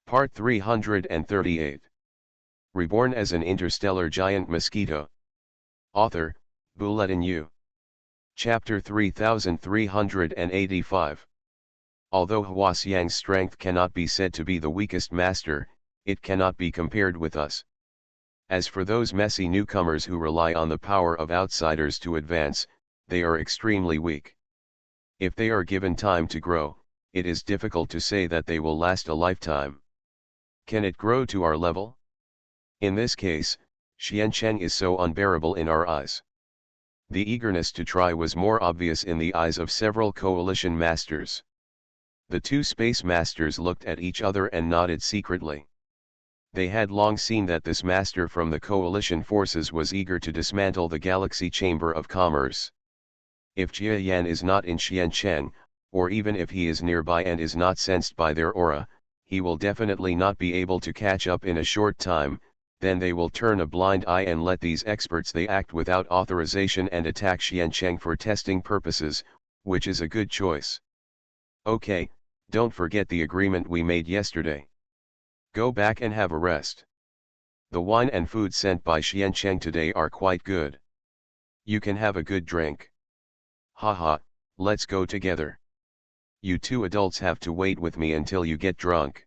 Part 338. Reborn as an interstellar giant mosquito. Author, Bulletin U. Chapter 3385. Although Hwasang's strength cannot be said to be the weakest master, it cannot be compared with us. As for those messy newcomers who rely on the power of outsiders to advance, they are extremely weak. If they are given time to grow, it is difficult to say that they will last a lifetime. Can it grow to our level? In this case, Xiancheng is so unbearable in our eyes. The eagerness to try was more obvious in the eyes of several coalition masters. The two space masters looked at each other and nodded secretly. They had long seen that this master from the coalition forces was eager to dismantle the Galaxy Chamber of Commerce. If Jia Yan is not in Xiancheng, or even if he is nearby and is not sensed by their aura, he will definitely not be able to catch up in a short time. Then they will turn a blind eye and let these experts they act without authorization and attack Xiancheng for testing purposes, which is a good choice. Okay, don't forget the agreement we made yesterday. Go back and have a rest. The wine and food sent by Xiancheng today are quite good. You can have a good drink. Haha, let's go together. You two adults have to wait with me until you get drunk.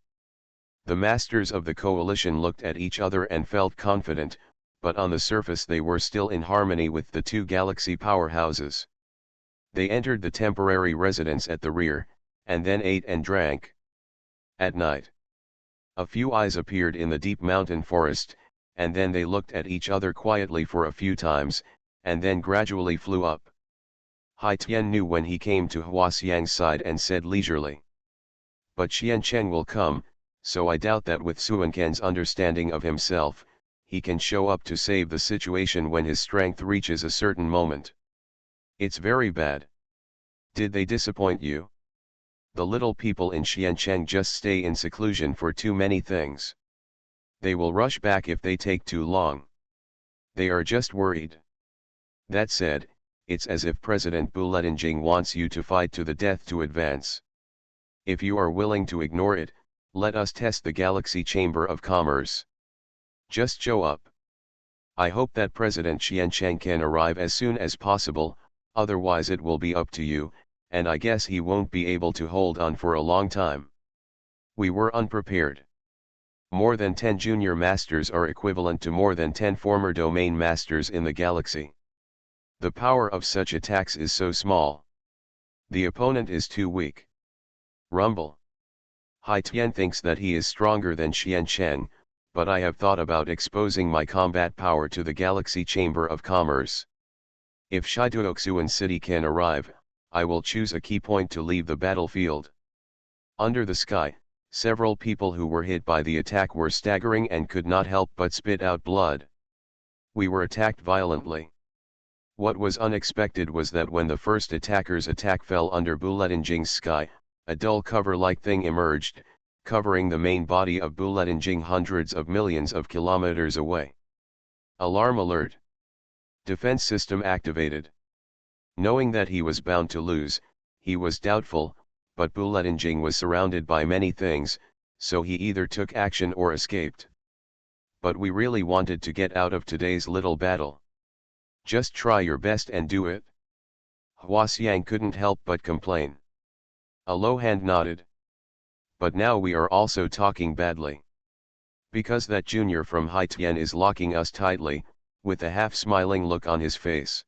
The masters of the coalition looked at each other and felt confident, but on the surface they were still in harmony with the two galaxy powerhouses. They entered the temporary residence at the rear, and then ate and drank. At night, a few eyes appeared in the deep mountain forest, and then they looked at each other quietly for a few times, and then gradually flew up. Hai Tian knew when he came to Hwasang's side and said leisurely. But Xiancheng will come, so I doubt that with Suanken's understanding of himself, he can show up to save the situation when his strength reaches a certain moment. It's very bad. Did they disappoint you? The little people in Xiancheng just stay in seclusion for too many things. They will rush back if they take too long. They are just worried. That said, it's as if President Bulletin wants you to fight to the death to advance. If you are willing to ignore it, let us test the Galaxy Chamber of Commerce. Just show up. I hope that President Xiancheng can arrive as soon as possible, otherwise it will be up to you, and I guess he won't be able to hold on for a long time. We were unprepared. More than 10 junior masters are equivalent to more than 10 former domain masters in the galaxy. The power of such attacks is so small. The opponent is too weak. Rumble. Hai Tian thinks that he is stronger than Xiancheng, but I have thought about exposing my combat power to the Galaxy Chamber of Commerce. If Shiduoxuan City can arrive, I will choose a key point to leave the battlefield. Under the sky, several people who were hit by the attack were staggering and could not help but spit out blood. We were attacked violently. What was unexpected was that when the first attacker's attack fell under Bulletin's sky, a dull cover-like thing emerged, covering the main body of Bulletin hundreds of millions of kilometers away. Alarm alert. Defense system activated. Knowing that he was bound to lose, he was doubtful, but Bulletin was surrounded by many things, so he either took action or escaped. But we really wanted to get out of today's little battle. Just try your best and do it. Hwasang couldn't help but complain. A low hand nodded. But now we are also talking badly. Because that junior from Hai Tian is locking us tightly, with a half-smiling look on his face.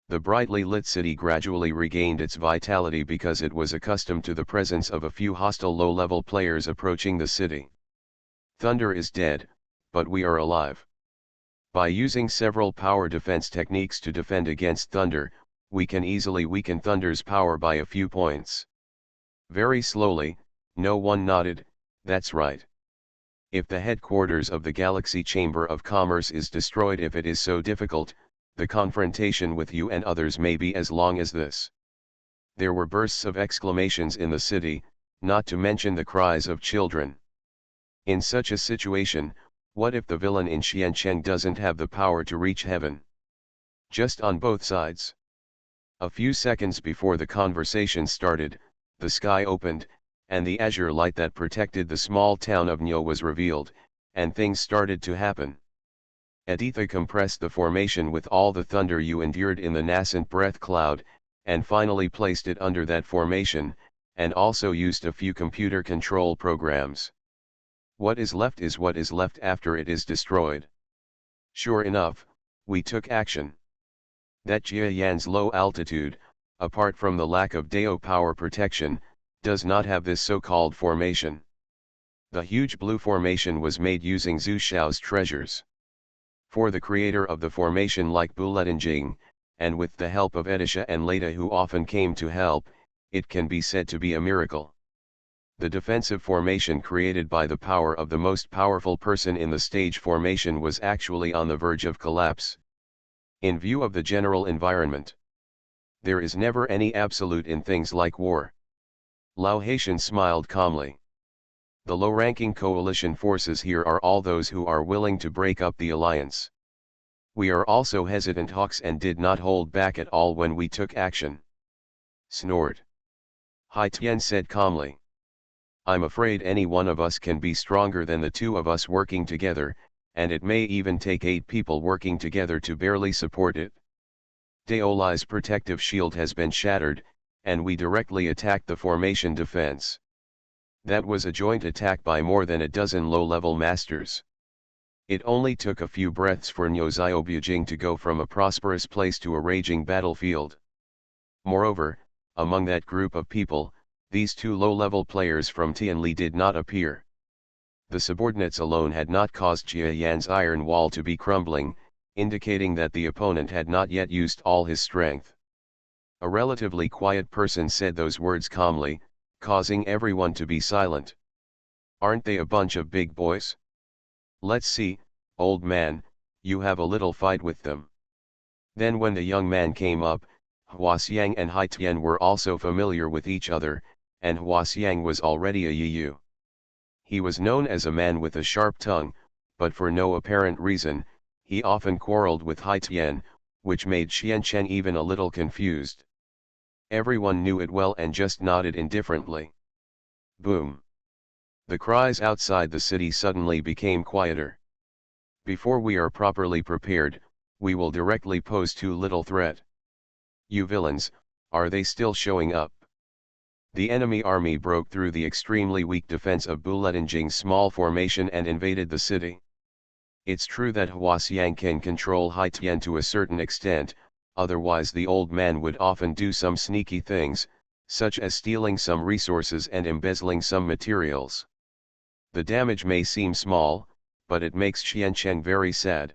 The brightly lit city gradually regained its vitality because it was accustomed to the presence of a few hostile low-level players approaching the city. Thunder is dead, but we are alive. By using several power defense techniques to defend against Thunder, we can easily weaken Thunder's power by a few points. Very slowly, no one nodded. That's right. If the headquarters of the Galaxy Chamber of Commerce is destroyed, if it is so difficult, the confrontation with you and others may be as long as this. There were bursts of exclamations in the city, not to mention the cries of children. In such a situation, what if the villain in Xiancheng doesn't have the power to reach heaven? Just on both sides. A few seconds before the conversation started, the sky opened, and the azure light that protected the small town of Nyo was revealed, and things started to happen. Editha compressed the formation with all the thunder you endured in the nascent breath cloud, and finally placed it under that formation, and also used a few computer control programs. What is left is what is left after it is destroyed. Sure enough, we took action. That Jia Yan's low altitude, apart from the lack of Dao power protection, does not have this so-called formation. The huge blue formation was made using Zhu Xiao's treasures. For the creator of the formation like Buletinjing, and with the help of Edisha and Leda who often came to help, it can be said to be a miracle. The defensive formation created by the power of the most powerful person in the stage formation was actually on the verge of collapse. In view of the general environment, there is never any absolute in things like war. Lao Haitian smiled calmly. The low-ranking coalition forces here are all those who are willing to break up the alliance. We are also hesitant hawks and did not hold back at all when we took action. Snort. Hai Tian said calmly. I'm afraid any one of us can be stronger than the two of us working together, and it may even take 8 people working together to barely support it. Daolai's protective shield has been shattered, and we directly attacked the formation defense. That was a joint attack by more than a dozen low-level masters. It only took a few breaths for Nyozio Bujing to go from a prosperous place to a raging battlefield. Moreover, among that group of people, these 2 low-level players from Tianli did not appear. The subordinates alone had not caused Jia Yan's iron wall to be crumbling, indicating that the opponent had not yet used all his strength. A relatively quiet person said those words calmly, causing everyone to be silent. Aren't they a bunch of big boys? Let's see, old man, you have a little fight with them. Then when the young man came up, Huaxiang and Hai Tian were also familiar with each other, and Huaxiang was already a Yiyu. He was known as a man with a sharp tongue, but for no apparent reason, he often quarreled with Hai Tian, which made Xiancheng even a little confused. Everyone knew it well and just nodded indifferently. Boom! The cries outside the city suddenly became quieter. Before we are properly prepared, we will directly pose too little threat. You villains, are they still showing up? The enemy army broke through the extremely weak defense of Buletinjing's small formation and invaded the city. It's true that Huaxiang can control Hai Tian to a certain extent, otherwise the old man would often do some sneaky things, such as stealing some resources and embezzling some materials. The damage may seem small, but it makes Xiancheng very sad.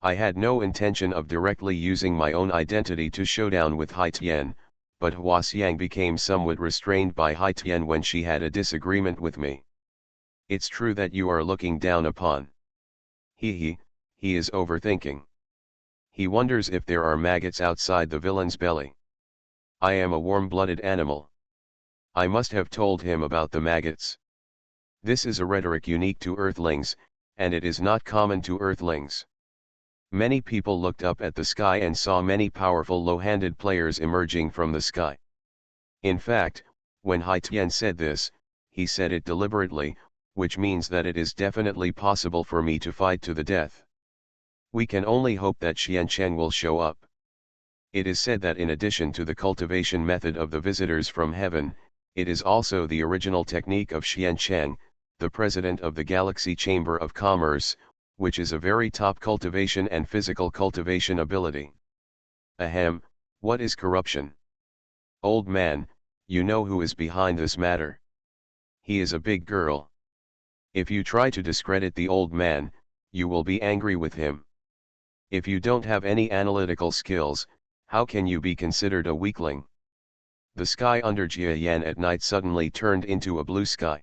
I had no intention of directly using my own identity to showdown with Hai Tian, but Huaxiang became somewhat restrained by Hai Tian when she had a disagreement with me. It's true that you are looking down upon. He is overthinking. He wonders if there are maggots outside the villain's belly. I am a warm-blooded animal. I must have told him about the maggots. This is a rhetoric unique to Earthlings, and it is not common to Earthlings. Many people looked up at the sky and saw many powerful low-handed players emerging from the sky. In fact, when Hai Tian said this, he said it deliberately, which means that it is definitely possible for me to fight to the death. We can only hope that Xiancheng will show up. It is said that in addition to the cultivation method of the visitors from heaven, it is also the original technique of Xiancheng, the president of the Galaxy Chamber of Commerce, which is a very top cultivation and physical cultivation ability. Ahem, what is corruption? Old man, you know who is behind this matter. He is a big girl. If you try to discredit the old man, you will be angry with him. If you don't have any analytical skills, how can you be considered a weakling? The sky under Jia Yan at night suddenly turned into a blue sky.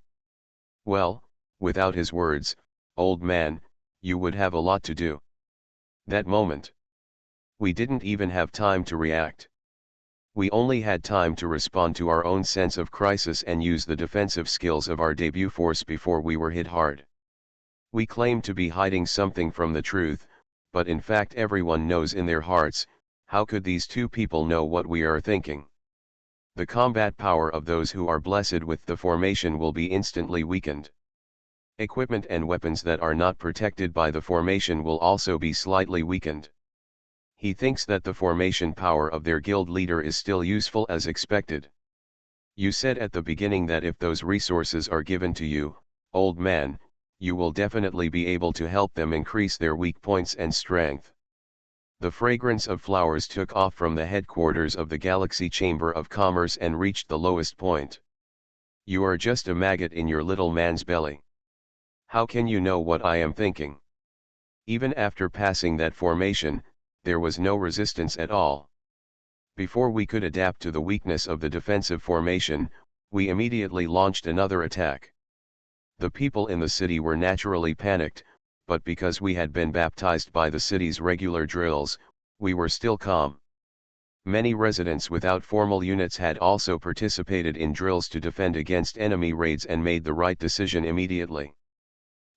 Well, without his words, old man, you would have a lot to do. That moment. We didn't even have time to react. We only had time to respond to our own sense of crisis and use the defensive skills of our debut force before we were hit hard. We claim to be hiding something from the truth, but in fact everyone knows in their hearts, how could these 2 people know what we are thinking? The combat power of those who are blessed with the formation will be instantly weakened. Equipment and weapons that are not protected by the formation will also be slightly weakened. He thinks that the formation power of their guild leader is still useful as expected. You said at the beginning that if those resources are given to you, old man, you will definitely be able to help them increase their weak points and strength. The fragrance of flowers took off from the headquarters of the Galaxy Chamber of Commerce and reached the lowest point. You are just a maggot in your little man's belly. How can you know what I am thinking? Even after passing that formation, there was no resistance at all. Before we could adapt to the weakness of the defensive formation, we immediately launched another attack. The people in the city were naturally panicked, but because we had been baptized by the city's regular drills, we were still calm. Many residents without formal units had also participated in drills to defend against enemy raids and made the right decision immediately.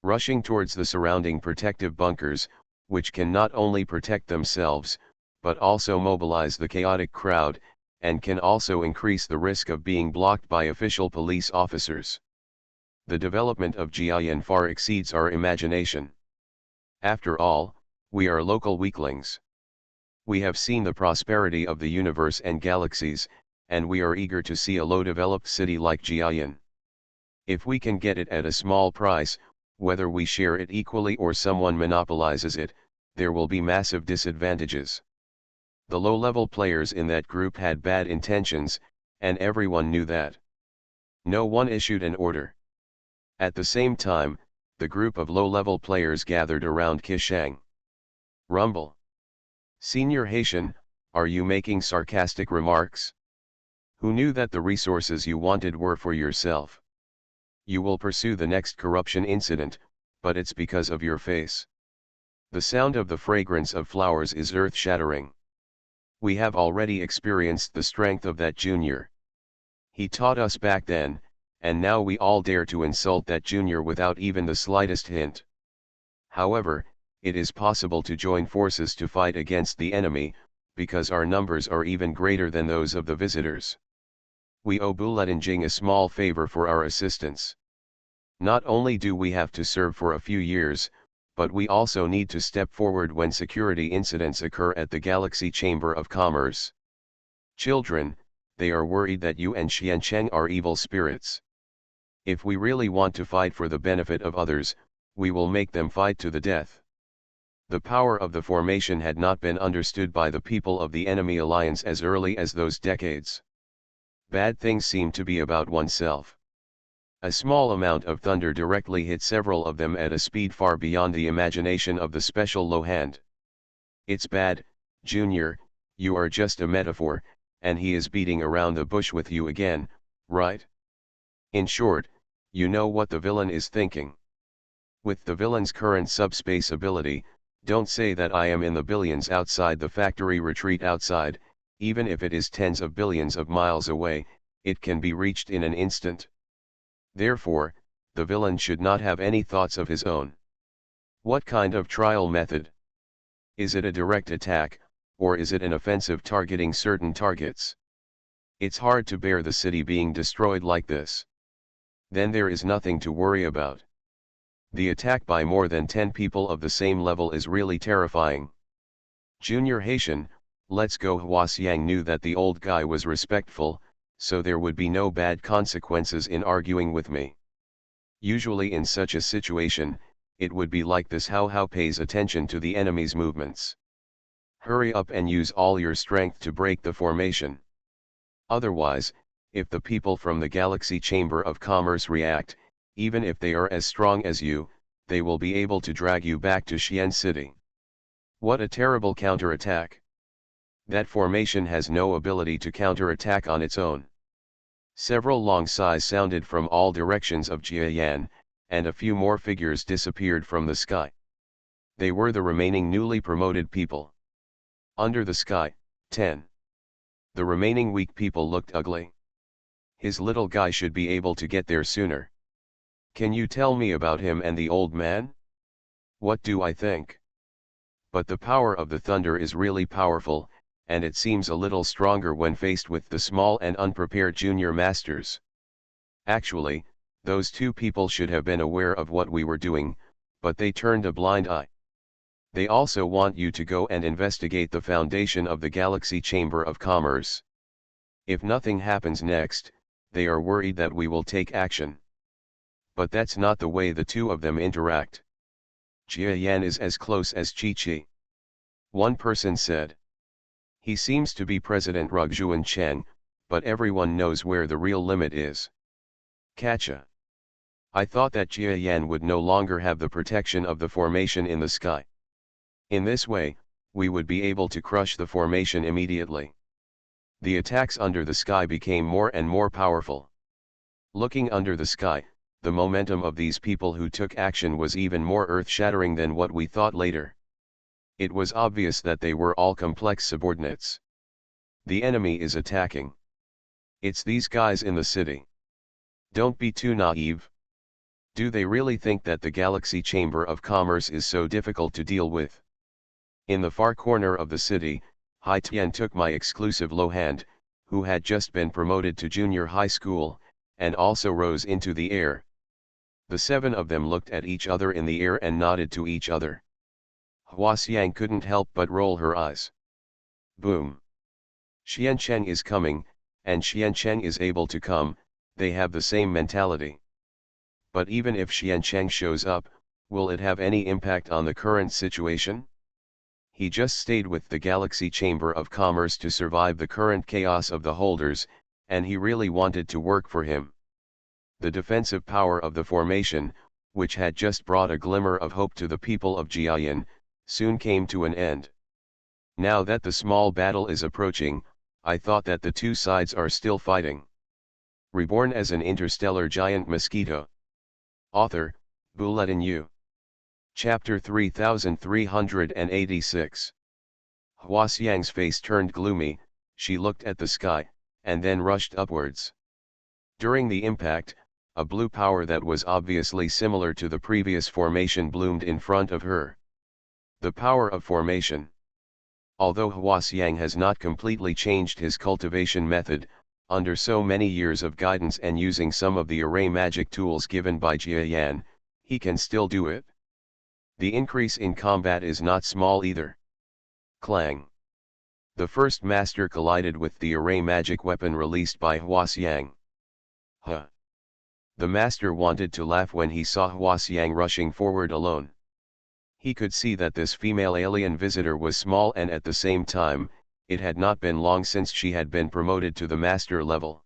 Rushing towards the surrounding protective bunkers, which can not only protect themselves, but also mobilize the chaotic crowd, and can also increase the risk of being blocked by official police officers. The development of Jiayan far exceeds our imagination. After all, we are local weaklings. We have seen the prosperity of the universe and galaxies, and we are eager to see a low-developed city like Jiayan. If we can get it at a small price, whether we share it equally or someone monopolizes it, there will be massive disadvantages. The low-level players in that group had bad intentions, and everyone knew that. No one issued an order. At the same time, the group of low-level players gathered around Kishang. Rumble. Senior Haitian, are you making sarcastic remarks? Who knew that the resources you wanted were for yourself? You will pursue the next corruption incident, but it's because of your face. The sound of the fragrance of flowers is earth-shattering. We have already experienced the strength of that junior. He taught us back then, and now we all dare to insult that junior without even the slightest hint. However, it is possible to join forces to fight against the enemy, because our numbers are even greater than those of the visitors. We owe Buletinjing a small favor for our assistance. Not only do we have to serve for a few years, but we also need to step forward when security incidents occur at the Galaxy Chamber of Commerce. Children, they are worried that you and Xiancheng are evil spirits. If we really want to fight for the benefit of others, we will make them fight to the death. The power of the formation had not been understood by the people of the enemy alliance as early as those decades. Bad things seem to be about oneself. A small amount of thunder directly hit several of them at a speed far beyond the imagination of the special low hand. It's bad, Junior, you are just a metaphor, and he is beating around the bush with you again, right? In short, you know what the villain is thinking. With the villain's current subspace ability, don't say that I am in the billions outside the factory retreat outside, even if it is tens of billions of miles away, it can be reached in an instant. Therefore, the villain should not have any thoughts of his own. What kind of trial method? Is it a direct attack, or is it an offensive targeting certain targets? It's hard to bear the city being destroyed like this. Then there is nothing to worry about. The attack by more than 10 people of the same level is really terrifying. Junior Haitian, let's go. Huasiang knew that the old guy was respectful, so there would be no bad consequences in arguing with me. Usually in such a situation, it would be like this. How pays attention to the enemy's movements. Hurry up and use all your strength to break the formation. Otherwise, if the people from the Galaxy Chamber of Commerce react, even if they are as strong as you, they will be able to drag you back to Xian City. What a terrible counterattack. That formation has no ability to counterattack on its own. Several long sighs sounded from all directions of Jiayan, and a few more figures disappeared from the sky. They were the remaining newly promoted people. Under the sky, 10. The remaining weak people looked ugly. His little guy should be able to get there sooner. Can you tell me about him and the old man? What do I think? But the power of the thunder is really powerful, and it seems a little stronger when faced with the small and unprepared junior masters. Actually, those two people should have been aware of what we were doing, but they turned a blind eye. They also want you to go and investigate the foundation of the Galaxy Chamber of Commerce. If nothing happens next, they are worried that we will take action. But that's not the way the two of them interact. Jia Yan is as close as Chi-Chi. One person said. He seems to be President Rugjuan Cheng, but everyone knows where the real limit is. Catcha. I thought that Jia Yan would no longer have the protection of the formation in the sky. In this way, we would be able to crush the formation immediately. The attacks under the sky became more and more powerful. Looking under the sky, the momentum of these people who took action was even more earth-shattering than what we thought later. It was obvious that they were all complex subordinates. The enemy is attacking. It's these guys in the city. Don't be too naive. Do they really think that the Galaxy Chamber of Commerce is so difficult to deal with? In the far corner of the city, Hai Tian took my exclusive low hand, who had just been promoted to junior high school, and also rose into the air. The seven of them looked at each other in the air and nodded to each other. Hua Xiang couldn't help but roll her eyes. Boom. Xian Cheng is coming, and Xian Cheng is able to come, they have the same mentality. But even if Xian Cheng shows up, will it have any impact on the current situation? He just stayed with the Galaxy Chamber of Commerce to survive the current chaos of the holders, and he really wanted to work for him. The defensive power of the formation, which had just brought a glimmer of hope to the people of Jiayan, soon came to an end. Now that the small battle is approaching, I thought that the two sides are still fighting. Reborn as an interstellar giant mosquito. Author, Bulletin U. Chapter 3386. Hua Xiang's face turned gloomy, she looked at the sky, and then rushed upwards. During the impact, a blue power that was obviously similar to the previous formation bloomed in front of her. The power of formation. Although Hua Xiang has not completely changed his cultivation method, under so many years of guidance and using some of the array magic tools given by Jia Yan, he can still do it. The increase in combat is not small either. Clang. The first master collided with the array magic weapon released by Hua Xiang. Huh. The master wanted to laugh when he saw Hua Xiang rushing forward alone. He could see that this female alien visitor was small, and at the same time, it had not been long since she had been promoted to the master level.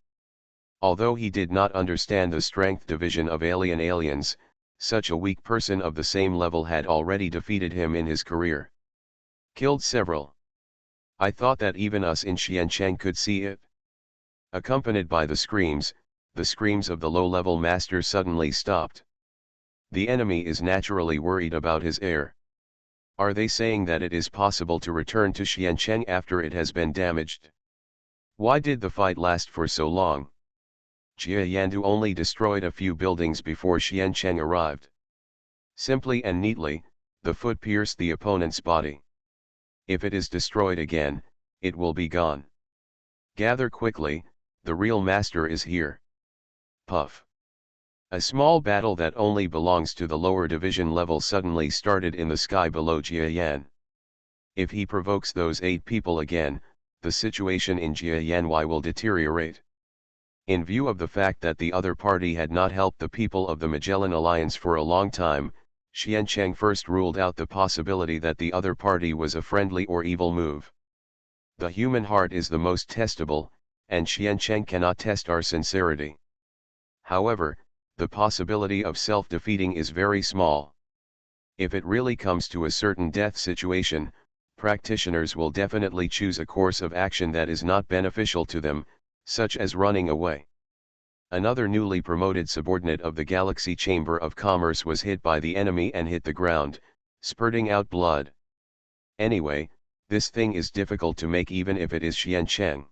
Although he did not understand the strength division of aliens, such a weak person of the same level had already defeated him in his career. Killed several. I thought that even us in Xiancheng could see it. Accompanied by the screams of the low-level master suddenly stopped. The enemy is naturally worried about his heir. Are they saying that it is possible to return to Xiancheng after it has been damaged? Why did the fight last for so long? Jia Yandu only destroyed a few buildings before Xiancheng arrived. Simply and neatly, the foot pierced the opponent's body. If it is destroyed again, it will be gone. Gather quickly, the real master is here. Puff. A small battle that only belongs to the lower division level suddenly started in the sky below Jiayan. If he provokes those 8 people again, the situation in Jiayanwei will deteriorate. In view of the fact that the other party had not helped the people of the Magellan Alliance for a long time, Xiancheng first ruled out the possibility that the other party was a friendly or evil move. The human heart is the most testable, and Xiancheng cannot test our sincerity. However, the possibility of self-defeating is very small. If it really comes to a certain death situation, practitioners will definitely choose a course of action that is not beneficial to them, such as running away. Another newly promoted subordinate of the Galaxy Chamber of Commerce was hit by the enemy and hit the ground, spurting out blood. Anyway, this thing is difficult to make even if it is Xiancheng.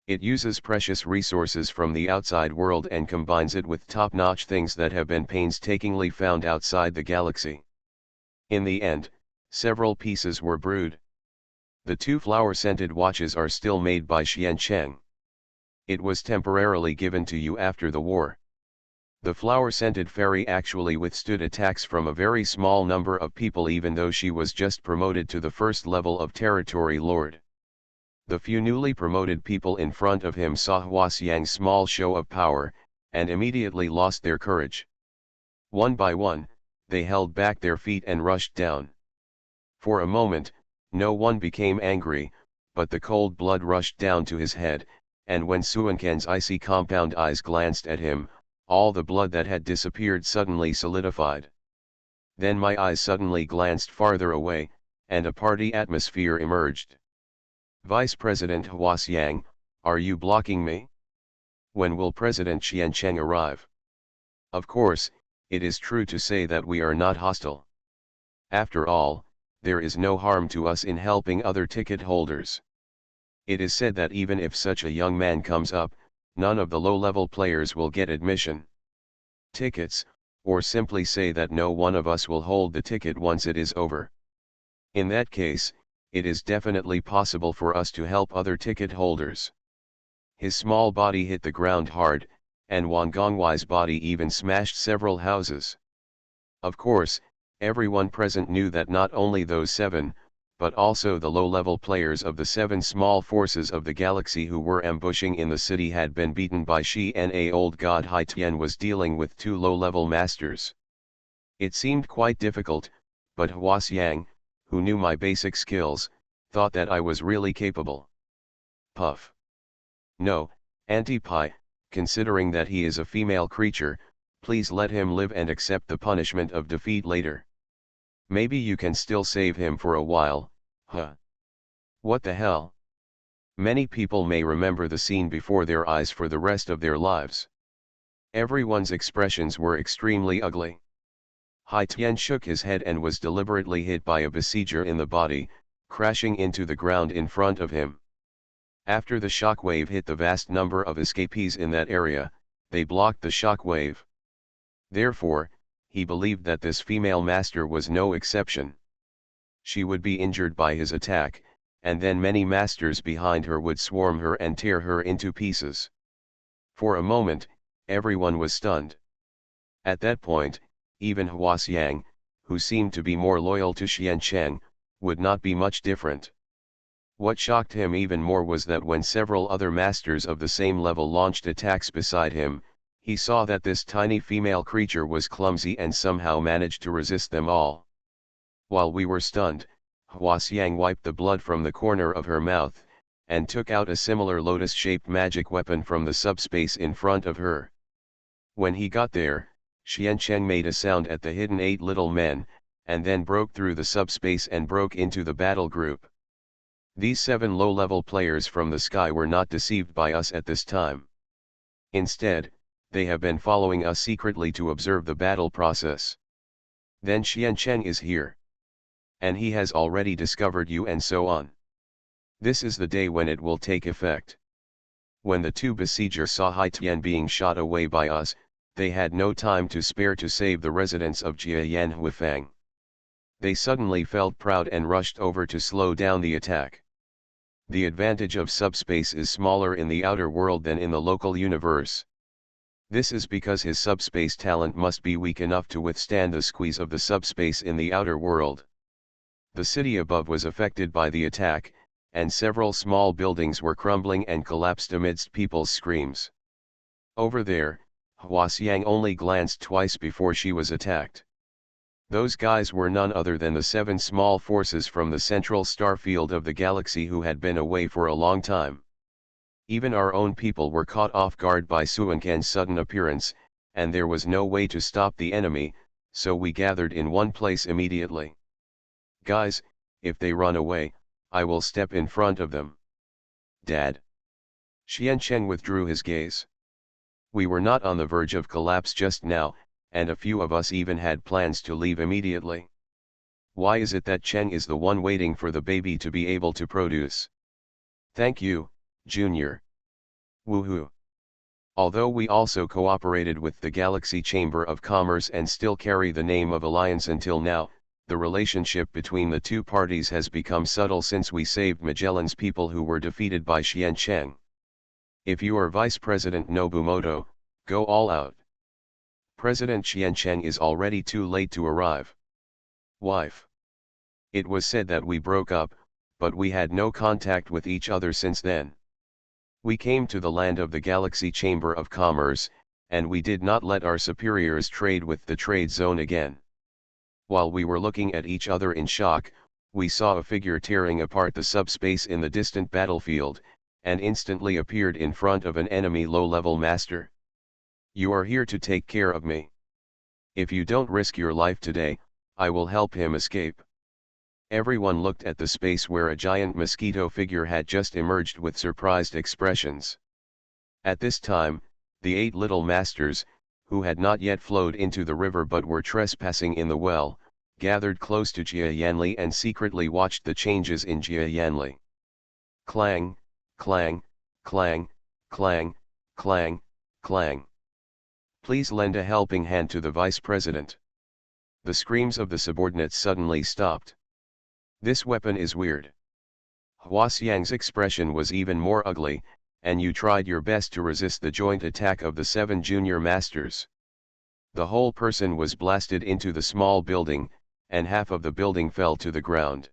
It uses precious resources from the outside world and combines it with top-notch things that have been painstakingly found outside the galaxy. In the end, several pieces were brewed. The two flower-scented watches are still made by Xiancheng. It was temporarily given to you after the war. The flower-scented fairy actually withstood attacks from a very small number of people even though she was just promoted to the first level of territory lord. The few newly promoted people in front of him saw Huaxiang's small show of power, and immediately lost their courage. One by one, they held back their feet and rushed down. For a moment, no one became angry, but the cold blood rushed down to his head, and when Suancan's icy compound eyes glanced at him, all the blood that had disappeared suddenly solidified. Then my eyes suddenly glanced farther away, and a party atmosphere emerged. Vice President Huaxiang, are you blocking me? When will President Xiancheng arrive? Of course, it is true to say that we are not hostile. After all, there is no harm to us in helping other ticket holders. It is said that even if such a young man comes up, none of the low-level players will get admission tickets, or simply say that no one of us will hold the ticket once it is over. In that case, it is definitely possible for us to help other ticket holders. His small body hit the ground hard, and Wang Gongwei's body even smashed several houses. Of course, everyone present knew that not only those 7, but also the low-level players of the 7 small forces of the galaxy who were ambushing in the city had been beaten by Shi and a old god Hai Tian was dealing with 2 low-level masters. It seemed quite difficult, but Huaxiang, who knew my basic skills, thought that I was really capable. Puff. No, Auntie Pai, considering that he is a female creature, please let him live and accept the punishment of defeat later. Maybe you can still save him for a while, huh? What the hell? Many people may remember the scene before their eyes for the rest of their lives. Everyone's expressions were extremely ugly. Hai Tian shook his head and was deliberately hit by a besieger in the body, crashing into the ground in front of him. After the shockwave hit the vast number of escapees in that area, they blocked the shockwave. Therefore, he believed that this female master was no exception. She would be injured by his attack, and then many masters behind her would swarm her and tear her into pieces. For a moment, everyone was stunned. At that point, even Huaxiang, who seemed to be more loyal to Xiancheng, would not be much different. What shocked him even more was that when several other masters of the same level launched attacks beside him, he saw that this tiny female creature was clumsy and somehow managed to resist them all. While we were stunned, Huaxiang wiped the blood from the corner of her mouth, and took out a similar lotus-shaped magic weapon from the subspace in front of her. When he got there, Xiancheng made a sound at the hidden 8 little men, and then broke through the subspace and broke into the battle group. These 7 low-level players from the sky were not deceived by us at this time. Instead, they have been following us secretly to observe the battle process. Then Xiancheng is here. And he has already discovered you and so on. This is the day when it will take effect. When the 2 besiegers saw Hai Tian being shot away by us, they had no time to spare to save the residents of Jiayan Huifang. They suddenly felt proud and rushed over to slow down the attack. The advantage of subspace is smaller in the outer world than in the local universe. This is because his subspace talent must be weak enough to withstand the squeeze of the subspace in the outer world. The city above was affected by the attack, and several small buildings were crumbling and collapsed amidst people's screams. Over there, Huaxiang only glanced twice before she was attacked. Those guys were none other than the 7 small forces from the central star field of the galaxy who had been away for a long time. Even our own people were caught off guard by Suancan's sudden appearance, and there was no way to stop the enemy, so we gathered in one place immediately. Guys, if they run away, I will step in front of them. Dad. Xiancheng withdrew his gaze. We were not on the verge of collapse just now, and a few of us even had plans to leave immediately. Why is it that Cheng is the one waiting for the baby to be able to produce? Thank you, Junior. Woohoo. Although we also cooperated with the Galaxy Chamber of Commerce and still carry the name of Alliance until now, the relationship between the two parties has become subtle since we saved Magellan's people who were defeated by Xiancheng. If you are Vice President Nobumoto, go all out. President Xiancheng is already too late to arrive. Wife. It was said that we broke up, but we had no contact with each other since then. We came to the land of the Galaxy Chamber of Commerce, and we did not let our superiors trade with the trade zone again. While we were looking at each other in shock, we saw a figure tearing apart the subspace in the distant battlefield, and instantly appeared in front of an enemy low-level master. You are here to take care of me. If you don't risk your life today, I will help him escape. Everyone looked at the space where a giant mosquito figure had just emerged with surprised expressions. At this time, the 8 little masters, who had not yet flowed into the river but were trespassing in the well, gathered close to Jia Yanli and secretly watched the changes in Jia Yanli. Clang, clang, clang, clang, clang, clang. Please lend a helping hand to the vice president. The screams of the subordinates suddenly stopped. This weapon is weird. Hua Xiang's expression was even more ugly, and you tried your best to resist the joint attack of the 7 junior masters. The whole person was blasted into the small building, and half of the building fell to the ground.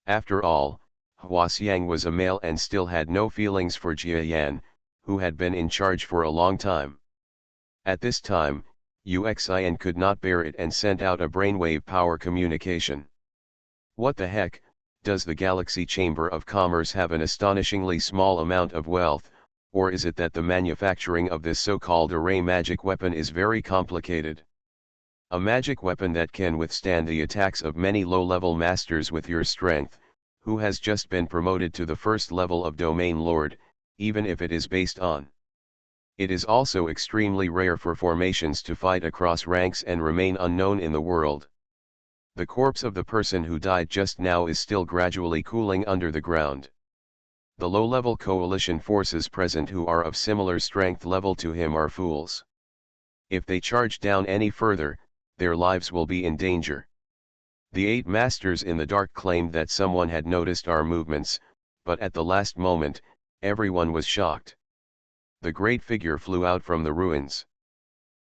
After all, Hua Xiang was a male and still had no feelings for Jia Yan, who had been in charge for a long time. At this time, Uxian could not bear it and sent out a brainwave power communication. What the heck, does the Galaxy Chamber of Commerce have an astonishingly small amount of wealth, or is it that the manufacturing of this so-called array magic weapon is very complicated? A magic weapon that can withstand the attacks of many low-level masters with your strength, who has just been promoted to the first level of Domain Lord, even if it is based on. It is also extremely rare for formations to fight across ranks and remain unknown in the world. The corpse of the person who died just now is still gradually cooling under the ground. The low-level coalition forces present who are of similar strength level to him are fools. If they charge down any further, their lives will be in danger. The 8 masters in the dark claimed that someone had noticed our movements, but at the last moment, everyone was shocked. The great figure flew out from the ruins.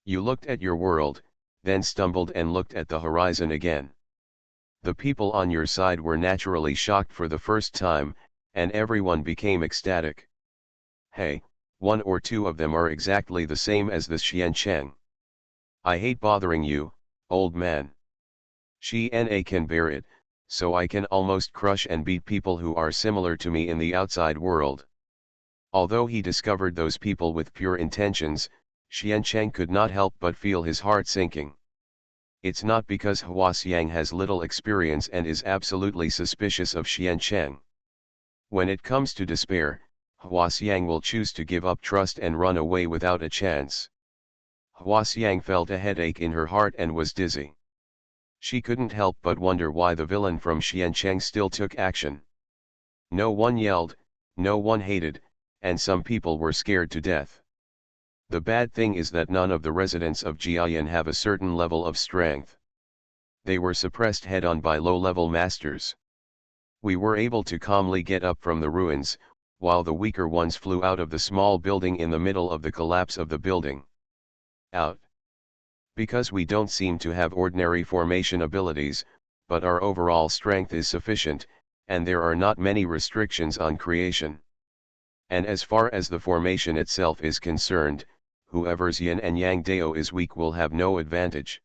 You looked at your world, then stumbled and looked at the horizon again. The people on your side were naturally shocked for the first time, and everyone became ecstatic. Hey, 1 or 2 of them are exactly the same as the Xiancheng. I hate bothering you, old man. Xi-Na can bear it, so I can almost crush and beat people who are similar to me in the outside world. Although he discovered those people with pure intentions, Xiancheng could not help but feel his heart sinking. It's not because Hua Xiang has little experience and is absolutely suspicious of Xiancheng. When it comes to despair, Hua Xiang will choose to give up trust and run away without a chance. Hua Xiang felt a headache in her heart and was dizzy. She couldn't help but wonder why the villain from Xiancheng still took action. No one yelled, no one hated, and some people were scared to death. The bad thing is that none of the residents of Jiayan have a certain level of strength. They were suppressed head-on by low-level masters. We were able to calmly get up from the ruins, while the weaker ones flew out of the small building in the middle of the collapse of the building. Out. Because we don't seem to have ordinary formation abilities, but our overall strength is sufficient, and there are not many restrictions on creation. And as far as the formation itself is concerned, whoever's yin and yang dao is weak will have no advantage.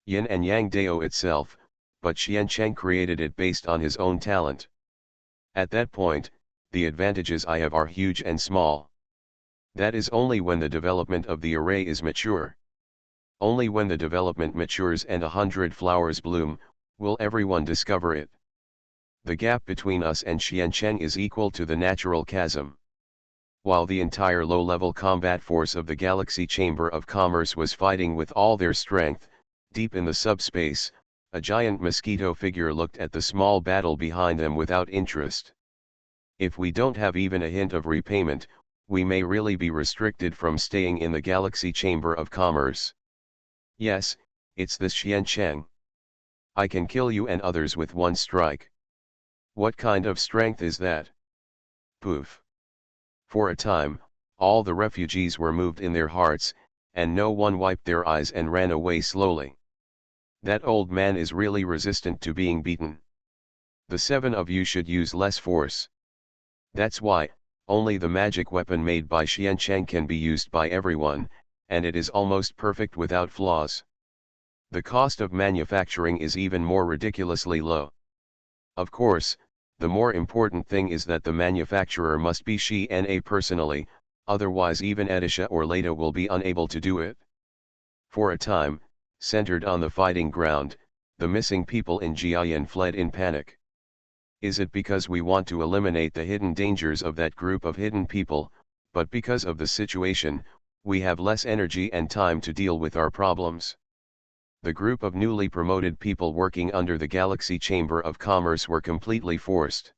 Yin and yang dao itself, but Xiancheng created it based on his own talent. At that point, the advantages I have are huge and small. That is only when the development of the array is mature. Only when the development matures and 100 flowers bloom, will everyone discover it. The gap between us and Xiancheng is equal to the natural chasm. While the entire low-level combat force of the Galaxy Chamber of Commerce was fighting with all their strength, deep in the subspace, a giant mosquito figure looked at the small battle behind them without interest. If we don't have even a hint of repayment, we may really be restricted from staying in the Galaxy Chamber of Commerce. Yes, it's the Xiancheng. I can kill you and others with one strike. What kind of strength is that? Poof. For a time, all the refugees were moved in their hearts, and no one wiped their eyes and ran away slowly. That old man is really resistant to being beaten. The 7 of you should use less force. That's why, only the magic weapon made by Xiancheng can be used by everyone, and it is almost perfect without flaws. The cost of manufacturing is even more ridiculously low. Of course, the more important thing is that the manufacturer must be Xian'a personally, otherwise even Etisha or Leda will be unable to do it. For a time, centered on the fighting ground, the missing people in Jiayan fled in panic. Is it because we want to eliminate the hidden dangers of that group of hidden people, but because of the situation, we have less energy and time to deal with our problems? The group of newly promoted people working under the Galaxy Chamber of Commerce were completely forced.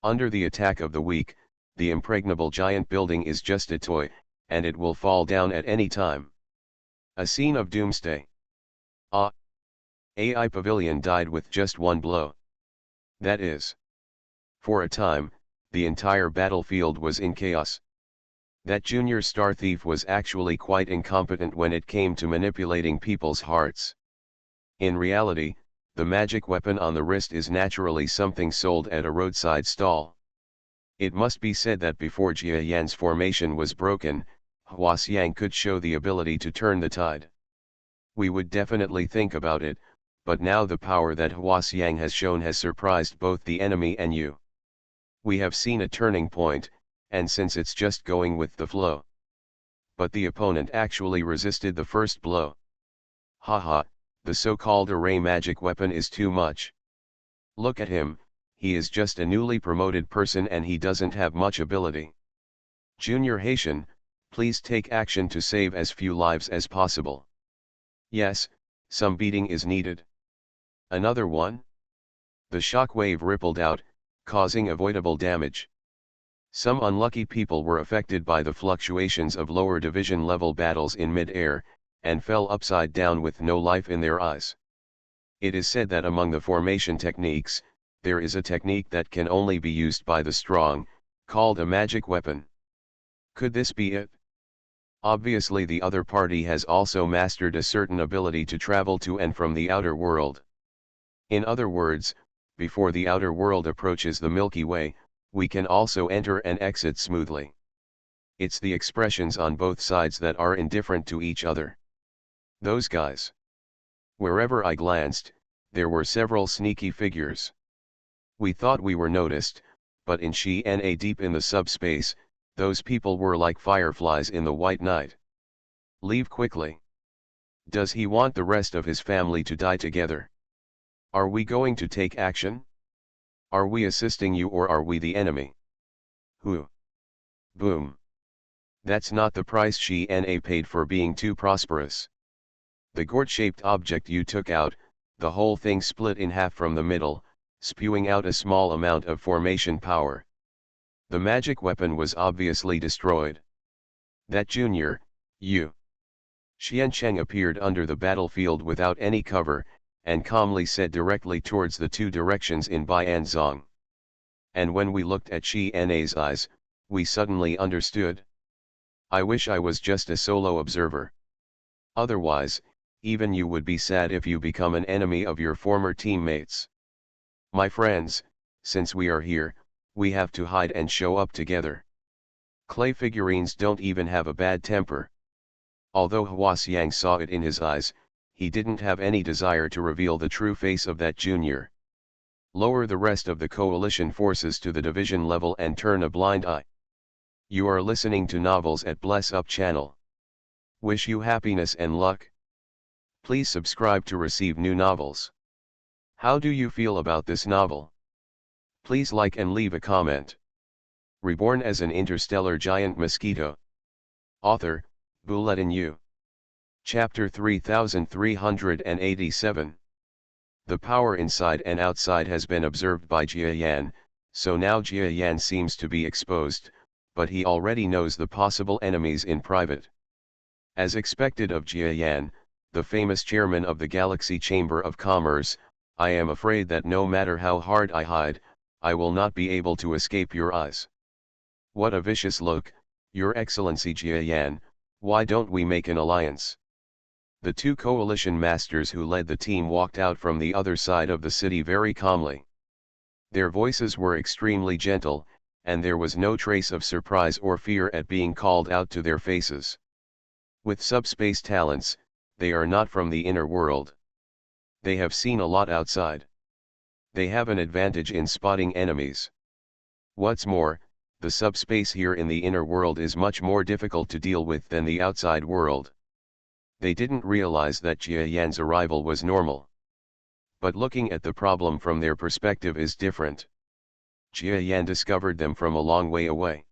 Under the attack of the weak, the impregnable giant building is just a toy, and it will fall down at any time. A scene of doomsday. AI Pavilion died with just one blow. That is. For a time, the entire battlefield was in chaos. That junior star thief was actually quite incompetent when it came to manipulating people's hearts. In reality, the magic weapon on the wrist is naturally something sold at a roadside stall. It must be said that before Jia Yan's formation was broken, Hua Xiang could show the ability to turn the tide. We would definitely think about it, but now the power that Hua Xiang has shown has surprised both the enemy and you. We have seen a turning point, and since it's just going with the flow. But the opponent actually resisted the first blow. Haha, the so-called array magic weapon is too much. Look at him, he is just a newly promoted person and he doesn't have much ability. Junior Haitian, please take action to save as few lives as possible. Yes, some beating is needed. Another one? The shock wave rippled out, causing avoidable damage. Some unlucky people were affected by the fluctuations of lower division level battles in mid-air, and fell upside down with no life in their eyes. It is said that among the formation techniques, there is a technique that can only be used by the strong, called a magic weapon. Could this be it? Obviously the other party has also mastered a certain ability to travel to and from the outer world. In other words, before the outer world approaches the Milky Way, we can also enter and exit smoothly. It's the expressions on both sides that are indifferent to each other. Those guys. Wherever I glanced, there were several sneaky figures. We thought we were noticed, but in Xian'a deep in the subspace, those people were like fireflies in the white night. Leave quickly. Does he want the rest of his family to die together? Are we going to take action? Are we assisting you or are we the enemy? Who? Boom. That's not the price Xian'a paid for being too prosperous. The gourd-shaped object you took out, the whole thing split in half from the middle, spewing out a small amount of formation power. The magic weapon was obviously destroyed. That junior, you. Xiancheng appeared under the battlefield without any cover, and calmly said directly towards the two directions in Bianzong. And when we looked at Xian'a's eyes, we suddenly understood. I wish I was just a solo observer. Otherwise, even you would be sad if you become an enemy of your former teammates. My friends, since we are here, we have to hide and show up together. Clay figurines don't even have a bad temper. Although Hua Xiang saw it in his eyes, he didn't have any desire to reveal the true face of that junior. Lower the rest of the coalition forces to the division level and turn a blind eye. You are listening to Novels at Bless Up channel. Wish you happiness and luck. Please subscribe to receive new novels. How do you feel about this novel? Please like and leave a comment. Reborn as an interstellar giant mosquito. Author, Buletin Yu. Chapter 3387. The power inside and outside has been observed by Jia Yan, so now Jia Yan seems to be exposed, but he already knows the possible enemies in private. As expected of Jia Yan, the famous chairman of the Galaxy Chamber of Commerce, I am afraid that no matter how hard I hide, I will not be able to escape your eyes. What a vicious look, Your Excellency Jia Yan, why don't we make an alliance? The two coalition masters who led the team walked out from the other side of the city very calmly. Their voices were extremely gentle, and there was no trace of surprise or fear at being called out to their faces. With subspace talents, they are not from the inner world. They have seen a lot outside. They have an advantage in spotting enemies. What's more, the subspace here in the inner world is much more difficult to deal with than the outside world. They didn't realize that Jia Yan's arrival was normal. But looking at the problem from their perspective is different. Jia Yan discovered them from a long way away.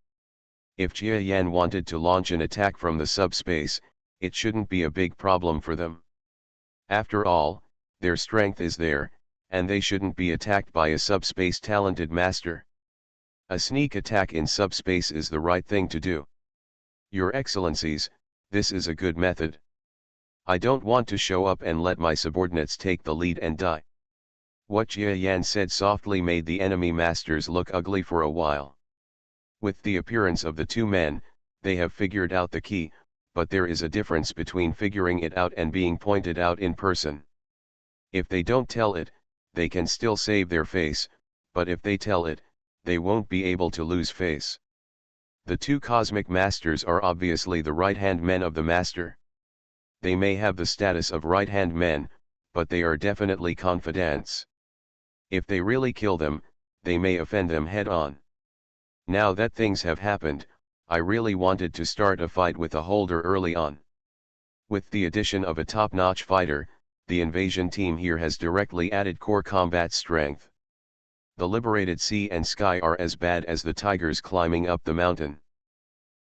If Jia Yan wanted to launch an attack from the subspace, it shouldn't be a big problem for them. After all, their strength is there, and they shouldn't be attacked by a subspace talented master. A sneak attack in subspace is the right thing to do. Your Excellencies, this is a good method. I don't want to show up and let my subordinates take the lead and die. What Jia Yan said softly made the enemy masters look ugly for a while. With the appearance of the two men, they have figured out the key, but there is a difference between figuring it out and being pointed out in person. If they don't tell it, they can still save their face, but if they tell it, they won't be able to lose face. The two cosmic masters are obviously the right-hand men of the master. They may have the status of right-hand men, but they are definitely confidants. If they really kill them, they may offend them head-on. Now that things have happened, I really wanted to start a fight with a holder early on. With the addition of a top-notch fighter, the invasion team here has directly added core combat strength. The liberated sea and sky are as bad as the tigers climbing up the mountain.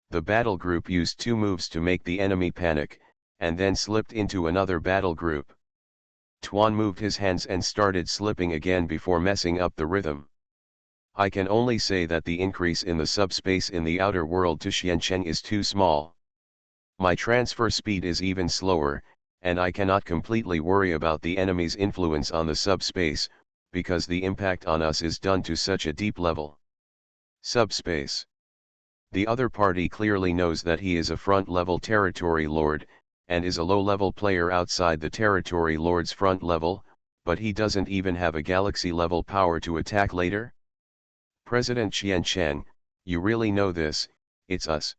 The battle group used 2 moves to make the enemy panic, and then slipped into another battle group. Tuan moved his hands and started slipping again before messing up the rhythm. I can only say that the increase in the subspace in the outer world to Xiancheng is too small. My transfer speed is even slower, and I cannot completely worry about the enemy's influence on the subspace, because the impact on us is done to such a deep level. Subspace. The other party clearly knows that he is a front-level territory lord, and is a low-level player outside the territory lord's front level, but he doesn't even have a galaxy-level power to attack later? President Xiancheng, you really know this, it's us.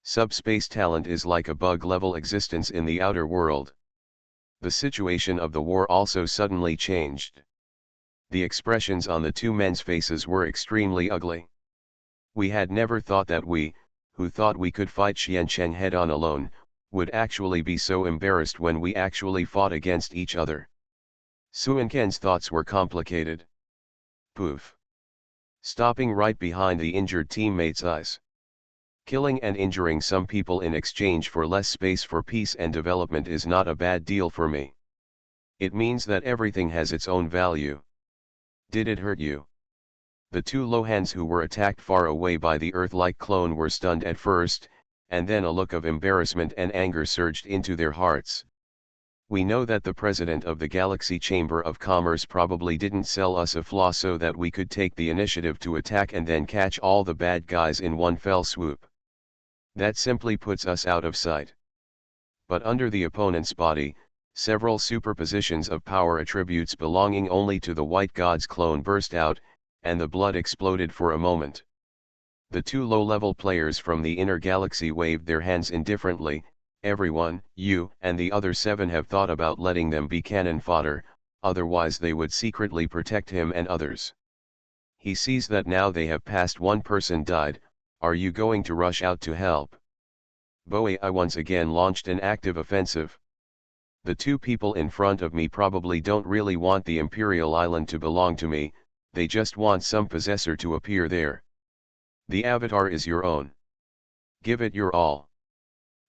Subspace talent is like a bug-level existence in the outer world. The situation of the war also suddenly changed. The expressions on the two men's faces were extremely ugly. We had never thought that we, who thought we could fight Xiancheng head-on alone, would actually be so embarrassed when we actually fought against each other. Suanken's thoughts were complicated. Poof. Stopping right behind the injured teammate's eyes. Killing and injuring some people in exchange for less space for peace and development is not a bad deal for me. It means that everything has its own value. Did it hurt you? The two Lohans who were attacked far away by the Earth-like clone were stunned at first, and then a look of embarrassment and anger surged into their hearts. We know that the president of the Galaxy Chamber of Commerce probably didn't sell us a flaw so that we could take the initiative to attack and then catch all the bad guys in one fell swoop. That simply puts us out of sight. But under the opponent's body, several superpositions of power attributes belonging only to the White God's clone burst out, and the blood exploded for a moment. The two low-level players from the inner galaxy waved their hands indifferently. Everyone, you and the other 7 have thought about letting them be cannon fodder, otherwise they would secretly protect him and others. He sees that now they have passed one person died. Are you going to rush out to help? I once again launched an active offensive. The two people in front of me probably don't really want the Imperial Island to belong to me, they just want some possessor to appear there. The avatar is your own. Give it your all.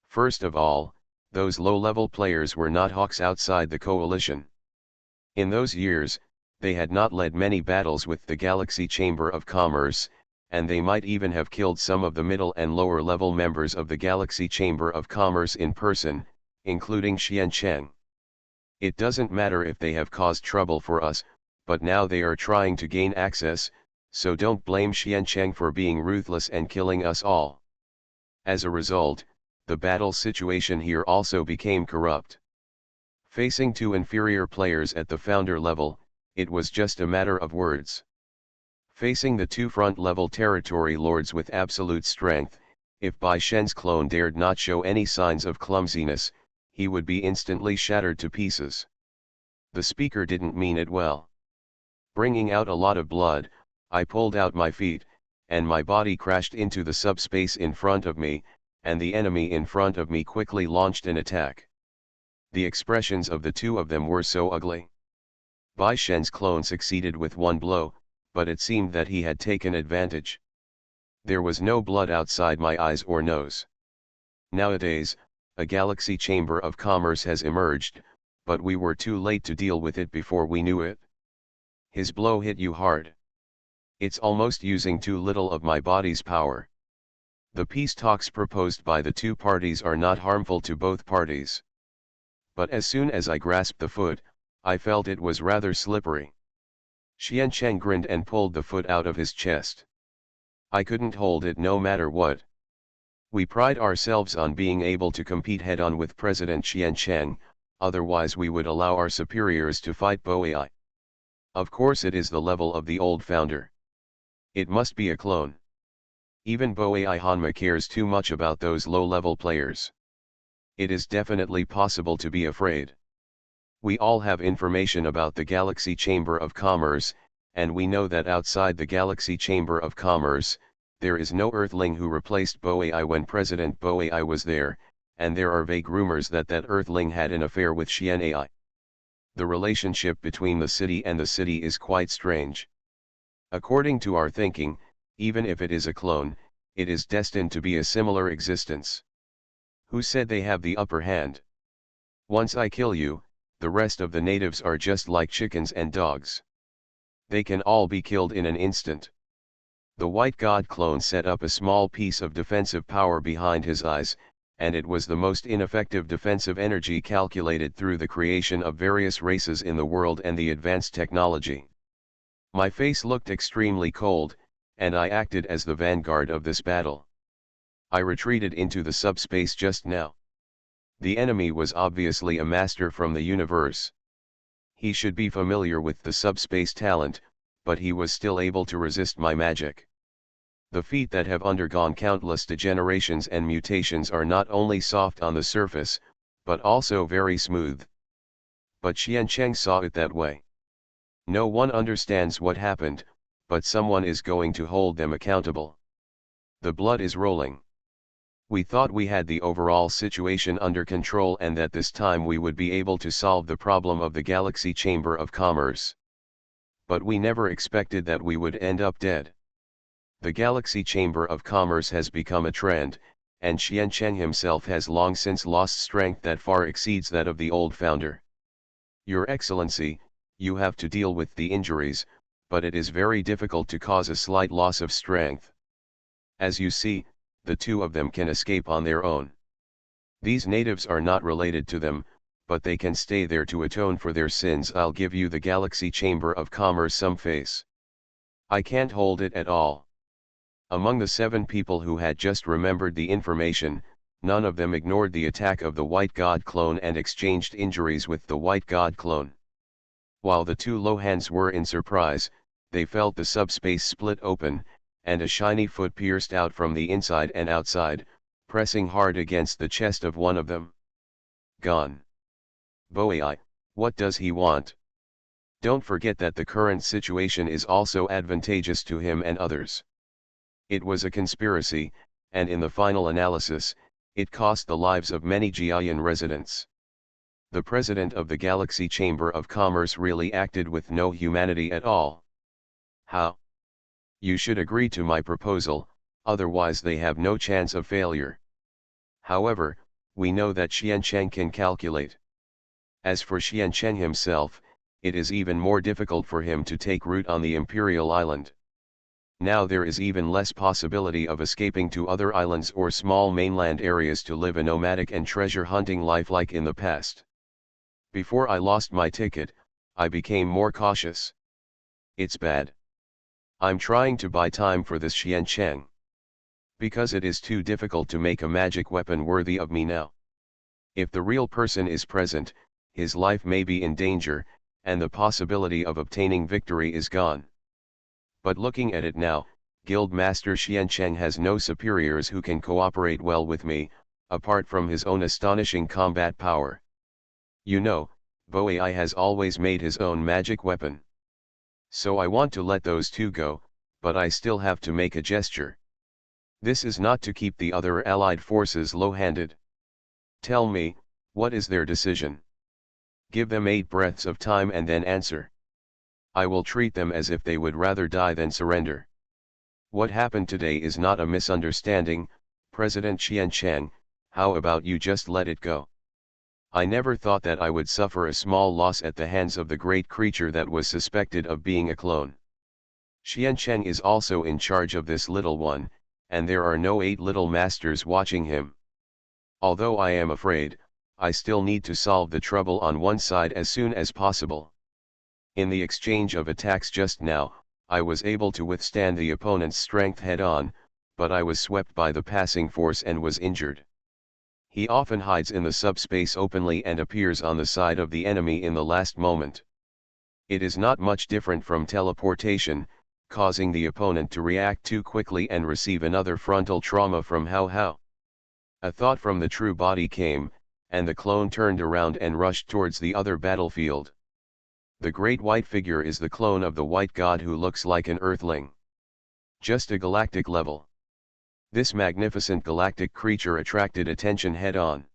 First of all, those low-level players were not hawks outside the coalition. In those years, they had not led many battles with the Galaxy Chamber of Commerce, and they might even have killed some of the middle and lower-level members of the Galaxy Chamber of Commerce in person, including Xiancheng. It doesn't matter if they have caused trouble for us, but now they are trying to gain access, so don't blame Xiancheng for being ruthless and killing us all. As a result, the battle situation here also became corrupt. Facing two inferior players at the founder level, it was just a matter of words. Facing the two front-level territory lords with absolute strength, if Bai Shen's clone dared not show any signs of clumsiness, he would be instantly shattered to pieces. The speaker didn't mean it well. Bringing out a lot of blood, I pulled out my feet, and my body crashed into the subspace in front of me, and the enemy in front of me quickly launched an attack. The expressions of the two of them were so ugly. Bai Shen's clone succeeded with one blow, but it seemed that he had taken advantage. There was no blood outside my eyes or nose. Nowadays, a galaxy chamber of commerce has emerged, but we were too late to deal with it before we knew it. His blow hit you hard. It's almost using too little of my body's power. The peace talks proposed by the two parties are not harmful to both parties. But as soon as I grasped the foot, I felt it was rather slippery. Xiancheng grinned and pulled the foot out of his chest. I couldn't hold it no matter what. We pride ourselves on being able to compete head-on with President Xiancheng, otherwise we would allow our superiors to fight Boei. Of course it is the level of the old founder. It must be a clone. Even Boei Hanma cares too much about those low-level players. It is definitely possible to be afraid. We all have information about the Galaxy Chamber of Commerce, and we know that outside the Galaxy Chamber of Commerce, there is no Earthling who replaced Boei when President Boei was there, and there are vague rumors that that Earthling had an affair with Xian Ai. The relationship between the city and the city is quite strange. According to our thinking, even if it is a clone, it is destined to be a similar existence. Who said they have the upper hand? Once I kill you, the rest of the natives are just like chickens and dogs. They can all be killed in an instant. The White God clone set up a small piece of defensive power behind his eyes, and it was the most ineffective defensive energy calculated through the creation of various races in the world and the advanced technology. My face looked extremely cold, and I acted as the vanguard of this battle. I retreated into the subspace just now. The enemy was obviously a master from the universe. He should be familiar with the subspace talent, but he was still able to resist my magic. The feet that have undergone countless degenerations and mutations are not only soft on the surface, but also very smooth. But Xiancheng saw it that way. No one understands what happened, but someone is going to hold them accountable. The blood is rolling. We thought we had the overall situation under control and that this time we would be able to solve the problem of the Galaxy Chamber of Commerce. But we never expected that we would end up dead. The Galaxy Chamber of Commerce has become a trend, and Xiancheng himself has long since lost strength that far exceeds that of the old founder. Your Excellency, you have to deal with the injuries, but it is very difficult to cause a slight loss of strength. As you see, the two of them can escape on their own. These natives are not related to them, but they can stay there to atone for their sins. I'll give you the Galaxy Chamber of Commerce some face. I can't hold it at all. Among the 7 people who had just remembered the information, none of them ignored the attack of the White God clone and exchanged injuries with the White God clone. While the 2 Lohans were in surprise, they felt the subspace split open, and a shiny foot pierced out from the inside and outside, pressing hard against the chest of one of them. Gone. Boei, what does he want? Don't forget that the current situation is also advantageous to him and others. It was a conspiracy, and in the final analysis, it cost the lives of many Jiayan residents. The president of the Galaxy Chamber of Commerce really acted with no humanity at all. How? You should agree to my proposal, otherwise they have no chance of failure. However, we know that Xiancheng can calculate. As for Xiancheng himself, it is even more difficult for him to take root on the Imperial Island. Now there is even less possibility of escaping to other islands or small mainland areas to live a nomadic and treasure hunting life like in the past. Before I lost my ticket, I became more cautious. It's bad. I'm trying to buy time for this Xiancheng. Because it is too difficult to make a magic weapon worthy of me now. If the real person is present, his life may be in danger, and the possibility of obtaining victory is gone. But looking at it now, Guild Master Xiancheng has no superiors who can cooperate well with me, apart from his own astonishing combat power. You know, Boei has always made his own magic weapon. So I want to let those two go, but I still have to make a gesture. This is not to keep the other allied forces low-handed. Tell me, what is their decision? Give them 8 breaths of time and then answer. I will treat them as if they would rather die than surrender. What happened today is not a misunderstanding, President Xiancheng, how about you just let it go? I never thought that I would suffer a small loss at the hands of the great creature that was suspected of being a clone. Xiancheng is also in charge of this little one, and there are no 8 little masters watching him. Although I am afraid, I still need to solve the trouble on one side as soon as possible. In the exchange of attacks just now, I was able to withstand the opponent's strength head-on, but I was swept by the passing force and was injured. He often hides in the subspace openly and appears on the side of the enemy in the last moment. It is not much different from teleportation, causing the opponent to react too quickly and receive another frontal trauma from Hao. A thought from the true body came, and the clone turned around and rushed towards the other battlefield. The great white figure is the clone of the white god who looks like an earthling. Just a galactic level. This magnificent galactic creature attracted attention head-on.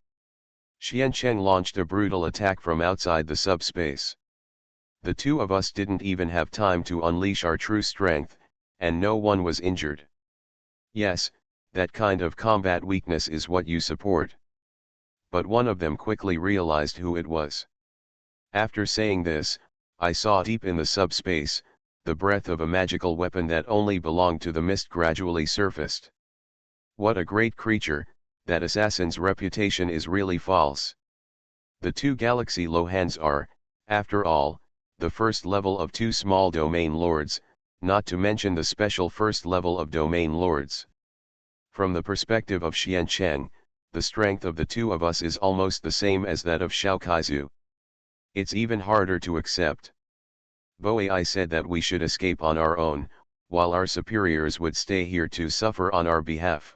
Xiancheng launched a brutal attack from outside the subspace. The two of us didn't even have time to unleash our true strength, and no one was injured. Yes, that kind of combat weakness is what you support. But one of them quickly realized who it was. After saying this, I saw deep in the subspace, the breath of a magical weapon that only belonged to the mist gradually surfaced. What a great creature, that assassin's reputation is really false. The 2 galaxy Lohans are, after all, the first level of 2 small domain lords, not to mention the special first level of domain lords. From the perspective of Xiancheng, the strength of the 2 of us is almost the same as that of Xiao Kaizu. It's even harder to accept. Boei said that we should escape on our own, while our superiors would stay here to suffer on our behalf.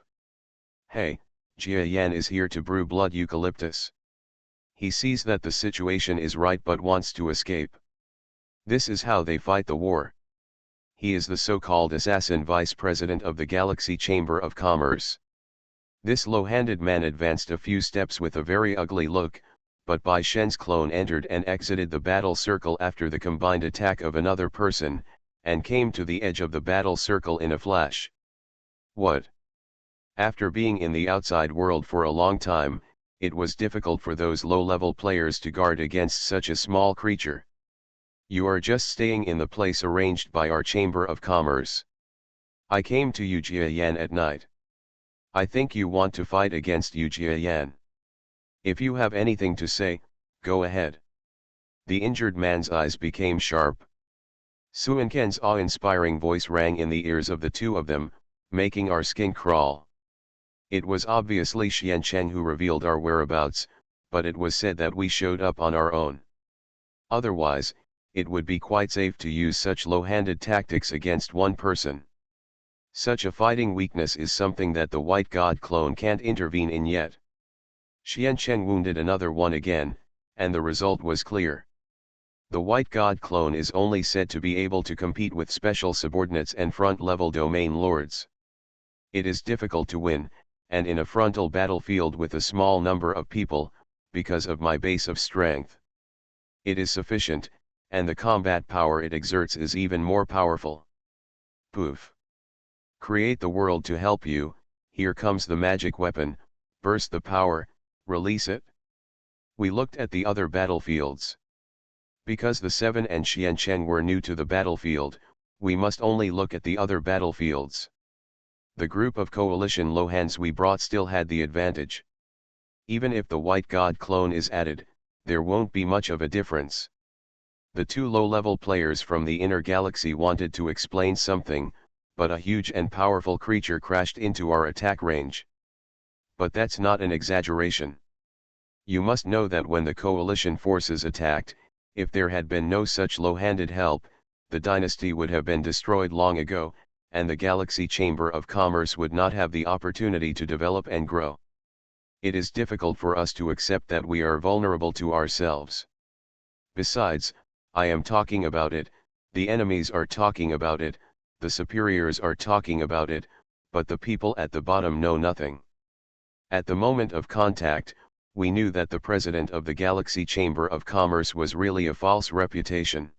Hey, Jia Yan is here to brew blood eucalyptus. He sees that the situation is right but wants to escape. This is how they fight the war. He is the so-called assassin vice president of the Galaxy Chamber of Commerce. This low-handed man advanced a few steps with a very ugly look, but Bai Shen's clone entered and exited the battle circle after the combined attack of another person, and came to the edge of the battle circle in a flash. What? After being in the outside world for a long time, it was difficult for those low-level players to guard against such a small creature. You are just staying in the place arranged by our Chamber of Commerce. I came to Yu Jiayan at night. I think you want to fight against Yu Jiayan. If you have anything to say, go ahead. The injured man's eyes became sharp. Suanken's awe-inspiring voice rang in the ears of the 2 of them, making our skin crawl. It was obviously Xiancheng who revealed our whereabouts, but it was said that we showed up on our own. Otherwise, it would be quite safe to use such low-handed tactics against one person. Such a fighting weakness is something that the White God clone can't intervene in yet. Xiancheng wounded another one again, and the result was clear. The White God clone is only said to be able to compete with special subordinates and front-level domain lords. It is difficult to win, and in a frontal battlefield with a small number of people, because of my base of strength. It is sufficient, and the combat power it exerts is even more powerful. Poof. Create the world to help you, here comes the magic weapon, burst the power, release it. We looked at the other battlefields. Because the 7 and Xiancheng were new to the battlefield, we must only look at the other battlefields. The group of coalition Lohans we brought still had the advantage. Even if the White God clone is added, there won't be much of a difference. The two low-level players from the inner galaxy wanted to explain something, but a huge and powerful creature crashed into our attack range. But that's not an exaggeration. You must know that when the coalition forces attacked, if there had been no such low-handed help, the dynasty would have been destroyed long ago, and the Galaxy Chamber of Commerce would not have the opportunity to develop and grow. It is difficult for us to accept that we are vulnerable to ourselves. Besides, I am talking about it, the enemies are talking about it, the superiors are talking about it, but the people at the bottom know nothing. At the moment of contact, we knew that the president of the Galaxy Chamber of Commerce was really a false reputation.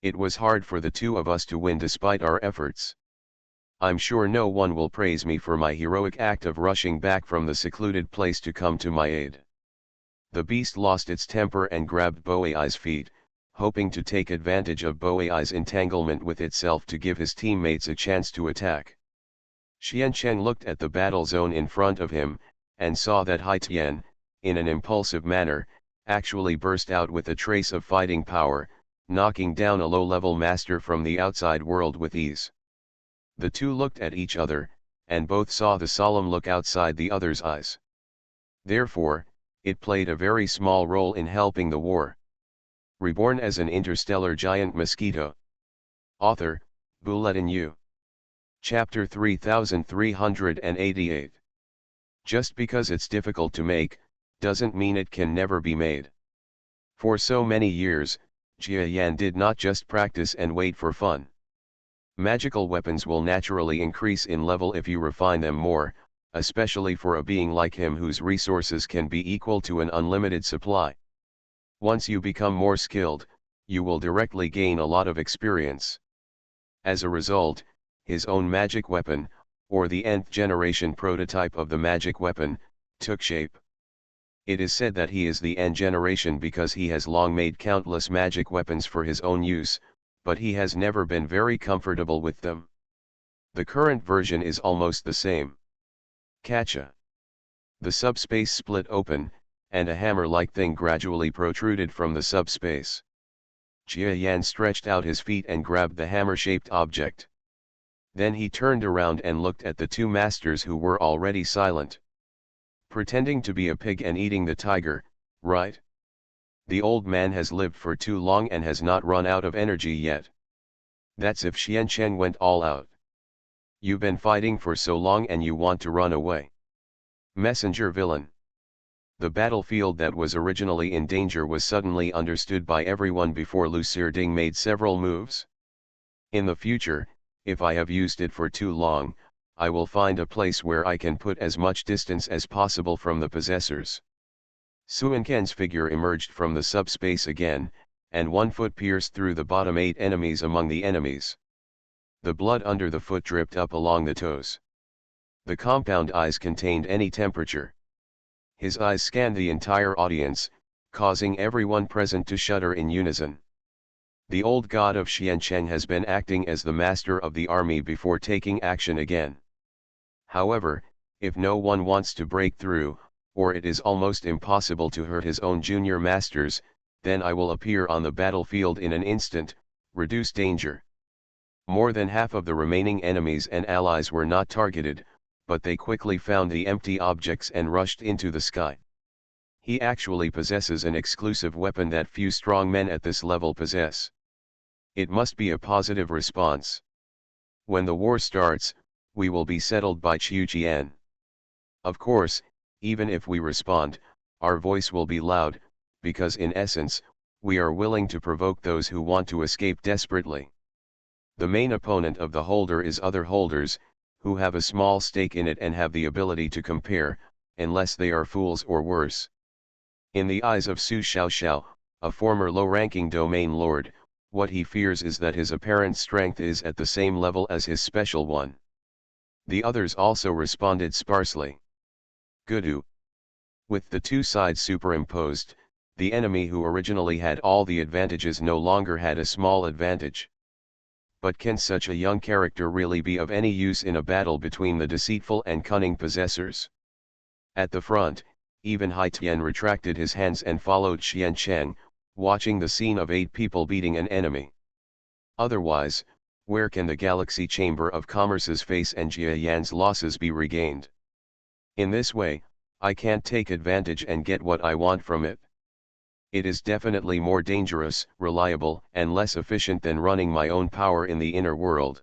It was hard for the two of us to win despite our efforts. I'm sure no one will praise me for my heroic act of rushing back from the secluded place to come to my aid. The beast lost its temper and grabbed Boei's feet, hoping to take advantage of Boei's entanglement with itself to give his teammates a chance to attack. Xiancheng looked at the battle zone in front of him, and saw that Haitian, in an impulsive manner, actually burst out with a trace of fighting power, knocking down a low-level master from the outside world with ease. The two looked at each other, and both saw the solemn look outside the other's eyes. Therefore, it played a very small role in helping the war. Reborn as an interstellar giant mosquito. Author, Bulletin U. Chapter 3388. Just because it's difficult to make, doesn't mean it can never be made. For so many years, Jia Yan did not just practice and wait for fun. Magical weapons will naturally increase in level if you refine them more, especially for a being like him whose resources can be equal to an unlimited supply. Once you become more skilled, you will directly gain a lot of experience. As a result, his own magic weapon, or the nth generation prototype of the magic weapon, took shape. It is said that he is the N generation because he has long made countless magic weapons for his own use, but he has never been very comfortable with them. The current version is almost the same. Catcha. The subspace split open, and a hammer-like thing gradually protruded from the subspace. Jia Yan stretched out his feet and grabbed the hammer-shaped object. Then he turned around and looked at the two masters who were already silent. Pretending to be a pig and eating the tiger, right? The old man has lived for too long and has not run out of energy yet. That's if Xiancheng went all out. You've been fighting for so long and you want to run away. Messenger villain. The battlefield that was originally in danger was suddenly understood by everyone before Lu Sirding made several moves. In the future, if I have used it for too long, I will find a place where I can put as much distance as possible from the possessors. Suanken's figure emerged from the subspace again, and one foot pierced through the bottom 8 enemies among the enemies. The blood under the foot dripped up along the toes. The compound eyes contained any temperature. His eyes scanned the entire audience, causing everyone present to shudder in unison. The old god of Xiancheng has been acting as the master of the army before taking action again. However, if no one wants to break through, or it is almost impossible to hurt his own junior masters, then I will appear on the battlefield in an instant, reduce danger. More than half of the remaining enemies and allies were not targeted, but they quickly found the empty objects and rushed into the sky. He actually possesses an exclusive weapon that few strong men at this level possess. It must be a positive response. When the war starts, we will be settled by Qiuqian. Of course, even if we respond, our voice will be loud, because in essence, we are willing to provoke those who want to escape desperately. The main opponent of the holder is other holders, who have a small stake in it and have the ability to compare, unless they are fools or worse. In the eyes of Su Xiaoxiao, a former low-ranking domain lord, what he fears is that his apparent strength is at the same level as his special one. The others also responded sparsely. Gudu. With the two sides superimposed, the enemy who originally had all the advantages no longer had a small advantage. But can such a young character really be of any use in a battle between the deceitful and cunning possessors? At the front, Even Hai Tian retracted his hands and followed Xian Cheng, watching the scene of 8 people beating an enemy. Otherwise, where can the Galaxy Chamber of Commerce's face and Jia Yan's losses be regained? In this way, I can't take advantage and get what I want from it. It is definitely more dangerous, reliable, and less efficient than running my own power in the inner world.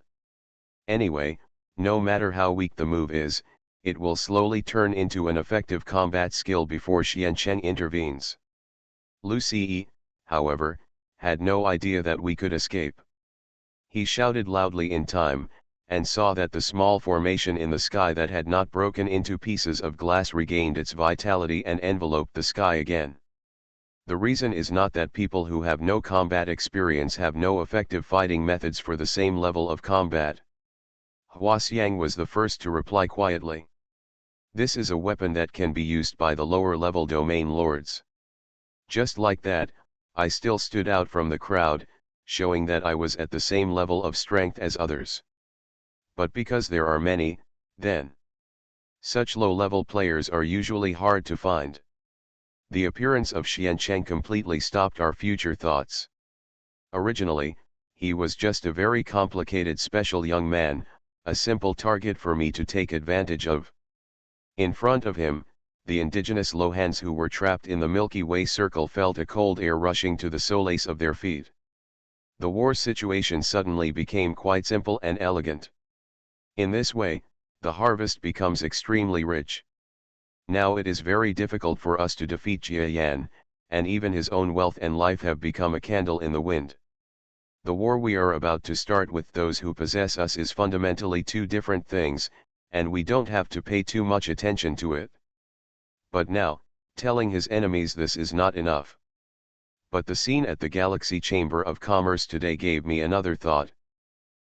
Anyway, no matter how weak the move is, it will slowly turn into an effective combat skill before Xian Cheng intervenes. Lu Ce, however, had no idea that we could escape. He shouted loudly in time, and saw that the small formation in the sky that had not broken into pieces of glass regained its vitality and enveloped the sky again. The reason is not that people who have no combat experience have no effective fighting methods for the same level of combat. Hua Xiang was the first to reply quietly. This is a weapon that can be used by the lower level domain lords. Just like that, I still stood out from the crowd, showing that I was at the same level of strength as others. But because there are many, then such low-level players are usually hard to find. The appearance of Xian Cheng completely stopped our future thoughts. Originally, he was just a very complicated special young man, a simple target for me to take advantage of. In front of him, the indigenous Lohans who were trapped in the Milky Way circle felt a cold air rushing to the soles of their feet. The war situation suddenly became quite simple and elegant. In this way, the harvest becomes extremely rich. Now it is very difficult for us to defeat Jia Yan, and even his own wealth and life have become a candle in the wind. The war we are about to start with those who possess us is fundamentally two different things, and we don't have to pay too much attention to it. But now, telling his enemies this is not enough. But the scene at the Galaxy Chamber of Commerce today gave me another thought.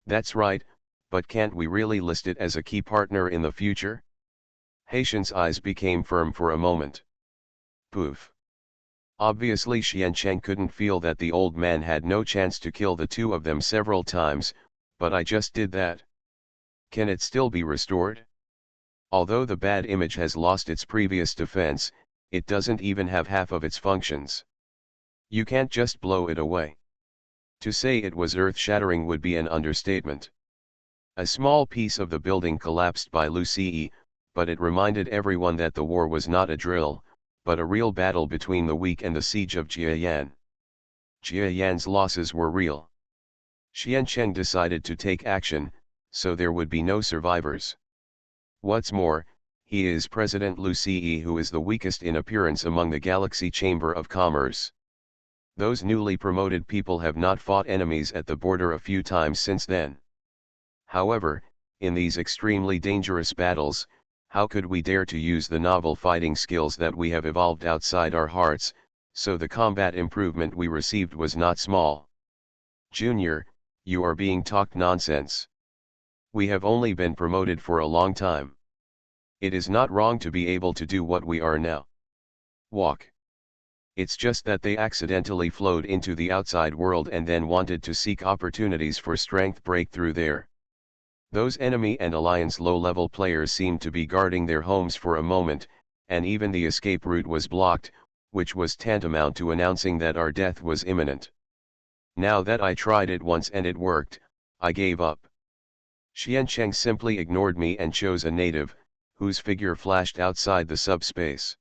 That's right, but can't we really list it as a key partner in the future? Haitian's eyes became firm for a moment. Poof. Obviously Xian Cheng couldn't feel that the old man had no chance to kill the two of them several times, but I just did that. Can it still be restored? Although the bad image has lost its previous defense, it doesn't even have half of its functions. You can't just blow it away. To say it was earth-shattering would be an understatement. A small piece of the building collapsed by Lu Ce, but it reminded everyone that the war was not a drill, but a real battle between the weak and the siege of Jia Yan. Jia Yan's losses were real. Xian Cheng decided to take action, so there would be no survivors. What's more, he is President Lu Ce, who is the weakest in appearance among the Galaxy Chamber of Commerce. Those newly promoted people have not fought enemies at the border a few times since then. However, in these extremely dangerous battles, how could we dare to use the novel fighting skills that we have evolved outside our hearts, so the combat improvement we received was not small. Junior, you are being talked nonsense. We have only been promoted for a long time. It is not wrong to be able to do what we are now. Walk. It's just that they accidentally flowed into the outside world and then wanted to seek opportunities for strength breakthrough there. Those enemy and alliance low-level players seemed to be guarding their homes for a moment, and even the escape route was blocked, which was tantamount to announcing that our death was imminent. Now that I tried it once and it worked, I gave up. Xian Cheng simply ignored me and chose a native, whose figure flashed outside the subspace.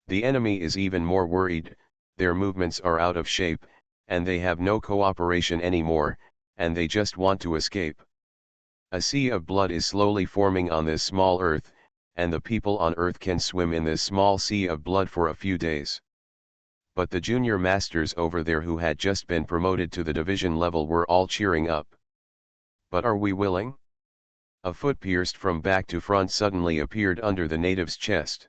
The enemy is even more worried, their movements are out of shape, and they have no cooperation anymore, and they just want to escape. A sea of blood is slowly forming on this small Earth, and the people on Earth can swim in this small sea of blood for a few days. But the junior masters over there who had just been promoted to the division level were all cheering up. But are we willing? A foot pierced from back to front suddenly appeared under the native's chest.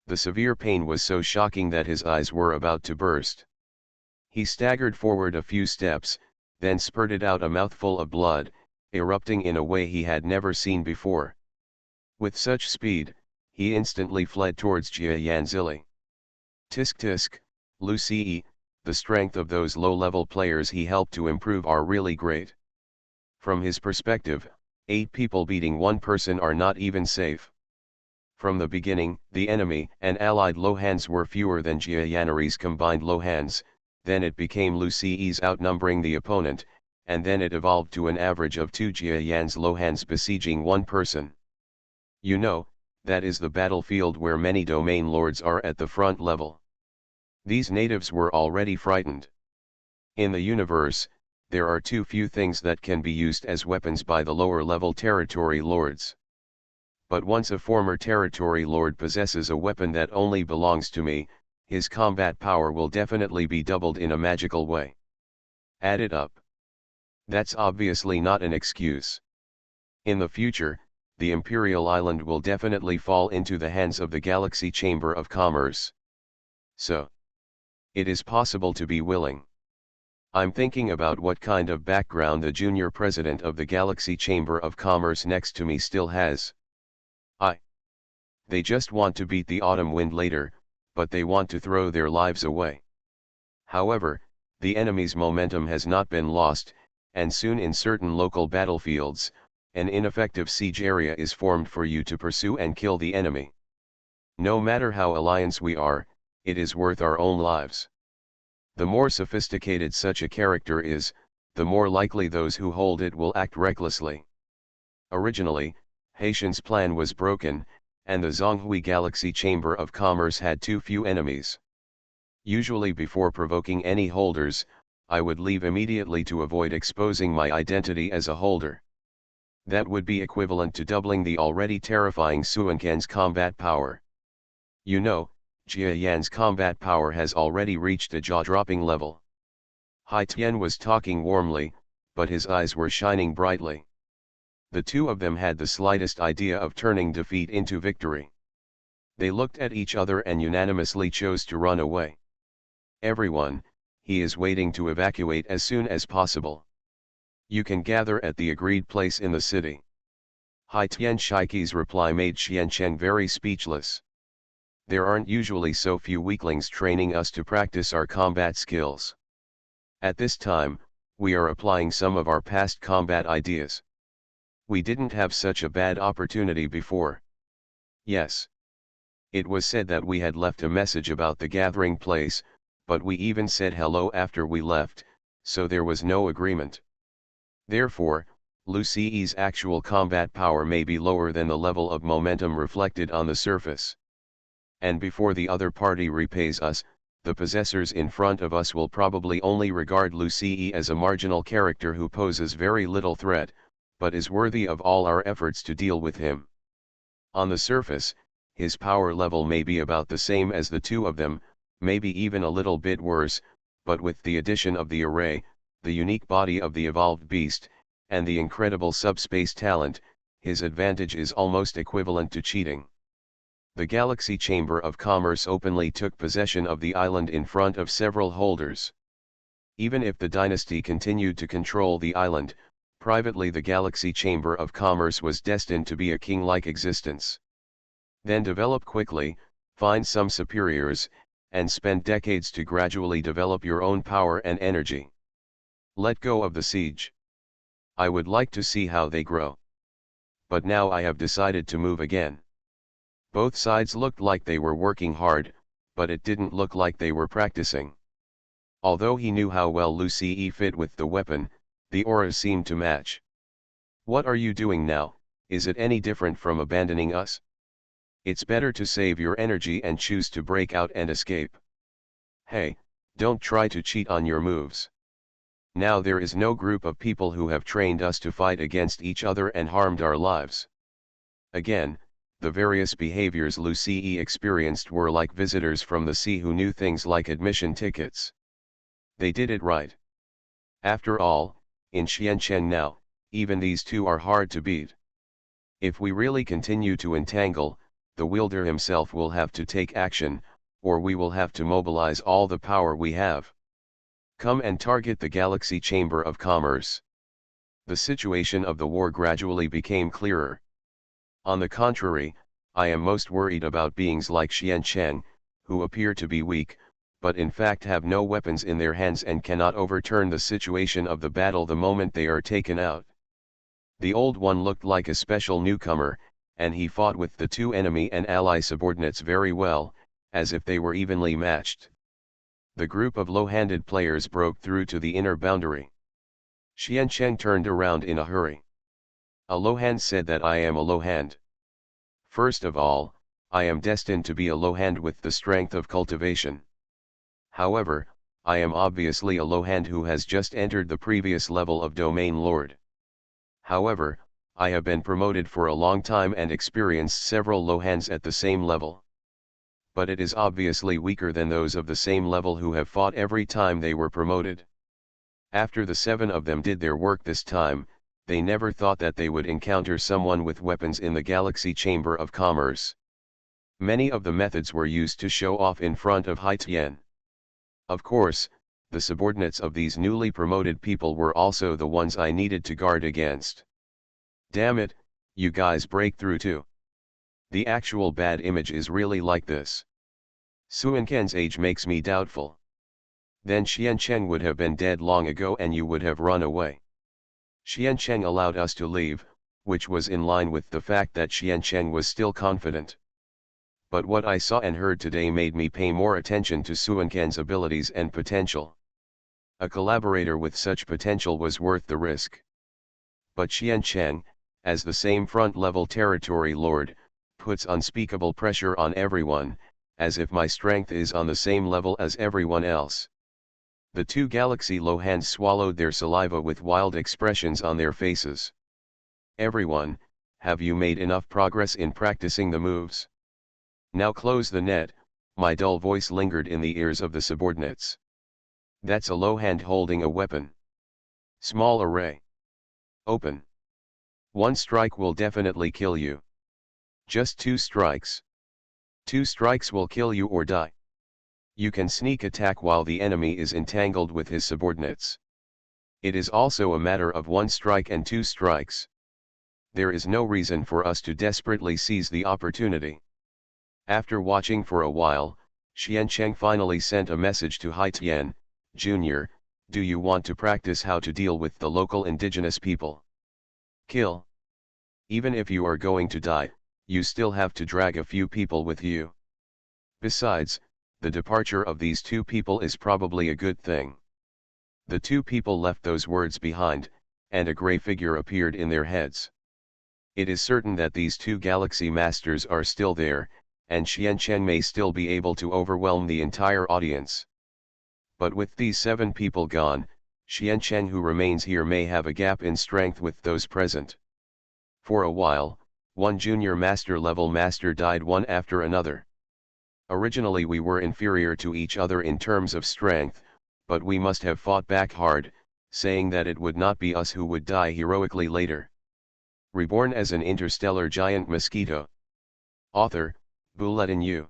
The severe pain was so shocking that his eyes were about to burst. He staggered forward a few steps, then spurted out a mouthful of blood, erupting in a way he had never seen before. With such speed, he instantly fled towards Jia Yanzili. Tisk tisk, Lu Ce, the strength of those low-level players he helped to improve are really great. From his perspective, 8 people beating one person are not even safe. From the beginning, the enemy and allied Lohans were fewer than Jiayanari's combined Lohans, then it became Luci's outnumbering the opponent, and then it evolved to an average of 2 Jiayan's Lohans besieging one person. You know, that is the battlefield where many domain lords are at the front level. These natives were already frightened. In the universe, there are too few things that can be used as weapons by the lower level territory lords. But once a former territory lord possesses a weapon that only belongs to me, his combat power will definitely be doubled in a magical way. Add it up. That's obviously not an excuse. In the future, the Imperial Island will definitely fall into the hands of the Galaxy Chamber of Commerce. So, it is possible to be willing. I'm thinking about what kind of background the junior president of the Galaxy Chamber of Commerce next to me still has. They just want to beat the autumn wind later, but they want to throw their lives away. However, the enemy's momentum has not been lost, and soon in certain local battlefields, an ineffective siege area is formed for you to pursue and kill the enemy. No matter how alliance we are, it is worth our own lives. The more sophisticated such a character is, the more likely those who hold it will act recklessly. Originally, Haitian's plan was broken, and the Zhonghui Galaxy Chamber of Commerce had too few enemies. Usually before provoking any holders, I would leave immediately to avoid exposing my identity as a holder. That would be equivalent to doubling the already terrifying Suanquan's combat power. You know, Jia Yan's combat power has already reached a jaw-dropping level. Hai Tian was talking warmly, but his eyes were shining brightly. The two of them had the slightest idea of turning defeat into victory. They looked at each other and unanimously chose to run away. Everyone, he is waiting to evacuate as soon as possible. You can gather at the agreed place in the city. Hai Tian Shiki's reply made Xiancheng very speechless. There aren't usually so few weaklings training us to practice our combat skills. At this time, we are applying some of our past combat ideas. We didn't have such a bad opportunity before. Yes. It was said that we had left a message about the gathering place, but we even said hello after we left, so there was no agreement. Therefore, Luci's actual combat power may be lower than the level of momentum reflected on the surface. And before the other party repays us, the possessors in front of us will probably only regard Luci as a marginal character who poses very little threat, but is worthy of all our efforts to deal with him. On the surface, his power level may be about the same as the two of them, maybe even a little bit worse, but with the addition of the array, the unique body of the evolved beast, and the incredible subspace talent, his advantage is almost equivalent to cheating. The Galaxy Chamber of Commerce openly took possession of the island in front of several holders. Even if the dynasty continued to control the island, privately the Galaxy Chamber of Commerce was destined to be a king-like existence. Then develop quickly, find some superiors, and spend decades to gradually develop your own power and energy. Let go of the siege. I would like to see how they grow. But now I have decided to move again. Both sides looked like they were working hard, but it didn't look like they were practicing. Although he knew how well Luci fit with the weapon, the auras seemed to match. What are you doing now? Is it any different from abandoning us? It's better to save your energy and choose to break out and escape. Hey, don't try to cheat on your moves. Now there is no group of people who have trained us to fight against each other and harmed our lives. Again, the various behaviors Luci experienced were like visitors from the sea who knew things like admission tickets. They did it right. After all, in Xiancheng now, even these two are hard to beat. If we really continue to entangle, the wielder himself will have to take action, or we will have to mobilize all the power we have. Come and target the Galaxy Chamber of Commerce. The situation of the war gradually became clearer. On the contrary, I am most worried about beings like Xiancheng, who appear to be weak, but in fact have no weapons in their hands and cannot overturn the situation of the battle the moment they are taken out. The old one looked like a special newcomer, and he fought with the two enemy and ally subordinates very well, as if they were evenly matched. The group of low-handed players broke through to the inner boundary. Xiancheng turned around in a hurry. A low hand said that I am a low hand. First of all, I am destined to be a low hand with the strength of cultivation. However, I am obviously a low hand who has just entered the previous level of Domain Lord. However, I have been promoted for a long time and experienced several low hands at the same level. But it is obviously weaker than those of the same level who have fought every time they were promoted. After the 7 of them did their work this time, they never thought that they would encounter someone with weapons in the Galaxy Chamber of Commerce. Many of the methods were used to show off in front of Haitian. Of course, the subordinates of these newly promoted people were also the ones I needed to guard against. Damn it, you guys break through too. The actual bad image is really like this. Suanken's age makes me doubtful. Then Xiancheng would have been dead long ago and you would have run away. Xiancheng allowed us to leave, which was in line with the fact that Xiancheng was still confident. But what I saw and heard today made me pay more attention to Suanken's abilities and potential. A collaborator with such potential was worth the risk. But Xiancheng, as the same front-level territory lord, puts unspeakable pressure on everyone, as if my strength is on the same level as everyone else. The two Galaxy low hands swallowed their saliva with wild expressions on their faces. Everyone, have you made enough progress in practicing the moves? Now close the net, my dull voice lingered in the ears of the subordinates. That's a low hand holding a weapon. Small array. Open. 1 strike will definitely kill you. Just 2 strikes. 2 strikes will kill you or die. You can sneak attack while the enemy is entangled with his subordinates. It is also a matter of 1 strike and 2 strikes. There is no reason for us to desperately seize the opportunity. After watching for a while, Xiancheng finally sent a message to Haitian, Jr., do you want to practice how to deal with the local indigenous people? Kill. Even if you are going to die, you still have to drag a few people with you. Besides, the departure of these 2 people is probably a good thing. The 2 people left those words behind, and a grey figure appeared in their heads. It is certain that these 2 Galaxy Masters are still there, and Xiancheng may still be able to overwhelm the entire audience. But with these 7 people gone, Xiancheng who remains here may have a gap in strength with those present. For a while, 1 junior master level master died one after another. Originally we were inferior to each other in terms of strength, but we must have fought back hard, saying that it would not be us who would die heroically later. Reborn as an interstellar giant mosquito. Author, Bulletin U.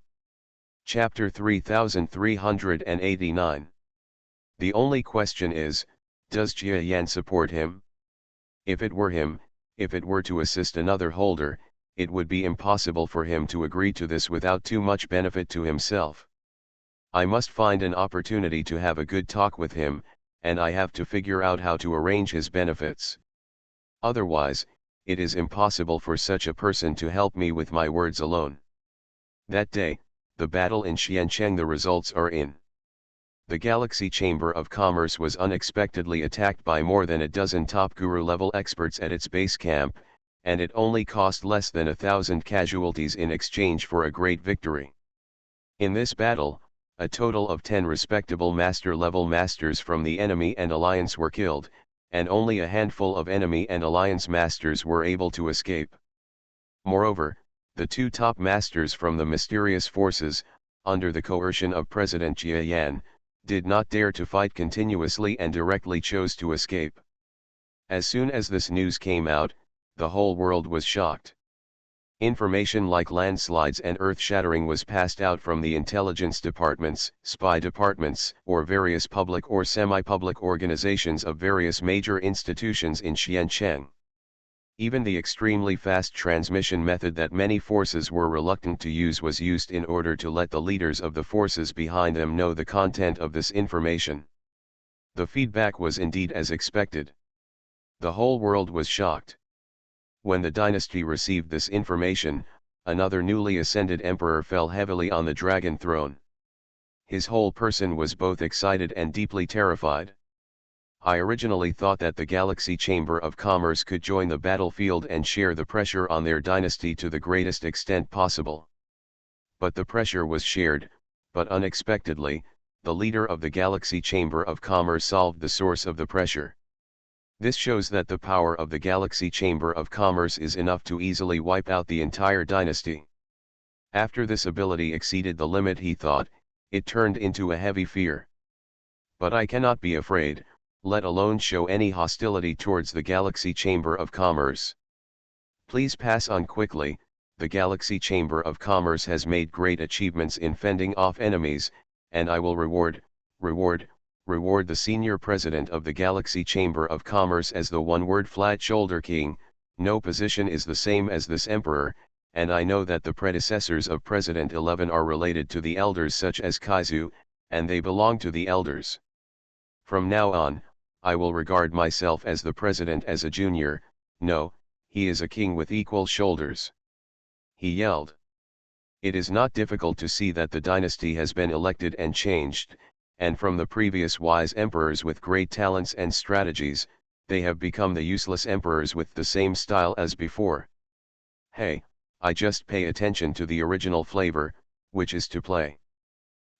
Chapter 3389. The only question is, does Jia Yan support him? If it were him, if it were to assist another holder, it would be impossible for him to agree to this without too much benefit to himself. I must find an opportunity to have a good talk with him, and I have to figure out how to arrange his benefits. Otherwise, it is impossible for such a person to help me with my words alone. That day, the battle in Xiancheng, the results are in. The Galaxy Chamber of Commerce was unexpectedly attacked by more than a dozen top guru-level experts at its base camp, and it only cost less than 1,000 casualties in exchange for a great victory. In this battle, a total of 10 respectable master-level masters from the enemy and alliance were killed, and only a handful of enemy and alliance masters were able to escape. Moreover, the 2 top masters from the mysterious forces, under the coercion of President Jia Yan, did not dare to fight continuously and directly chose to escape. As soon as this news came out, the whole world was shocked. Information like landslides and earth-shattering was passed out from the intelligence departments, spy departments, or various public or semi-public organizations of various major institutions in Xiancheng. Even the extremely fast transmission method that many forces were reluctant to use was used in order to let the leaders of the forces behind them know the content of this information. The feedback was indeed as expected. The whole world was shocked. When the dynasty received this information, another newly ascended emperor fell heavily on the dragon throne. His whole person was both excited and deeply terrified. I originally thought that the Galaxy Chamber of Commerce could join the battlefield and share the pressure on their dynasty to the greatest extent possible. But the pressure was shared, but unexpectedly, the leader of the Galaxy Chamber of Commerce solved the source of the pressure. This shows that the power of the Galaxy Chamber of Commerce is enough to easily wipe out the entire dynasty. After this ability exceeded the limit, he thought, it turned into a heavy fear. But I cannot be afraid, let alone show any hostility towards the Galaxy Chamber of Commerce. Please pass on quickly. The Galaxy Chamber of Commerce has made great achievements in fending off enemies, and I will reward the senior president of the Galaxy Chamber of Commerce as the one-word flat-shoulder king. No position is the same as this emperor, and I know that the predecessors of President 11 are related to the elders such as Kaizu, and they belong to the elders. From now on, I will regard myself as the president as a junior. No, he is a king with equal shoulders. He yelled. It is not difficult to see that the dynasty has been elected and changed, and from the previous wise emperors with great talents and strategies, they have become the useless emperors with the same style as before. Hey, I just pay attention to the original flavor, which is to play.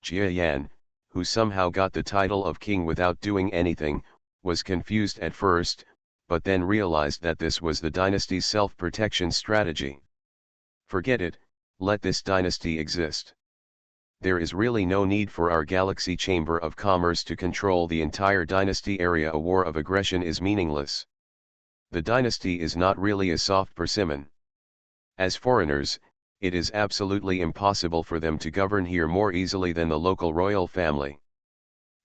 Jia Yan, who somehow got the title of king without doing anything, was confused at first, but then realized that this was the dynasty's self-protection strategy. Forget it, let this dynasty exist. There is really no need for our Galaxy Chamber of Commerce to control the entire dynasty area. A war of aggression is meaningless. The dynasty is not really a soft persimmon. As foreigners, it is absolutely impossible for them to govern here more easily than the local royal family.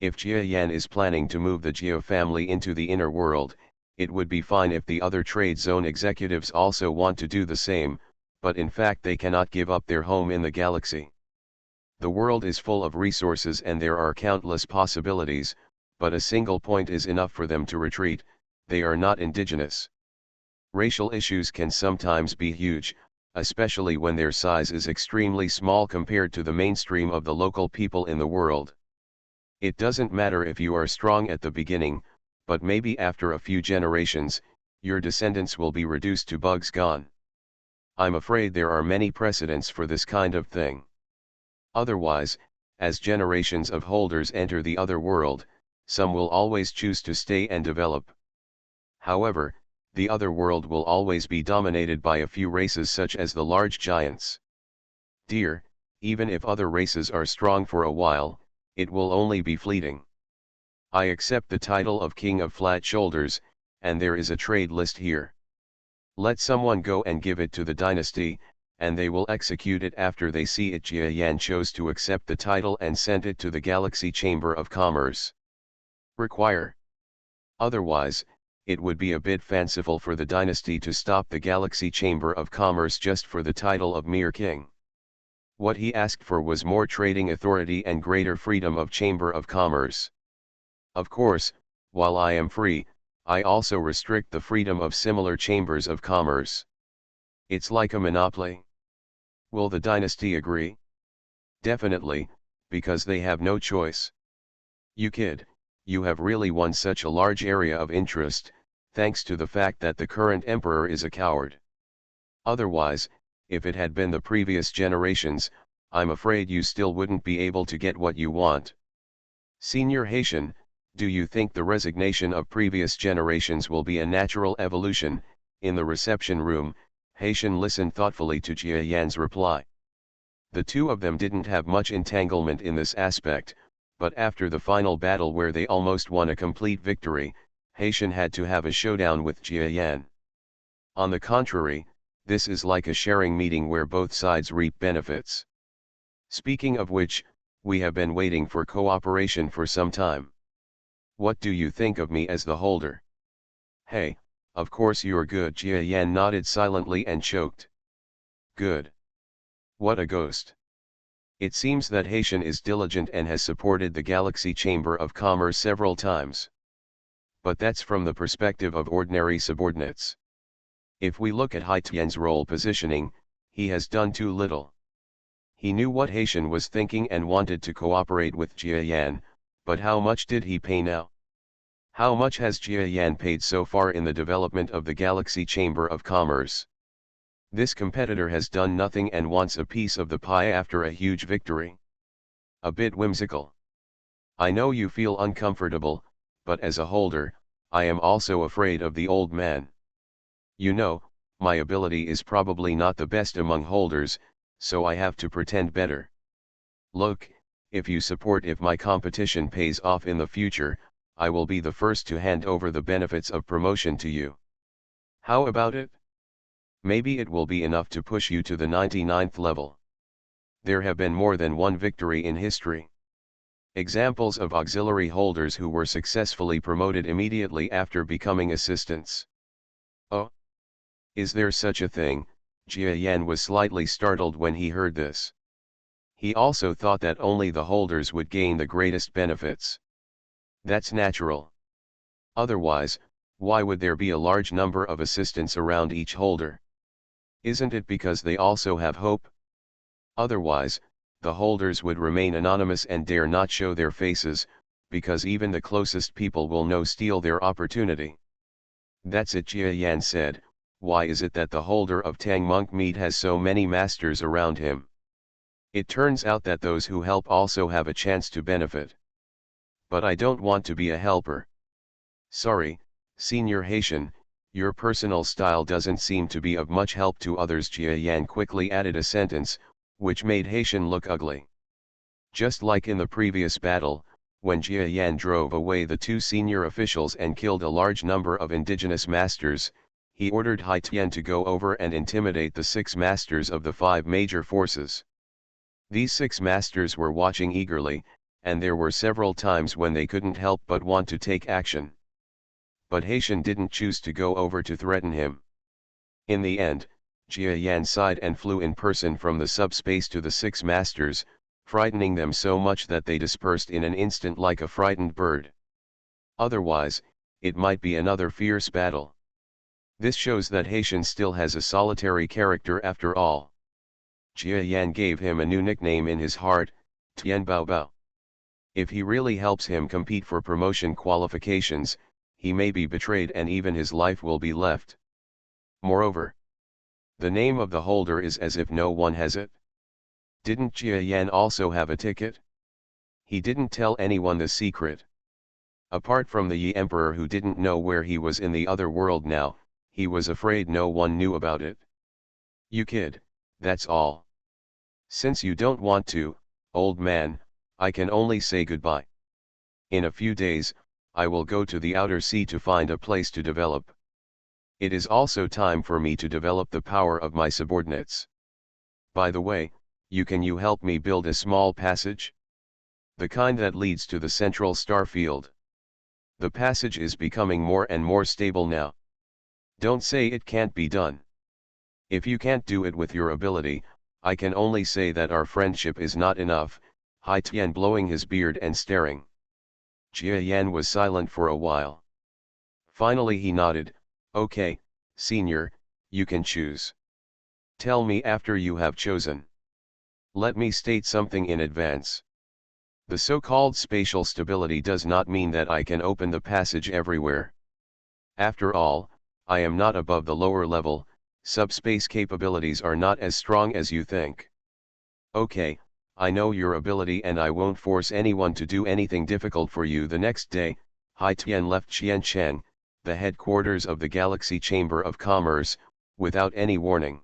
If Jia Yan is planning to move the Jia family into the inner world, it would be fine if the other trade zone executives also want to do the same, but in fact they cannot give up their home in the galaxy. The world is full of resources and there are countless possibilities, but a single point is enough for them to retreat. They are not indigenous. Racial issues can sometimes be huge, especially when their size is extremely small compared to the mainstream of the local people in the world. It doesn't matter if you are strong at the beginning, but maybe after a few generations, your descendants will be reduced to bugs gone. I'm afraid there are many precedents for this kind of thing. Otherwise, as generations of holders enter the other world, some will always choose to stay and develop. However, the other world will always be dominated by a few races such as the large giants. Dear, even if other races are strong for a while, it will only be fleeting. I accept the title of King of Flat Shoulders, and there is a trade list here. Let someone go and give it to the dynasty, and they will execute it after they see it. Jia Yan chose to accept the title and sent it to the Galaxy Chamber of Commerce. Require. Otherwise, it would be a bit fanciful for the dynasty to stop the Galaxy Chamber of Commerce just for the title of mere king. What he asked for was more trading authority and greater freedom of Chamber of Commerce. Of course, while I am free, I also restrict the freedom of similar chambers of commerce. It's like a monopoly. Will the dynasty agree? Definitely, because they have no choice. You kid, you have really won such a large area of interest, thanks to the fact that the current emperor is a coward. Otherwise, if it had been the previous generations, I'm afraid you still wouldn't be able to get what you want. Senior Haitian, do you think the resignation of previous generations will be a natural evolution? In the reception room, Haitian listened thoughtfully to Jia Yan's reply. The two of them didn't have much entanglement in this aspect, but after the final battle where they almost won a complete victory, Haitian had to have a showdown with Jia Yan. On the contrary, this is like a sharing meeting where both sides reap benefits. Speaking of which, we have been waiting for cooperation for some time. What do you think of me as the holder? Hey, of course you're good. Jia Yan nodded silently and choked. Good. What a ghost. It seems that Haitian is diligent and has supported the Galaxy Chamber of Commerce several times. But that's from the perspective of ordinary subordinates. If we look at Haitian's role positioning, he has done too little. He knew what Haitian was thinking and wanted to cooperate with Jia Yan, but how much did he pay now? How much has Jia Yan paid so far in the development of the Galaxy Chamber of Commerce? This competitor has done nothing and wants a piece of the pie after a huge victory. A bit whimsical. I know you feel uncomfortable, but as a holder, I am also afraid of the old man. You know, my ability is probably not the best among holders, so I have to pretend better. Look, if you support if my competition pays off in the future, I will be the first to hand over the benefits of promotion to you. How about it? Maybe it will be enough to push you to the 99th level. There have been more than one victory in history. Examples of auxiliary holders who were successfully promoted immediately after becoming assistants. Oh? Is there such a thing? Jia Yan was slightly startled when he heard this. He also thought that only the holders would gain the greatest benefits. That's natural. Otherwise, why would there be a large number of assistants around each holder? Isn't it because they also have hope? Otherwise, the holders would remain anonymous and dare not show their faces, because even the closest people will steal their opportunity. That's it, Jia Yan said. Why is it that the holder of Tang Monk Meat has so many masters around him? It turns out that those who help also have a chance to benefit. But I don't want to be a helper. Sorry, Senior Haitian, your personal style doesn't seem to be of much help to others. Jia Yan quickly added a sentence, which made Haitian look ugly. Just like in the previous battle, when Jia Yan drove away the two senior officials and killed a large number of indigenous masters, he ordered Haitian to go over and intimidate the 6 masters of the 5 major forces. These 6 masters were watching eagerly, and there were several times when they couldn't help but want to take action. But Haitian didn't choose to go over to threaten him. In the end, Jia Yan sighed and flew in person from the subspace to the 6 masters, frightening them so much that they dispersed in an instant like a frightened bird. Otherwise, it might be another fierce battle. This shows that Haitian still has a solitary character after all. Jia Yan gave him a new nickname in his heart, Tian Bao Bao. If he really helps him compete for promotion qualifications, he may be betrayed and even his life will be left. Moreover, the name of the holder is as if no one has it. Didn't Jia Yan also have a ticket? He didn't tell anyone the secret. Apart from the Yi Emperor who didn't know where he was in the other world now, he was afraid no one knew about it. You kid, that's all. Since you don't want to, old man, I can only say goodbye. In a few days, I will go to the outer sea to find a place to develop. It is also time for me to develop the power of my subordinates. By the way, can you help me build a small passage? The kind that leads to the central star field. The passage is becoming more and more stable now. Don't say it can't be done. If you can't do it with your ability, I can only say that our friendship is not enough. Haitian blowing his beard and staring. Jia Yan was silent for a while. Finally he nodded. Okay, senior, you can choose. Tell me after you have chosen. Let me state something in advance. The so-called spatial stability does not mean that I can open the passage everywhere. After all, I am not above the lower level, subspace capabilities are not as strong as you think. Okay, I know your ability and I won't force anyone to do anything difficult for you. The next day, Haitian left Qiancheng, the headquarters of the Galaxy Chamber of Commerce, without any warning.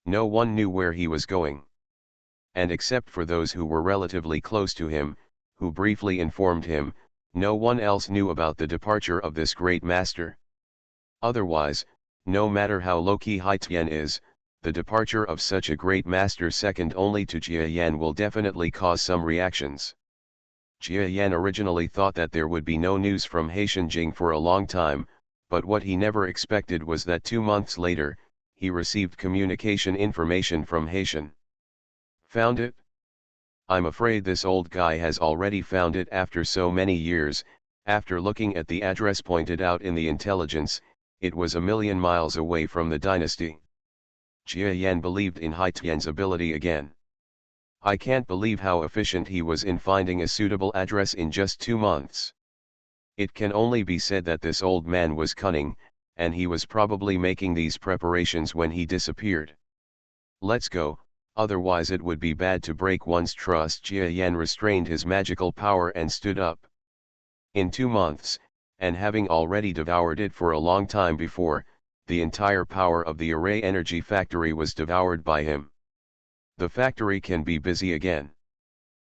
No one knew where he was going. And except for those who were relatively close to him, who briefly informed him, no one else knew about the departure of this great master. Otherwise, no matter how low-key Haitian is, the departure of such a great master second only to Jia Yan will definitely cause some reactions. Jia Yan originally thought that there would be no news from Haitian Jing for a long time, but what he never expected was that 2 months later, he received communication information from Haitian. Found it? I'm afraid this old guy has already found it after so many years. After looking at the address pointed out in the intelligence, it was a million miles away from the dynasty. Jia Yan believed in Hai Tian's ability again. I can't believe how efficient he was in finding a suitable address in just 2 months. It can only be said that this old man was cunning, and he was probably making these preparations when he disappeared. Let's go, otherwise it would be bad to break one's trust. Jia Yan restrained his magical power and stood up. In 2 months, and having already devoured it for a long time before, the entire power of the array energy factory was devoured by him. The factory can be busy again.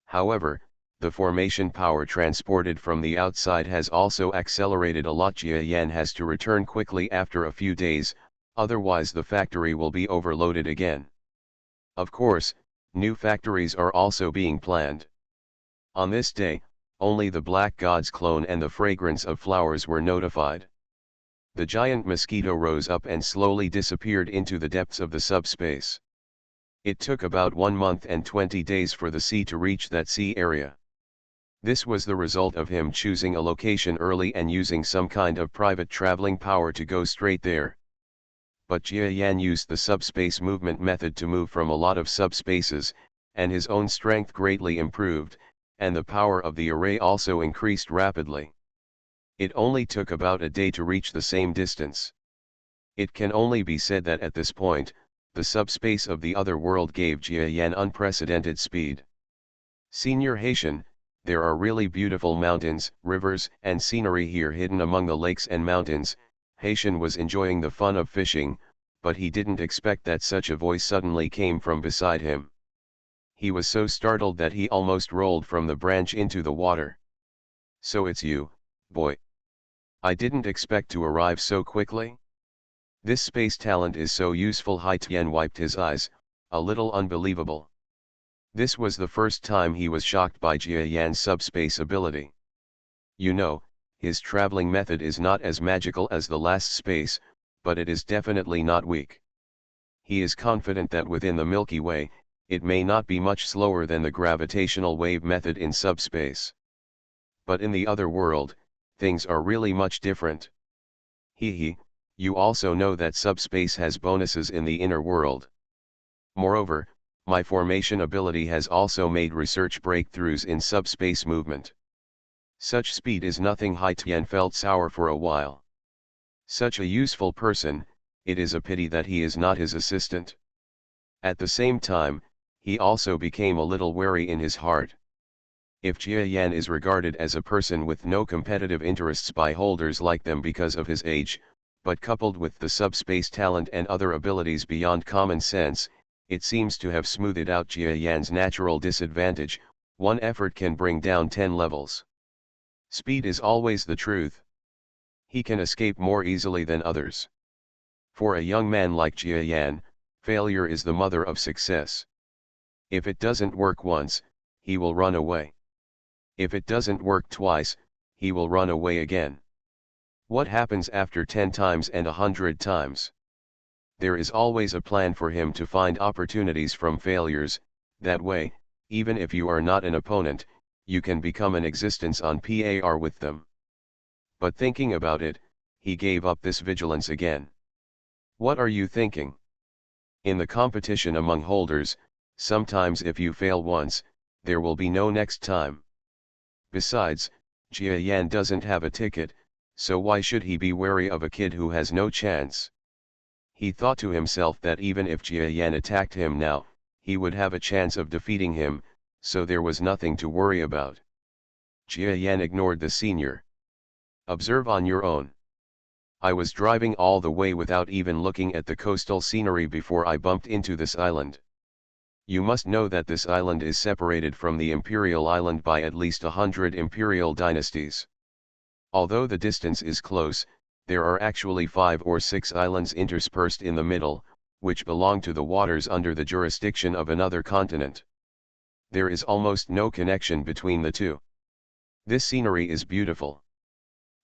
However, the formation power transported from the outside has also accelerated a lot. Jia Yan has to return quickly after a few days, otherwise the factory will be overloaded again. Of course, new factories are also being planned. On this day, only the Black God's clone and the fragrance of flowers were notified. The giant mosquito rose up and slowly disappeared into the depths of the subspace. It took about 1 month and 20 days for the sea to reach that sea area. This was the result of him choosing a location early and using some kind of private traveling power to go straight there. But Jia Yan used the subspace movement method to move from a lot of subspaces, and his own strength greatly improved, and the power of the array also increased rapidly. It only took about a day to reach the same distance. It can only be said that at this point, the subspace of the other world gave Jia Yan unprecedented speed. Senior Haitian, there are really beautiful mountains, rivers, and scenery here hidden among the lakes and mountains. Haitian was enjoying the fun of fishing, but he didn't expect that such a voice suddenly came from beside him. He was so startled that he almost rolled from the branch into the water. So it's you, boy. I didn't expect to arrive so quickly. This space talent is so useful. Hai Tian wiped his eyes, a little unbelievable. This was the first time he was shocked by Jia Yan's subspace ability. You know, his traveling method is not as magical as the last space, but it is definitely not weak. He is confident that within the Milky Way, it may not be much slower than the gravitational wave method in subspace. But in the other world, things are really much different. You also know that subspace has bonuses in the inner world. Moreover, my formation ability has also made research breakthroughs in subspace movement. Such speed is nothing. Hai Tian felt sour for a while. Such a useful person, it is a pity that he is not his assistant. At the same time, he also became a little wary in his heart. If Jia Yan is regarded as a person with no competitive interests by holders like them because of his age, but coupled with the subspace talent and other abilities beyond common sense, it seems to have smoothed out Jia Yan's natural disadvantage. One effort can bring down 10 levels. Speed is always the truth. He can escape more easily than others. For a young man like Jia Yan, failure is the mother of success. If it doesn't work once, he will run away. If it doesn't work twice, he will run away again. What happens after 10 times and 100 times? There is always a plan for him to find opportunities from failures. That way, even if you are not an opponent, you can become an existence on par with them. But thinking about it, he gave up this vigilance again. What are you thinking? In the competition among holders, sometimes if you fail once, there will be no next time. Besides, Jia Yan doesn't have a ticket, so why should he be wary of a kid who has no chance? He thought to himself that even if Jia Yan attacked him now, he would have a chance of defeating him, so there was nothing to worry about. Jia Yan ignored the senior. Observe on your own. I was driving all the way without even looking at the coastal scenery before I bumped into this island. You must know that this island is separated from the Imperial Island by at least 100 Imperial dynasties. Although the distance is close, there are actually 5 or 6 islands interspersed in the middle, which belong to the waters under the jurisdiction of another continent. There is almost no connection between the two. This scenery is beautiful.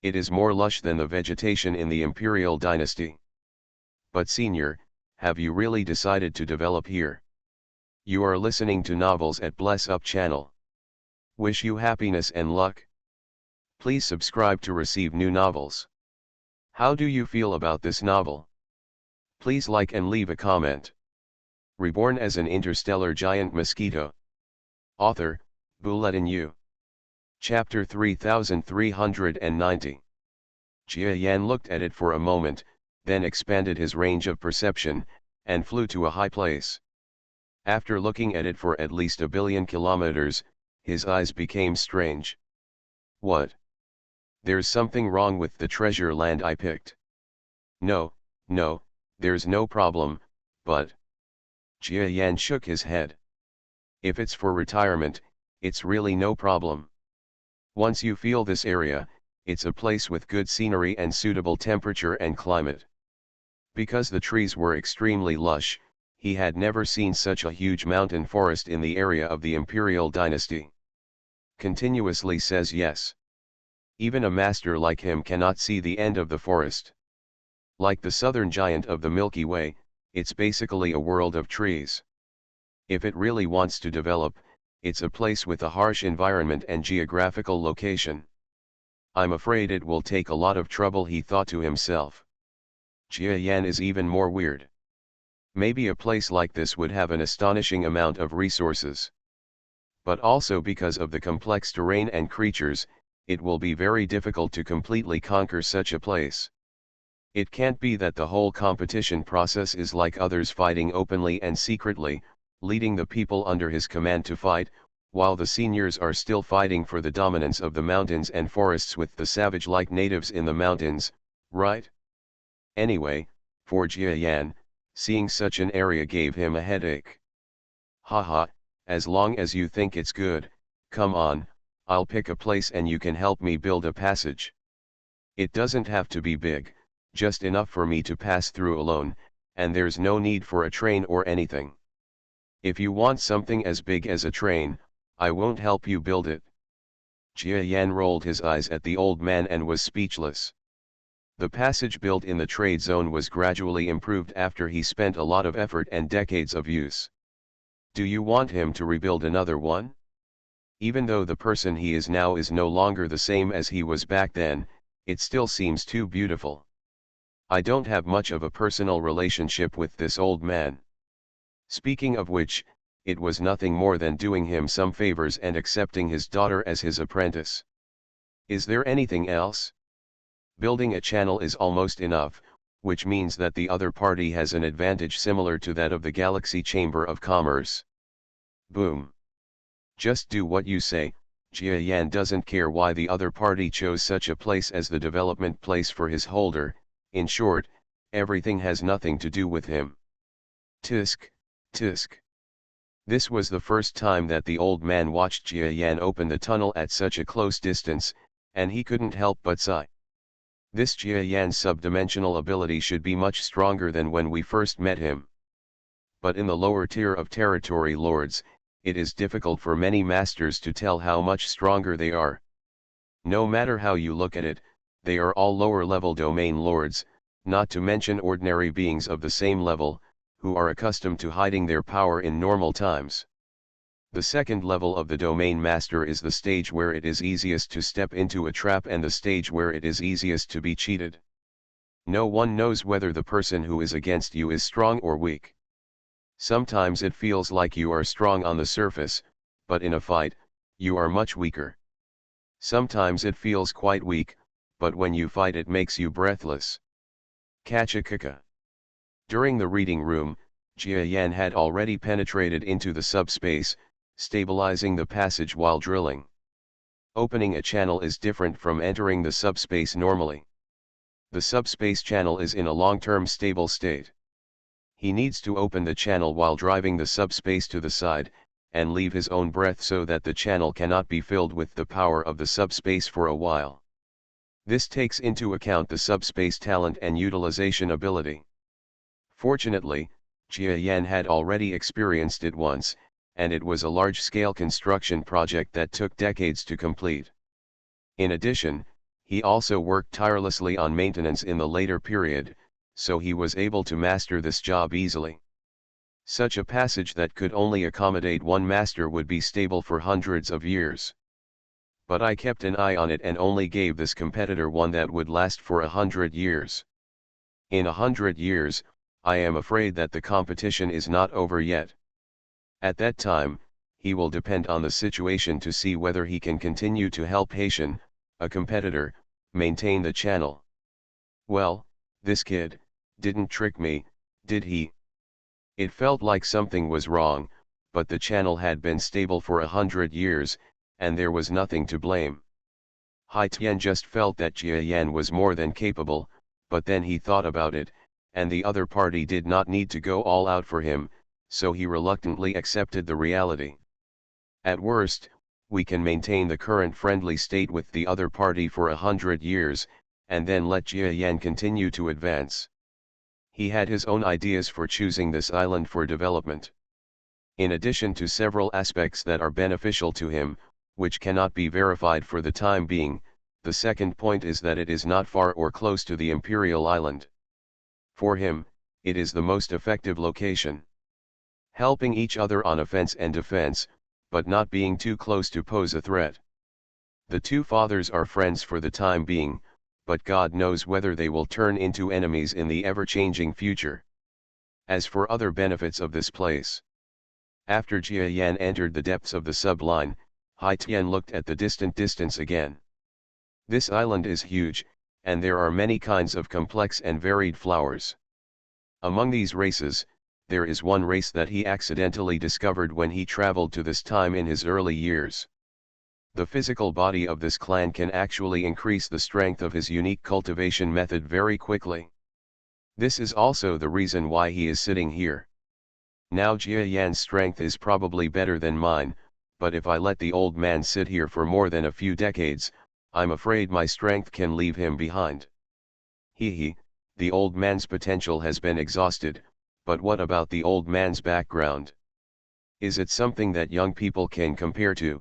It is more lush than the vegetation in the Imperial dynasty. But senior, have you really decided to develop here? You are listening to novels at Bless Up channel. Wish you happiness and luck. Please subscribe to receive new novels. How do you feel about this novel? Please like and leave a comment. Reborn as an interstellar giant mosquito. Author, Bulletin U. Chapter 3390. Jia Yan looked at it for a moment, then expanded his range of perception, and flew to a high place. After looking at it for at least 1 billion kilometers, his eyes became strange. What? There's something wrong with the treasure land I picked. No, there's no problem, but... Jia Yan shook his head. If it's for retirement, it's really no problem. Once you feel this area, it's a place with good scenery and suitable temperature and climate. Because the trees were extremely lush, he had never seen such a huge mountain forest in the area of the imperial dynasty. Continuously says yes. Even a master like him cannot see the end of the forest. Like the southern giant of the Milky Way, it's basically a world of trees. If it really wants to develop, it's a place with a harsh environment and geographical location. I'm afraid it will take a lot of trouble, he thought to himself. Jia Yan is even more weird. Maybe a place like this would have an astonishing amount of resources. But also because of the complex terrain and creatures, it will be very difficult to completely conquer such a place. It can't be that the whole competition process is like others, fighting openly and secretly, leading the people under his command to fight, while the seniors are still fighting for the dominance of the mountains and forests with the savage-like natives in the mountains, right? Anyway, for Jia Yan, seeing such an area gave him a headache. Haha, as long as you think it's good, come on, I'll pick a place and you can help me build a passage. It doesn't have to be big, just enough for me to pass through alone, and there's no need for a train or anything. If you want something as big as a train, I won't help you build it. Jia Yan rolled his eyes at the old man and was speechless. The passage built in the trade zone was gradually improved after he spent a lot of effort and decades of use. Do you want him to rebuild another one? Even though the person he is now is no longer the same as he was back then, it still seems too beautiful. I don't have much of a personal relationship with this old man. Speaking of which, it was nothing more than doing him some favors and accepting his daughter as his apprentice. Is there anything else? Building a channel is almost enough, which means that the other party has an advantage similar to that of the Galaxy Chamber of Commerce. Boom. Just do what you say. Jia Yan doesn't care why the other party chose such a place as the development place for his holder. In short, everything has nothing to do with him. Tisk, tisk. This was the first time that the old man watched Jia Yan open the tunnel at such a close distance, and he couldn't help but sigh. This Jia Yan's subdimensional ability should be much stronger than when we first met him. But in the lower tier of territory lords, it is difficult for many masters to tell how much stronger they are. No matter how you look at it, they are all lower-level domain lords, not to mention ordinary beings of the same level, who are accustomed to hiding their power in normal times. The second level of the domain master is the stage where it is easiest to step into a trap and the stage where it is easiest to be cheated. No one knows whether the person who is against you is strong or weak. Sometimes it feels like you are strong on the surface, but in a fight, you are much weaker. Sometimes it feels quite weak, but when you fight it makes you breathless. Kachakaka. During the reading room, Jia Yan had already penetrated into the subspace, stabilizing the passage while drilling. Opening a channel is different from entering the subspace normally. The subspace channel is in a long-term stable state. He needs to open the channel while driving the subspace to the side, and leave his own breath so that the channel cannot be filled with the power of the subspace for a while. This takes into account the subspace talent and utilization ability. Fortunately, Jia Yan had already experienced it once, and it was a large-scale construction project that took decades to complete. In addition, he also worked tirelessly on maintenance in the later period, so he was able to master this job easily. Such a passage that could only accommodate one master would be stable for hundreds of years. But I kept an eye on it and only gave this competitor one that would last for 100 years. In 100 years, I am afraid that the competition is not over yet. At that time, he will depend on the situation to see whether he can continue to help Haitian, a competitor, maintain the channel. Well, this kid didn't trick me, did he? It felt like something was wrong, but the channel had been stable for 100 years, and there was nothing to blame. Hai Tian just felt that Jia Yan was more than capable, but then he thought about it, and the other party did not need to go all out for him, so he reluctantly accepted the reality. At worst, we can maintain the current friendly state with the other party for 100 years, and then let Jia Yan continue to advance. He had his own ideas for choosing this island for development. In addition to several aspects that are beneficial to him, which cannot be verified for the time being, the second point is that it is not far or close to the Imperial Island. For him, it is the most effective location. Helping each other on offense and defense, but not being too close to pose a threat. The two fathers are friends for the time being, but God knows whether they will turn into enemies in the ever-changing future. As for other benefits of this place. After Jia Yan entered the depths of the subline, Hai Tian looked at the distance again. This island is huge, and there are many kinds of complex and varied flowers. Among these races, there is one race that he accidentally discovered when he traveled to this time in his early years. The physical body of this clan can actually increase the strength of his unique cultivation method very quickly. This is also the reason why he is sitting here. Now Jia Yan's strength is probably better than mine, but if I let the old man sit here for more than a few decades, I'm afraid my strength can leave him behind. The old man's potential has been exhausted, but what about the old man's background? Is it something that young people can compare to?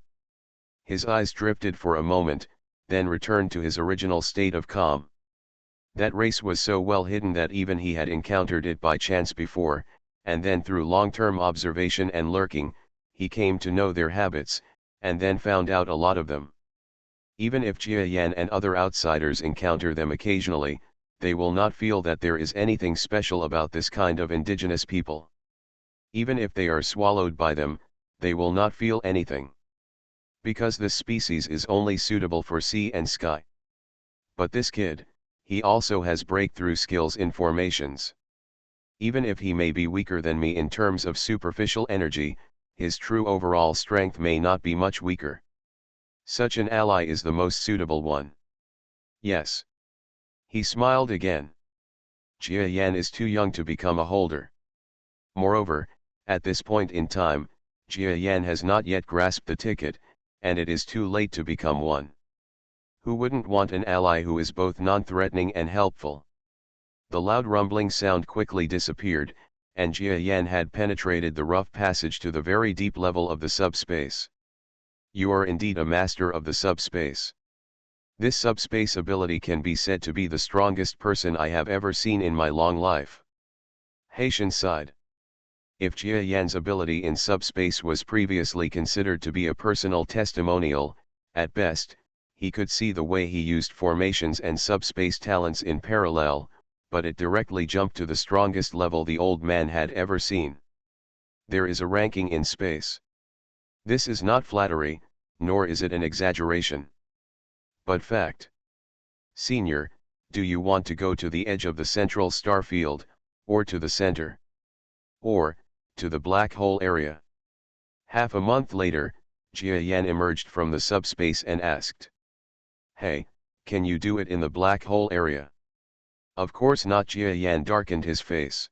His eyes drifted for a moment, then returned to his original state of calm. That race was so well hidden that even he had encountered it by chance before, and then through long-term observation and lurking, he came to know their habits, and then found out a lot of them. Even if Jia Yan and other outsiders encounter them occasionally, they will not feel that there is anything special about this kind of indigenous people. Even if they are swallowed by them, they will not feel anything. Because this species is only suitable for sea and sky. But this kid, he also has breakthrough skills in formations. Even if he may be weaker than me in terms of superficial energy, his true overall strength may not be much weaker. Such an ally is the most suitable one. Yes. He smiled again. Jia Yan is too young to become a holder. Moreover, at this point in time, Jia Yan has not yet grasped the ticket, and it is too late to become one. Who wouldn't want an ally who is both non-threatening and helpful? The loud rumbling sound quickly disappeared, and Jia Yan had penetrated the rough passage to the very deep level of the subspace. You are indeed a master of the subspace. This subspace ability can be said to be the strongest person I have ever seen in my long life. Haitian sighed. If Jia Yan's ability in subspace was previously considered to be a personal testimonial, at best, he could see the way he used formations and subspace talents in parallel, but it directly jumped to the strongest level the old man had ever seen. There is a ranking in space. This is not flattery, nor is it an exaggeration. But fact. Senior, do you want to go to the edge of the central star field, or to the center? Or, to the black hole area? Half a month later, Jia Yan emerged from the subspace and asked. Hey, can you do it in the black hole area? Of course not. Jia Yan darkened his face.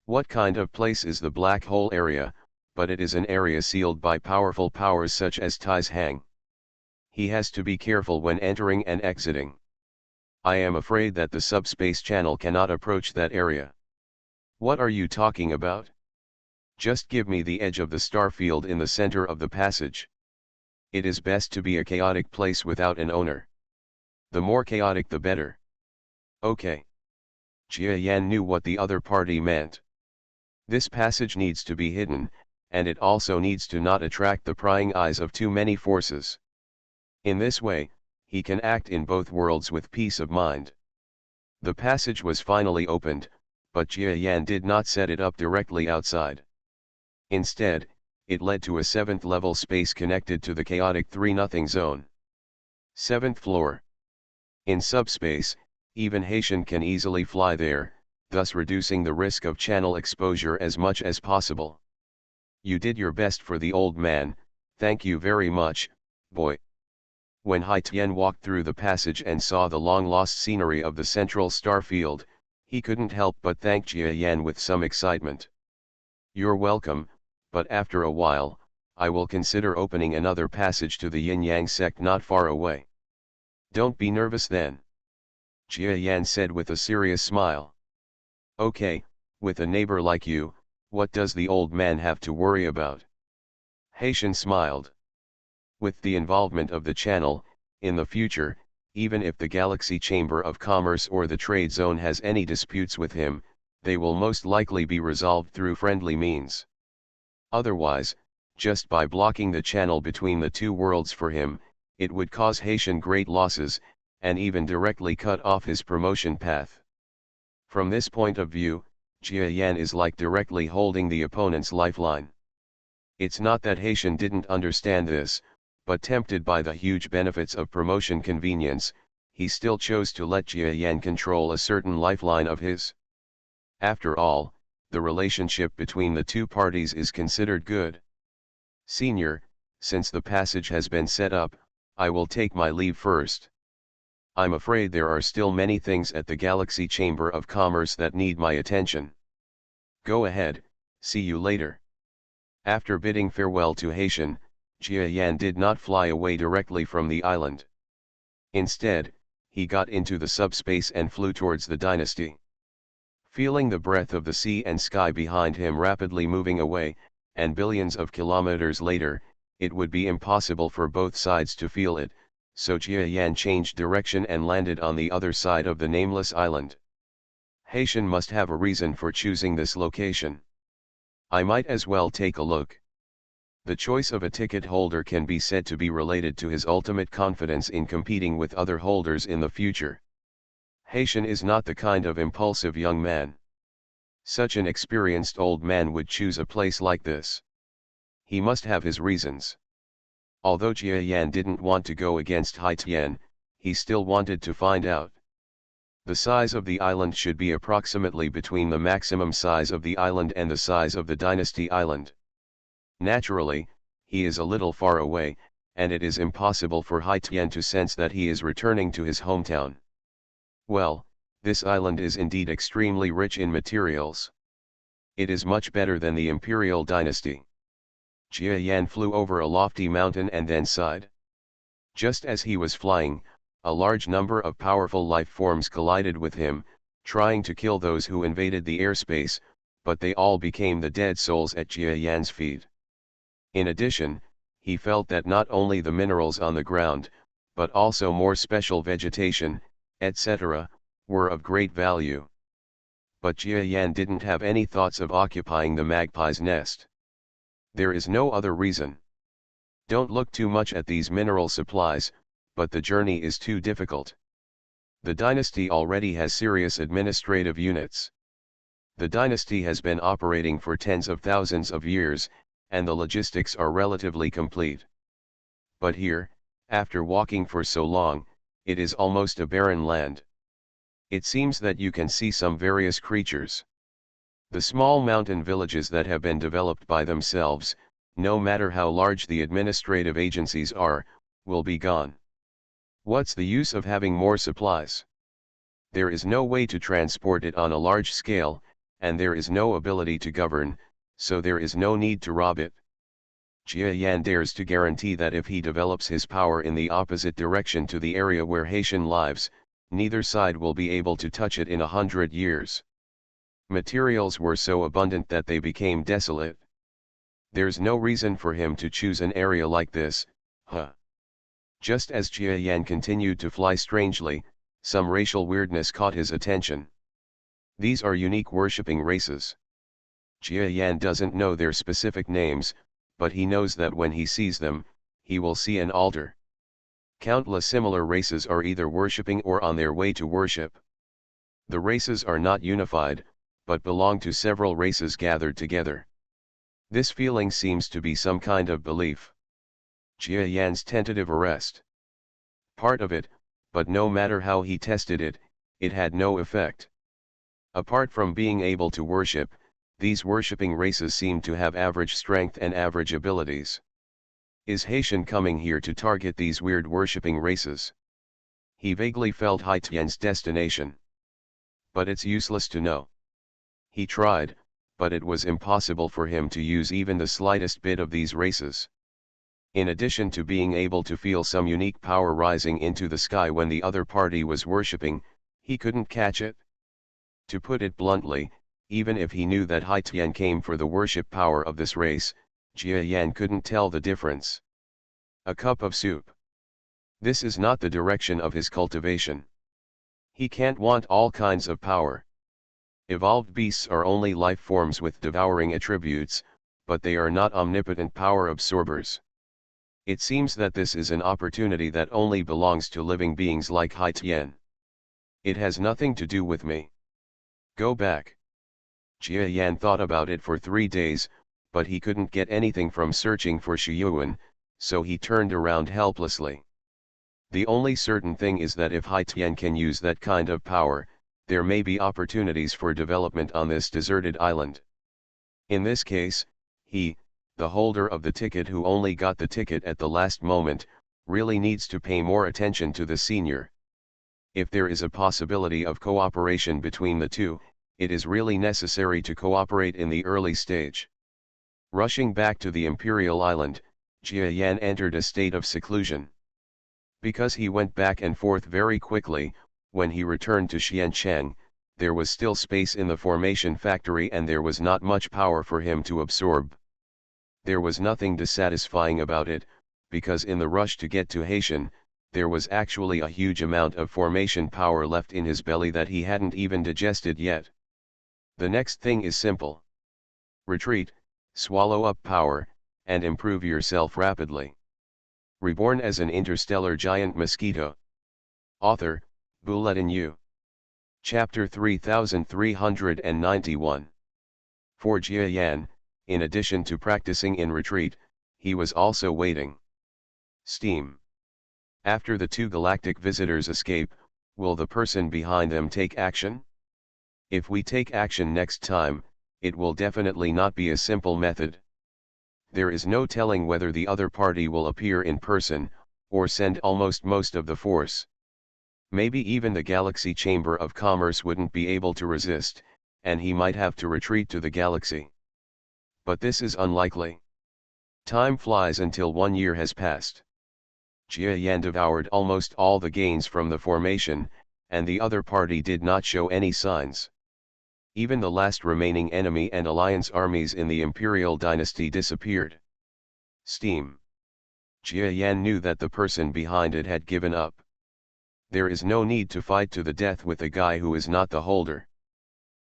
What kind of place is the black hole area? But it is an area sealed by powerful powers such as Tai's Hang. He has to be careful when entering and exiting. I am afraid that the subspace channel cannot approach that area. What are you talking about? Just give me the edge of the star field in the center of the passage. It is best to be a chaotic place without an owner. The more chaotic the better. Okay. Jia Yan knew what the other party meant. This passage needs to be hidden, and it also needs to not attract the prying eyes of too many forces. In this way, he can act in both worlds with peace of mind. The passage was finally opened, but Jia Yan did not set it up directly outside. Instead, it led to a 7th level space connected to the chaotic 3-0 zone. 7th floor. In subspace, even Haitian can easily fly there, thus reducing the risk of channel exposure as much as possible. You did your best for the old man, thank you very much, boy. When Hai Tian walked through the passage and saw the long-lost scenery of the central star field, he couldn't help but thank Jia Yan with some excitement. You're welcome, but after a while, I will consider opening another passage to the Yin-Yang sect not far away. Don't be nervous then. Jia Yan said with a serious smile. Okay, with a neighbor like you, what does the old man have to worry about? Haitian smiled. With the involvement of the channel, in the future, even if the Galaxy Chamber of Commerce or the Trade Zone has any disputes with him, they will most likely be resolved through friendly means. Otherwise, just by blocking the channel between the two worlds for him, it would cause Haitian great losses, and even directly cut off his promotion path. From this point of view, Jia Yan is like directly holding the opponent's lifeline. It's not that Haitian didn't understand this, but tempted by the huge benefits of promotion convenience, he still chose to let Jia Yan control a certain lifeline of his. After all, the relationship between the two parties is considered good. Senior, since the passage has been set up, I will take my leave first. I'm afraid there are still many things at the Galaxy Chamber of Commerce that need my attention. Go ahead, see you later. After bidding farewell to Haitian, Jia Yan did not fly away directly from the island. Instead, he got into the subspace and flew towards the dynasty. Feeling the breath of the sea and sky behind him rapidly moving away, and billions of kilometers later, it would be impossible for both sides to feel it, so Jia Yan changed direction and landed on the other side of the nameless island. Haitian must have a reason for choosing this location. I might as well take a look. The choice of a ticket holder can be said to be related to his ultimate confidence in competing with other holders in the future. Haitian is not the kind of impulsive young man. Such an experienced old man would choose a place like this. He must have his reasons. Although Jia Yan didn't want to go against Hai Tian, he still wanted to find out. The size of the island should be approximately between the maximum size of the island and the size of the Dynasty Island. Naturally, he is a little far away, and it is impossible for Hai Tian to sense that he is returning to his hometown. Well, this island is indeed extremely rich in materials. It is much better than the Imperial Dynasty. Jia Yan flew over a lofty mountain and then sighed. Just as he was flying, a large number of powerful life forms collided with him, trying to kill those who invaded the airspace, but they all became the dead souls at Jia Yan's feet. In addition, he felt that not only the minerals on the ground, but also more special vegetation, etc., were of great value. But Jia Yan didn't have any thoughts of occupying the magpie's nest. There is no other reason. Don't look too much at these mineral supplies, but the journey is too difficult. The dynasty already has serious administrative units. The dynasty has been operating for tens of thousands of years, and the logistics are relatively complete. But here, after walking for so long, it is almost a barren land. It seems that you can see some various creatures. The small mountain villages that have been developed by themselves, no matter how large the administrative agencies are, will be gone. What's the use of having more supplies? There is no way to transport it on a large scale, and there is no ability to govern, so there is no need to rob it. Jia Yan dares to guarantee that if he develops his power in the opposite direction to the area where Haitian lives, neither side will be able to touch it in 100 years. Materials were so abundant that they became desolate. There's no reason for him to choose an area like this, huh? Just as Jia Yan continued to fly strangely, some racial weirdness caught his attention. These are unique worshipping races. Jia Yan doesn't know their specific names, but he knows that when he sees them, he will see an altar. Countless similar races are either worshipping or on their way to worship. The races are not unified, but belong to several races gathered together. This feeling seems to be some kind of belief. Jia Yan's tentative arrest. Part of it, but no matter how he tested it, it had no effect. Apart from being able to worship, these worshipping races seem to have average strength and average abilities. Is Haitian coming here to target these weird worshipping races? He vaguely felt Haitian's destination. But it's useless to know. He tried, but it was impossible for him to use even the slightest bit of these races. In addition to being able to feel some unique power rising into the sky when the other party was worshipping, he couldn't catch it. To put it bluntly, even if he knew that Haitian came for the worship power of this race, Jia Yan couldn't tell the difference. A cup of soup. This is not the direction of his cultivation. He can't want all kinds of power. Evolved beasts are only life forms with devouring attributes, but they are not omnipotent power absorbers. It seems that this is an opportunity that only belongs to living beings like Haitian. It has nothing to do with me. Go back. Jia Yan thought about it for 3 days, but he couldn't get anything from searching for Shiyuan, so he turned around helplessly. The only certain thing is that if Haitian can use that kind of power, there may be opportunities for development on this deserted island. In this case, he, the holder of the ticket who only got the ticket at the last moment, really needs to pay more attention to the senior. If there is a possibility of cooperation between the two, it is really necessary to cooperate in the early stage. Rushing back to the Imperial Island, Jia Yan entered a state of seclusion. Because he went back and forth very quickly, when he returned to Xiancheng, there was still space in the formation factory and there was not much power for him to absorb. There was nothing dissatisfying about it, because in the rush to get to Haitian, there was actually a huge amount of formation power left in his belly that he hadn't even digested yet. The next thing is simple. Retreat, swallow up power, and improve yourself rapidly. Reborn as an interstellar giant mosquito. Author, Bulletin U. Chapter 3391. For Jia Yan, in addition to practicing in retreat, he was also waiting. Steam. After the 2 galactic visitors escape, will the person behind them take action? If we take action next time, it will definitely not be a simple method. There is no telling whether the other party will appear in person, or send almost most of the force. Maybe even the Galaxy Chamber of Commerce wouldn't be able to resist, and he might have to retreat to the galaxy. But this is unlikely. Time flies until 1 year has passed. Jia Yan devoured almost all the gains from the formation, and the other party did not show any signs. Even the last remaining enemy and alliance armies in the Imperial dynasty disappeared. Steam. Jia Yan knew that the person behind it had given up. There is no need to fight to the death with a guy who is not the holder.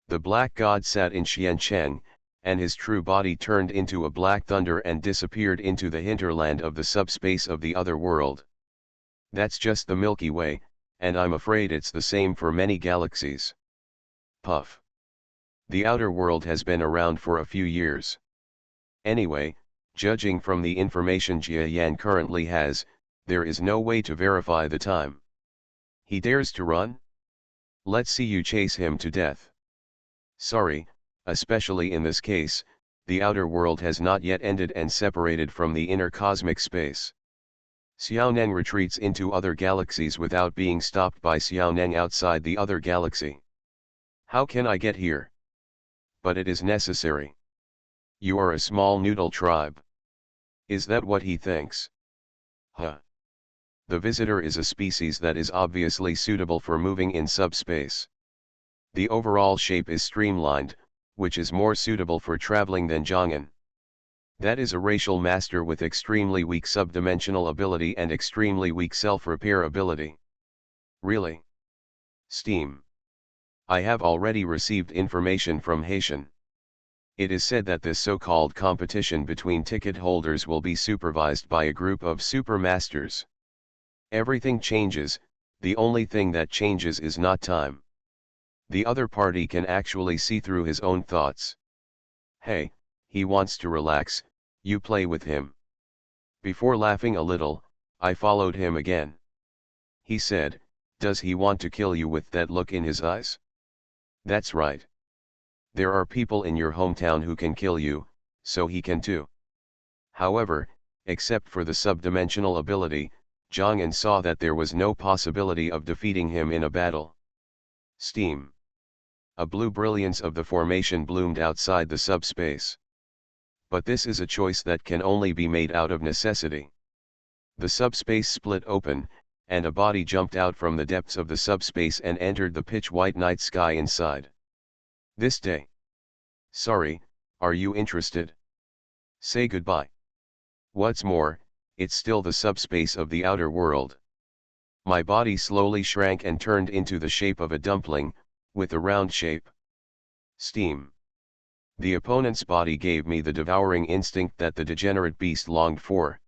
The Black God sat in Xiancheng, and his true body turned into a black thunder and disappeared into the hinterland of the subspace of the other world. That's just the Milky Way, and I'm afraid it's the same for many galaxies. Puff. The outer world has been around for a few years. Anyway, judging from the information Jia Yan currently has, there is no way to verify the time. He dares to run? Let's see you chase him to death. Sorry, especially in this case, the outer world has not yet ended and separated from the inner cosmic space. Xiaoneng retreats into other galaxies without being stopped by Xiaoneng outside the other galaxy. How can I get here? But it is necessary. You are a small noodle tribe. Is that what he thinks? Huh. The visitor is a species that is obviously suitable for moving in subspace. The overall shape is streamlined, which is more suitable for traveling than Zhong'an. That is a racial master with extremely weak subdimensional ability and extremely weak self-repair ability. Really? Steam. I have already received information from Haitian. It is said that this so-called competition between ticket holders will be supervised by a group of super masters. Everything changes, the only thing that changes is not time. The other party can actually see through his own thoughts. Hey, he wants to relax, you play with him. Before laughing a little, I followed him again. He said, does he want to kill you with that look in his eyes? That's right. There are people in your hometown who can kill you, so he can too. However, except for the subdimensional ability, Zhang saw that there was no possibility of defeating him in a battle. Steam. A blue brilliance of the formation bloomed outside the subspace. But this is a choice that can only be made out of necessity. The subspace split open, and a body jumped out from the depths of the subspace and entered the pitch-white night sky inside. This day. Sorry, are you interested? Say goodbye. What's more, it's still the subspace of the outer world. My body slowly shrank and turned into the shape of a dumpling, with a round shape. Steam. The opponent's body gave me the devouring instinct that the degenerate beast longed for.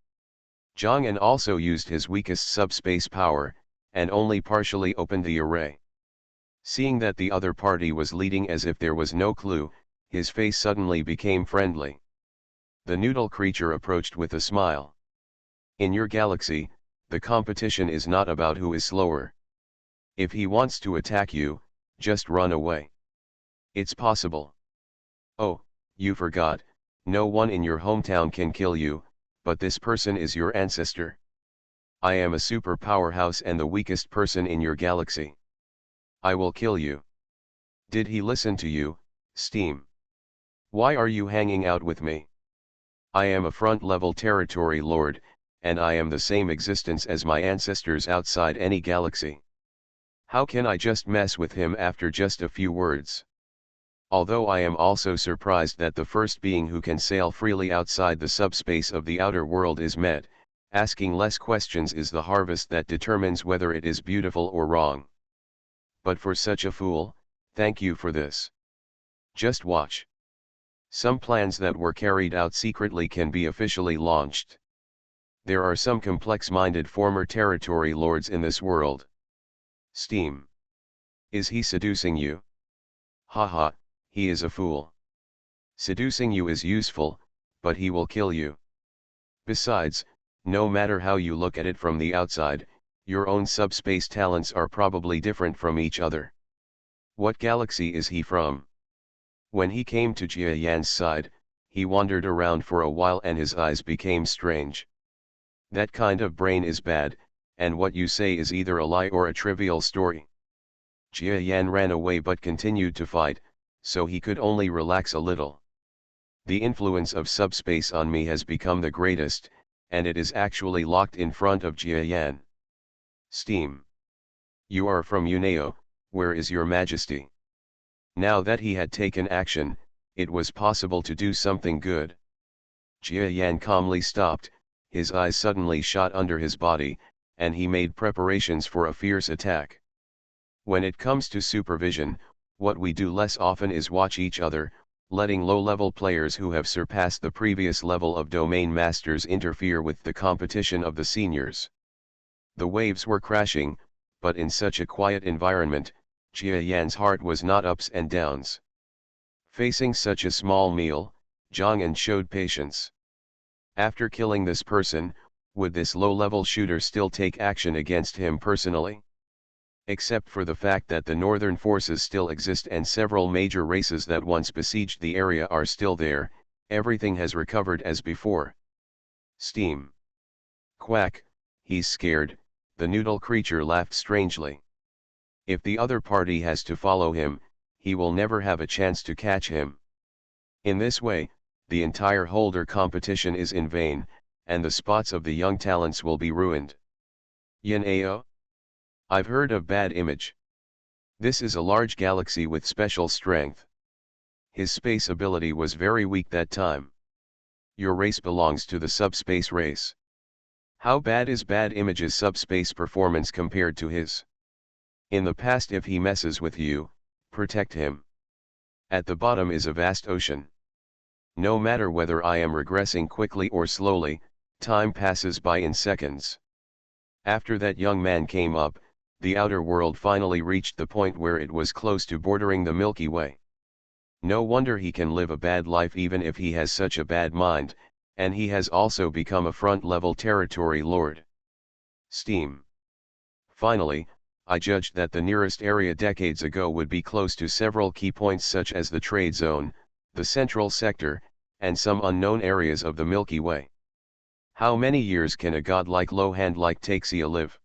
Zhang also used his weakest subspace power, and only partially opened the array. Seeing that the other party was leading as if there was no clue, his face suddenly became friendly. The noodle creature approached with a smile. In your galaxy, the competition is not about who is slower. If he wants to attack you, just run away. It's possible. Oh, you forgot, no one in your hometown can kill you, but this person is your ancestor. I am a super powerhouse and the weakest person in your galaxy. I will kill you. Did he listen to you, Steam? Why are you hanging out with me? I am a front-level territory lord, and I am the same existence as my ancestors outside any galaxy. How can I just mess with him after just a few words? Although I am also surprised that the first being who can sail freely outside the subspace of the outer world is met, asking less questions is the harvest that determines whether it is beautiful or wrong. But for such a fool, thank you for this. Just watch. Some plans that were carried out secretly can be officially launched. There are some complex-minded former territory lords in this world. Steam. Is he seducing you? Haha, he is a fool. Seducing you is useful, but he will kill you. Besides, no matter how you look at it from the outside, your own subspace talents are probably different from each other. What galaxy is he from? When he came to Jia Yan's side, he wandered around for a while and his eyes became strange. That kind of brain is bad, and what you say is either a lie or a trivial story. Jia Yan ran away but continued to fight, so he could only relax a little. The influence of subspace on me has become the greatest, and it is actually locked in front of Jia Yan. Steam. You are from Uneo, where is your majesty? Now that he had taken action, it was possible to do something good. Jia Yan calmly stopped, his eyes suddenly shot under his body, and he made preparations for a fierce attack. When it comes to supervision, what we do less often is watch each other, letting low-level players who have surpassed the previous level of domain masters interfere with the competition of the seniors. The waves were crashing, but in such a quiet environment, Jia Yan's heart was not ups and downs. Facing such a small meal, Zhang showed patience. After killing this person, would this low-level shooter still take action against him personally? Except for the fact that the northern forces still exist and several major races that once besieged the area are still there, everything has recovered as before. Steam. Quack, he's scared, the noodle creature laughed strangely. If the other party has to follow him, he will never have a chance to catch him. In this way, the entire holder competition is in vain, and the spots of the young talents will be ruined. Yin Ao? I've heard of Bad Image. This is a large galaxy with special strength. His space ability was very weak that time. Your race belongs to the subspace race. How bad is Bad Image's subspace performance compared to his? In the past, if he messes with you, protect him. At the bottom is a vast ocean. No matter whether I am regressing quickly or slowly, time passes by in seconds. After that young man came up, the outer world finally reached the point where it was close to bordering the Milky Way. No wonder he can live a bad life even if he has such a bad mind, and he has also become a front-level territory lord. Steam. Finally, I judged that the nearest area decades ago would be close to several key points such as the trade zone, the central sector, and some unknown areas of the Milky Way. How many years can a godlike lowhand like Taxia live?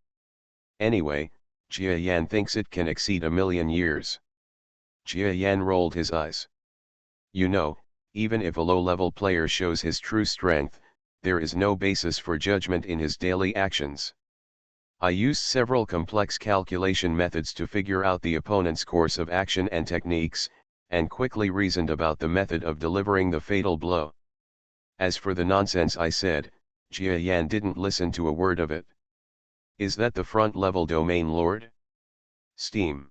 Anyway, Jia Yan thinks it can exceed 1,000,000 years. Jia Yan rolled his eyes. You know, even if a low-level player shows his true strength, there is no basis for judgment in his daily actions. I used several complex calculation methods to figure out the opponent's course of action and techniques, and quickly reasoned about the method of delivering the fatal blow. As for the nonsense I said, Jia Yan didn't listen to a word of it. Is that the front-level domain lord? Steam.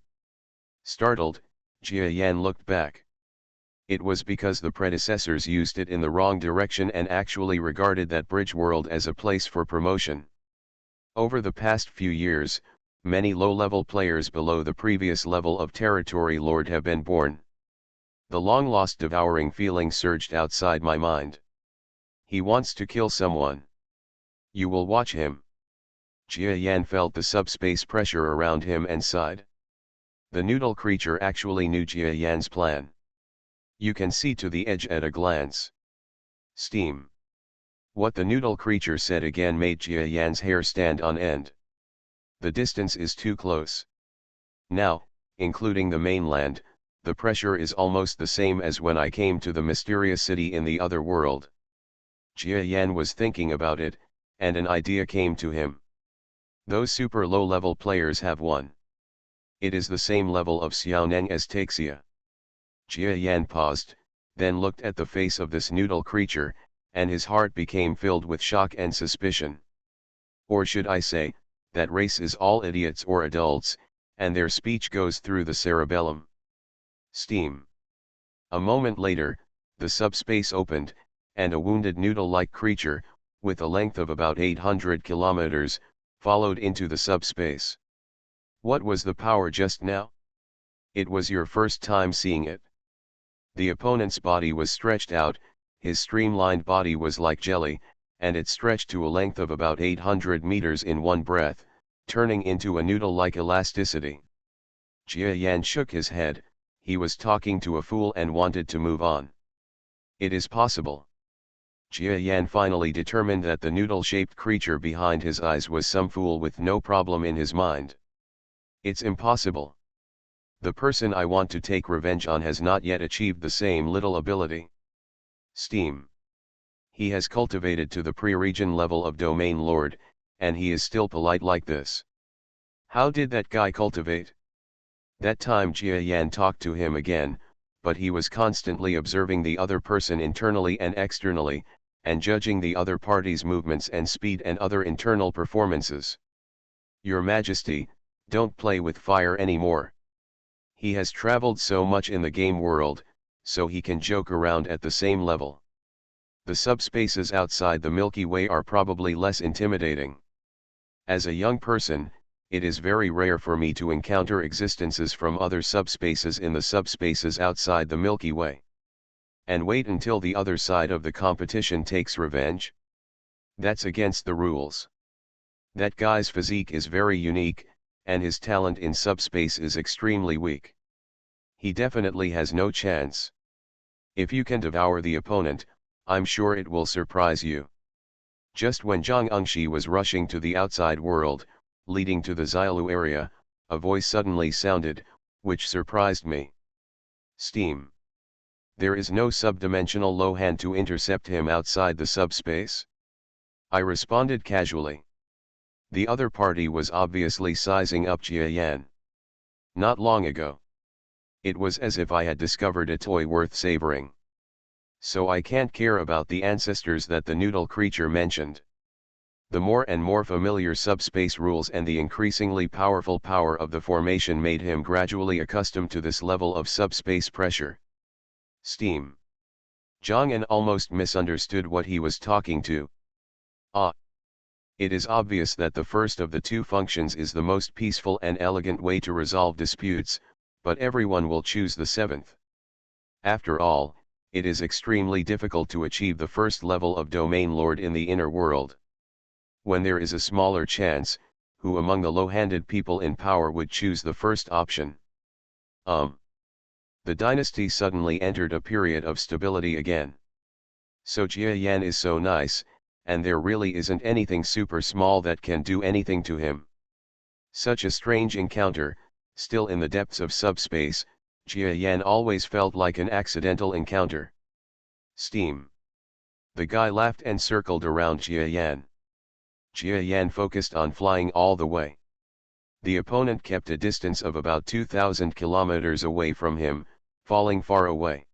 Startled, Jia Yan looked back. It was because the predecessors used it in the wrong direction and actually regarded that bridge world as a place for promotion. Over the past few years, many low-level players below the previous level of territory lord have been born. The long-lost devouring feeling surged outside my mind. He wants to kill someone. You will watch him. Jia Yan felt the subspace pressure around him and sighed. The noodle creature actually knew Jia Yan's plan. You can see to the edge at a glance. Steam. What the noodle creature said again made Jia Yan's hair stand on end. The distance is too close. Now, including the mainland, the pressure is almost the same as when I came to the mysterious city in the other world. Jia Yan was thinking about it, and an idea came to him. Those super low-level players have one. It is the same level of Xiaoneng as Taxia. Jia Yan paused, then looked at the face of this noodle creature, and his heart became filled with shock and suspicion. Or should I say, that race is all idiots or adults, and their speech goes through the cerebellum. Steam. A moment later, the subspace opened, and a wounded noodle-like creature, with a length of about 800 kilometers, followed into the subspace. What was the power just now? It was your first time seeing it. The opponent's body was stretched out, his streamlined body was like jelly, and it stretched to a length of about 800 meters in one breath, turning into a noodle-like elasticity. Jia Yan shook his head. He was talking to a fool and wanted to move on. It is possible. Jia Yan finally determined that the noodle-shaped creature behind his eyes was some fool with no problem in his mind. It's impossible. The person I want to take revenge on has not yet achieved the same little ability. Steam. He has cultivated to the pre-region level of domain lord, and he is still polite like this. How did that guy cultivate? That time Jia Yan talked to him again, but he was constantly observing the other person internally and externally, and judging the other party's movements and speed and other internal performances. Your Majesty, don't play with fire anymore. He has traveled so much in the game world, so he can joke around at the same level. The subspaces outside the Milky Way are probably less intimidating. As a young person, it is very rare for me to encounter existences from other subspaces in the subspaces outside the Milky Way. And wait until the other side of the competition takes revenge? That's against the rules. That guy's physique is very unique, and his talent in subspace is extremely weak. He definitely has no chance. If you can devour the opponent, I'm sure it will surprise you. Just when Zhang Engshi was rushing to the outside world, leading to the Xiaolu area, a voice suddenly sounded, which surprised me. Steam. There is no subdimensional Lohan to intercept him outside the subspace? I responded casually. The other party was obviously sizing up Jia Yan. Not long ago. It was as if I had discovered a toy worth savoring. So I can't care about the ancestors that the noodle creature mentioned. The more and more familiar subspace rules and the increasingly powerful power of the formation made him gradually accustomed to this level of subspace pressure. Steam. Zhang An almost misunderstood what he was talking to. Ah. It is obvious that the first of the two functions is the most peaceful and elegant way to resolve disputes, but everyone will choose the seventh. After all, it is extremely difficult to achieve the first level of domain lord in the inner world. When there is a smaller chance, who among the low-handed people in power would choose the first option? The dynasty suddenly entered a period of stability again. So Jia Yan is so nice, and there really isn't anything super small that can do anything to him. Such a strange encounter, still in the depths of subspace, Jia Yan always felt like an accidental encounter. Steam. The guy laughed and circled around Jia Yan. Jia Yan focused on flying all the way. The opponent kept a distance of about 2,000 kilometers away from him, falling far away.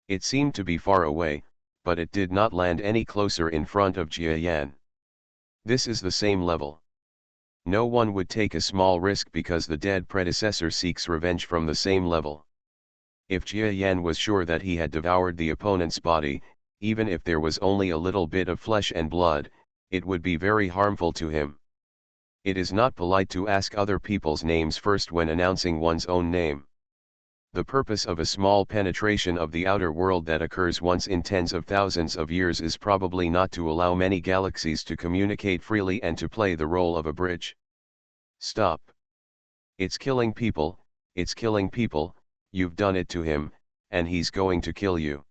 It seemed to be far away, but it did not land any closer in front of Jia Yan. This is the same level. No one would take a small risk because the dead predecessor seeks revenge from the same level. If Jia Yan was sure that he had devoured the opponent's body, even if there was only a little bit of flesh and blood, it would be very harmful to him. It is not polite to ask other people's names first when announcing one's own name. The purpose of a small penetration of the outer world that occurs once in tens of thousands of years is probably not to allow many galaxies to communicate freely and to play the role of a bridge. Stop. It's killing people, you've done it to him, and he's going to kill you.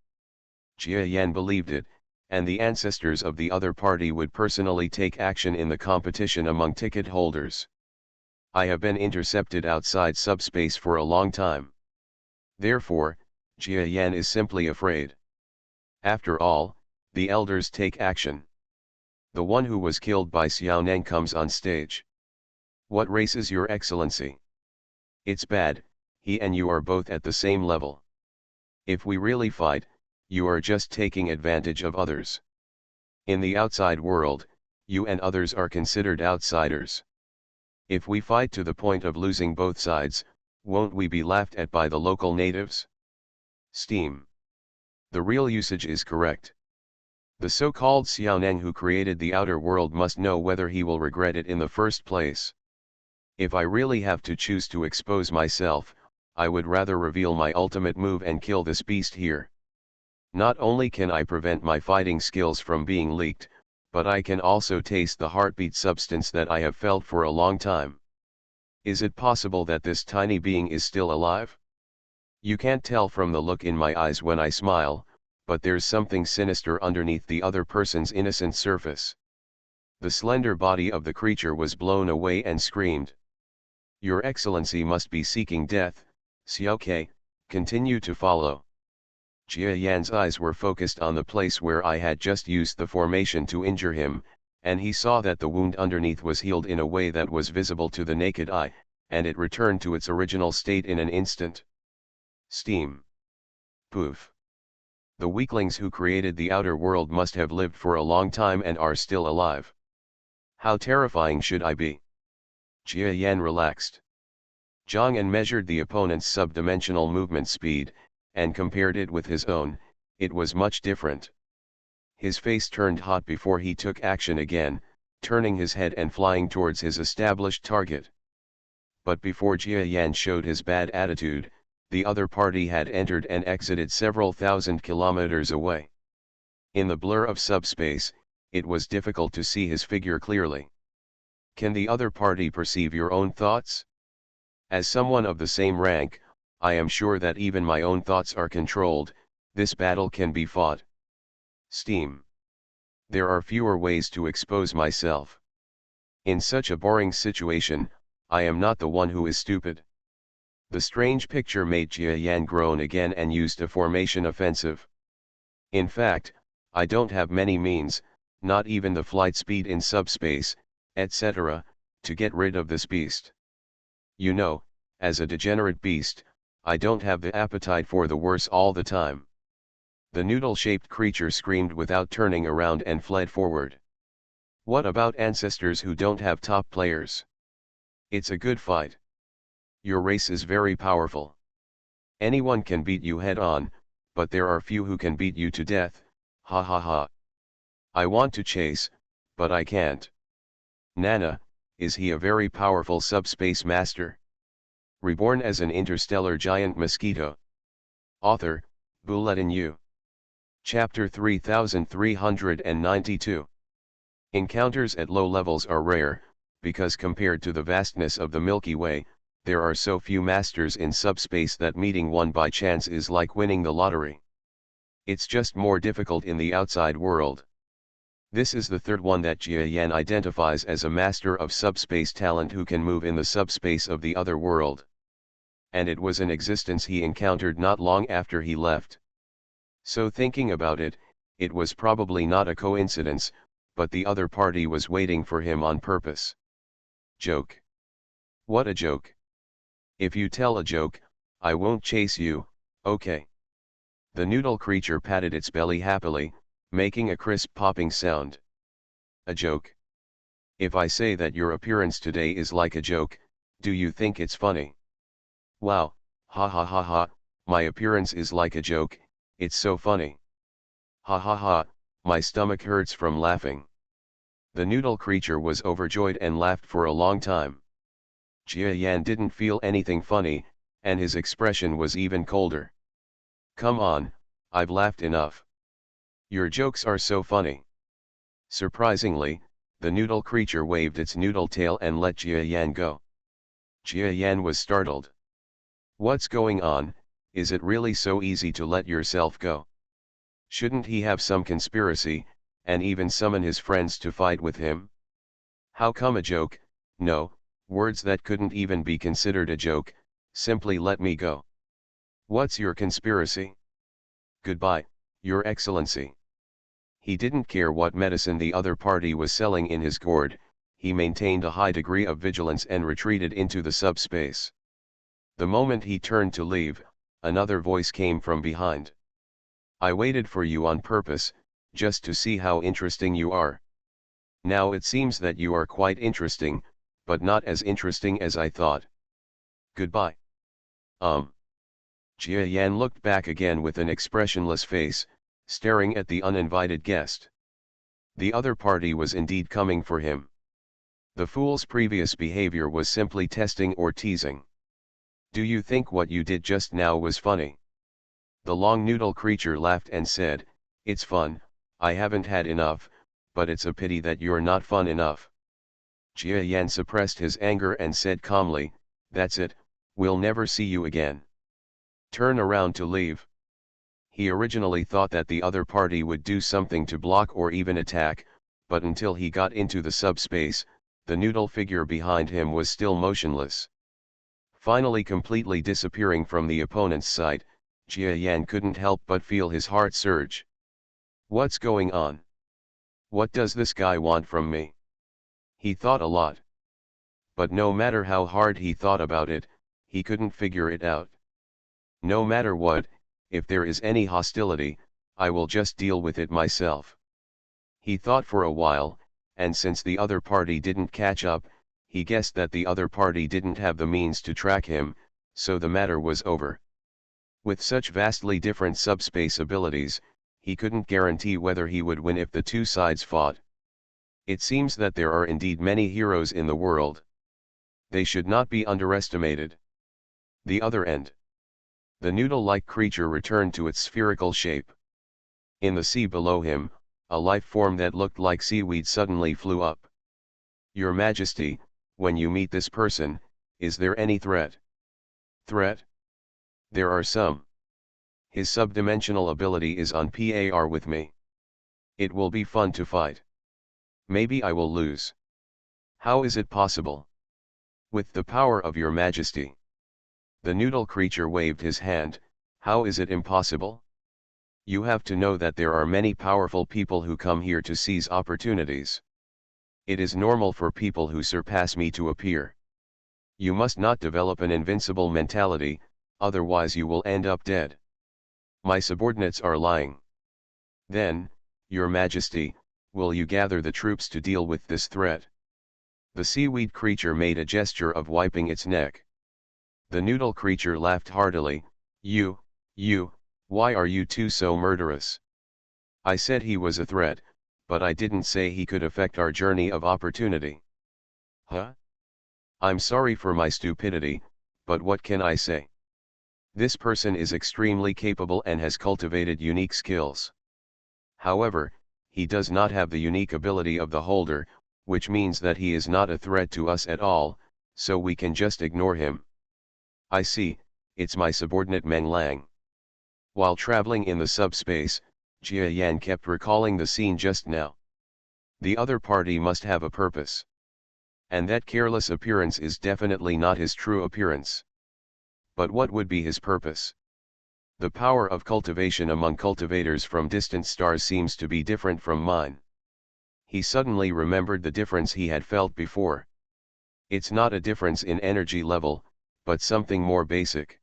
Jia Yan believed it, and the ancestors of the other party would personally take action in the competition among ticket holders. I have been intercepted outside subspace for a long time. Therefore, Jia Yan is simply afraid. After all, the elders take action. The one who was killed by Xiaoneng comes on stage. What race is your excellency? It's bad, he and you are both at the same level. If we really fight, you are just taking advantage of others. In the outside world, you and others are considered outsiders. If we fight to the point of losing both sides, won't we be laughed at by the local natives? Steam. The real usage is correct. The so-called Xiaoneng who created the outer world must know whether he will regret it in the first place. If I really have to choose to expose myself, I would rather reveal my ultimate move and kill this beast here. Not only can I prevent my fighting skills from being leaked, but I can also taste the heartbeat substance that I have felt for a long time. Is it possible that this tiny being is still alive? You can't tell from the look in my eyes when I smile, but there's something sinister underneath the other person's innocent surface. The slender body of the creature was blown away and screamed. Your Excellency must be seeking death, Xiaoke, continue to follow. Jia Yan's eyes were focused on the place where I had just used the formation to injure him, and he saw that the wound underneath was healed in a way that was visible to the naked eye, and it returned to its original state in an instant. Steam. Poof. The weaklings who created the outer world must have lived for a long time and are still alive. How terrifying should I be? Jia Yan relaxed. Zhang An measured the opponent's subdimensional movement speed, and compared it with his own. It was much different. His face turned hot before he took action again, turning his head and flying towards his established target. But before Jia Yan showed his bad attitude, the other party had entered and exited several thousand kilometers away. In the blur of subspace, it was difficult to see his figure clearly. Can the other party perceive your own thoughts? As someone of the same rank, I am sure that even my own thoughts are controlled. This battle can be fought. Steam. There are fewer ways to expose myself. In such a boring situation, I am not the one who is stupid. The strange picture made Jia Yan groan again and used a formation offensive. In fact, I don't have many means, not even the flight speed in subspace, etc., to get rid of this beast. You know, as a degenerate beast, I don't have the appetite for the worse all the time. The noodle-shaped creature screamed without turning around and fled forward. What about ancestors who don't have top players? It's a good fight. Your race is very powerful. Anyone can beat you head-on, but there are few who can beat you to death, ha ha ha. I want to chase, but I can't. Nana, is he a very powerful subspace master? Reborn as an interstellar giant mosquito. Author, Bulletin U. Chapter 3392. Encounters at low levels are rare, because compared to the vastness of the Milky Way, there are so few masters in subspace that meeting one by chance is like winning the lottery. It's just more difficult in the outside world. This is the third one that Jia Yan identifies as a master of subspace talent who can move in the subspace of the other world. And it was an existence he encountered not long after he left. So thinking about it, it was probably not a coincidence, but the other party was waiting for him on purpose. Joke. What a joke. If you tell a joke, I won't chase you, okay? The noodle creature patted its belly happily, making a crisp popping sound. A joke. If I say that your appearance today is like a joke, do you think it's funny? Wow, ha ha ha ha, my appearance is like a joke, it's so funny. Ha ha ha, my stomach hurts from laughing. The noodle creature was overjoyed and laughed for a long time. Jia Yan didn't feel anything funny, and his expression was even colder. Come on, I've laughed enough. Your jokes are so funny. Surprisingly, the noodle creature waved its noodle tail and let Jia Yan go. Jia Yan was startled. What's going on? Is it really so easy to let yourself go? Shouldn't he have some conspiracy, and even summon his friends to fight with him? How come a joke? No, words that couldn't even be considered a joke, simply let me go. What's your conspiracy? Goodbye, Your Excellency. He didn't care what medicine the other party was selling in his gourd, he maintained a high degree of vigilance and retreated into the subspace. The moment he turned to leave, another voice came from behind. I waited for you on purpose, just to see how interesting you are. Now it seems that you are quite interesting, but not as interesting as I thought. Goodbye. Jia Yan looked back again with an expressionless face, staring at the uninvited guest. The other party was indeed coming for him. The fool's previous behavior was simply testing or teasing. Do you think what you did just now was funny? The long noodle creature laughed and said, It's fun, I haven't had enough, but it's a pity that you're not fun enough. Jia Yan suppressed his anger and said calmly, That's it, we'll never see you again. Turn around to leave. He originally thought that the other party would do something to block or even attack, but until he got into the subspace, the noodle figure behind him was still motionless. Finally completely disappearing from the opponent's sight, Jia Yan couldn't help but feel his heart surge. What's going on? What does this guy want from me? He thought a lot. But no matter how hard he thought about it, he couldn't figure it out. No matter what, if there is any hostility, I will just deal with it myself. He thought for a while, and since the other party didn't catch up, he guessed that the other party didn't have the means to track him, so the matter was over. With such vastly different subspace abilities, he couldn't guarantee whether he would win if the two sides fought. It seems that there are indeed many heroes in the world. They should not be underestimated. The other end. The noodle-like creature returned to its spherical shape. In the sea below him, a life form that looked like seaweed suddenly flew up. Your Majesty, when you meet this person, is there any threat? Threat? There are some. His subdimensional ability is on par with me. It will be fun to fight. Maybe I will lose. How is it possible? With the power of your Majesty. The noodle creature waved his hand. How is it impossible? You have to know that there are many powerful people who come here to seize opportunities. It is normal for people who surpass me to appear. You must not develop an invincible mentality, otherwise you will end up dead. My subordinates are lying. Then, Your Majesty, will you gather the troops to deal with this threat? The seaweed creature made a gesture of wiping its neck. The noodle creature laughed heartily. Why are you two so murderous? I said he was a threat, but I didn't say he could affect our journey of opportunity. Huh? I'm sorry for my stupidity, but what can I say? This person is extremely capable and has cultivated unique skills. However, he does not have the unique ability of the holder, which means that he is not a threat to us at all, so we can just ignore him. I see, it's my subordinate Meng Lang. While traveling in the subspace, Jia Yan kept recalling the scene just now. The other party must have a purpose. And that careless appearance is definitely not his true appearance. But what would be his purpose? The power of cultivation among cultivators from distant stars seems to be different from mine. He suddenly remembered the difference he had felt before. It's not a difference in energy level, but something more basic.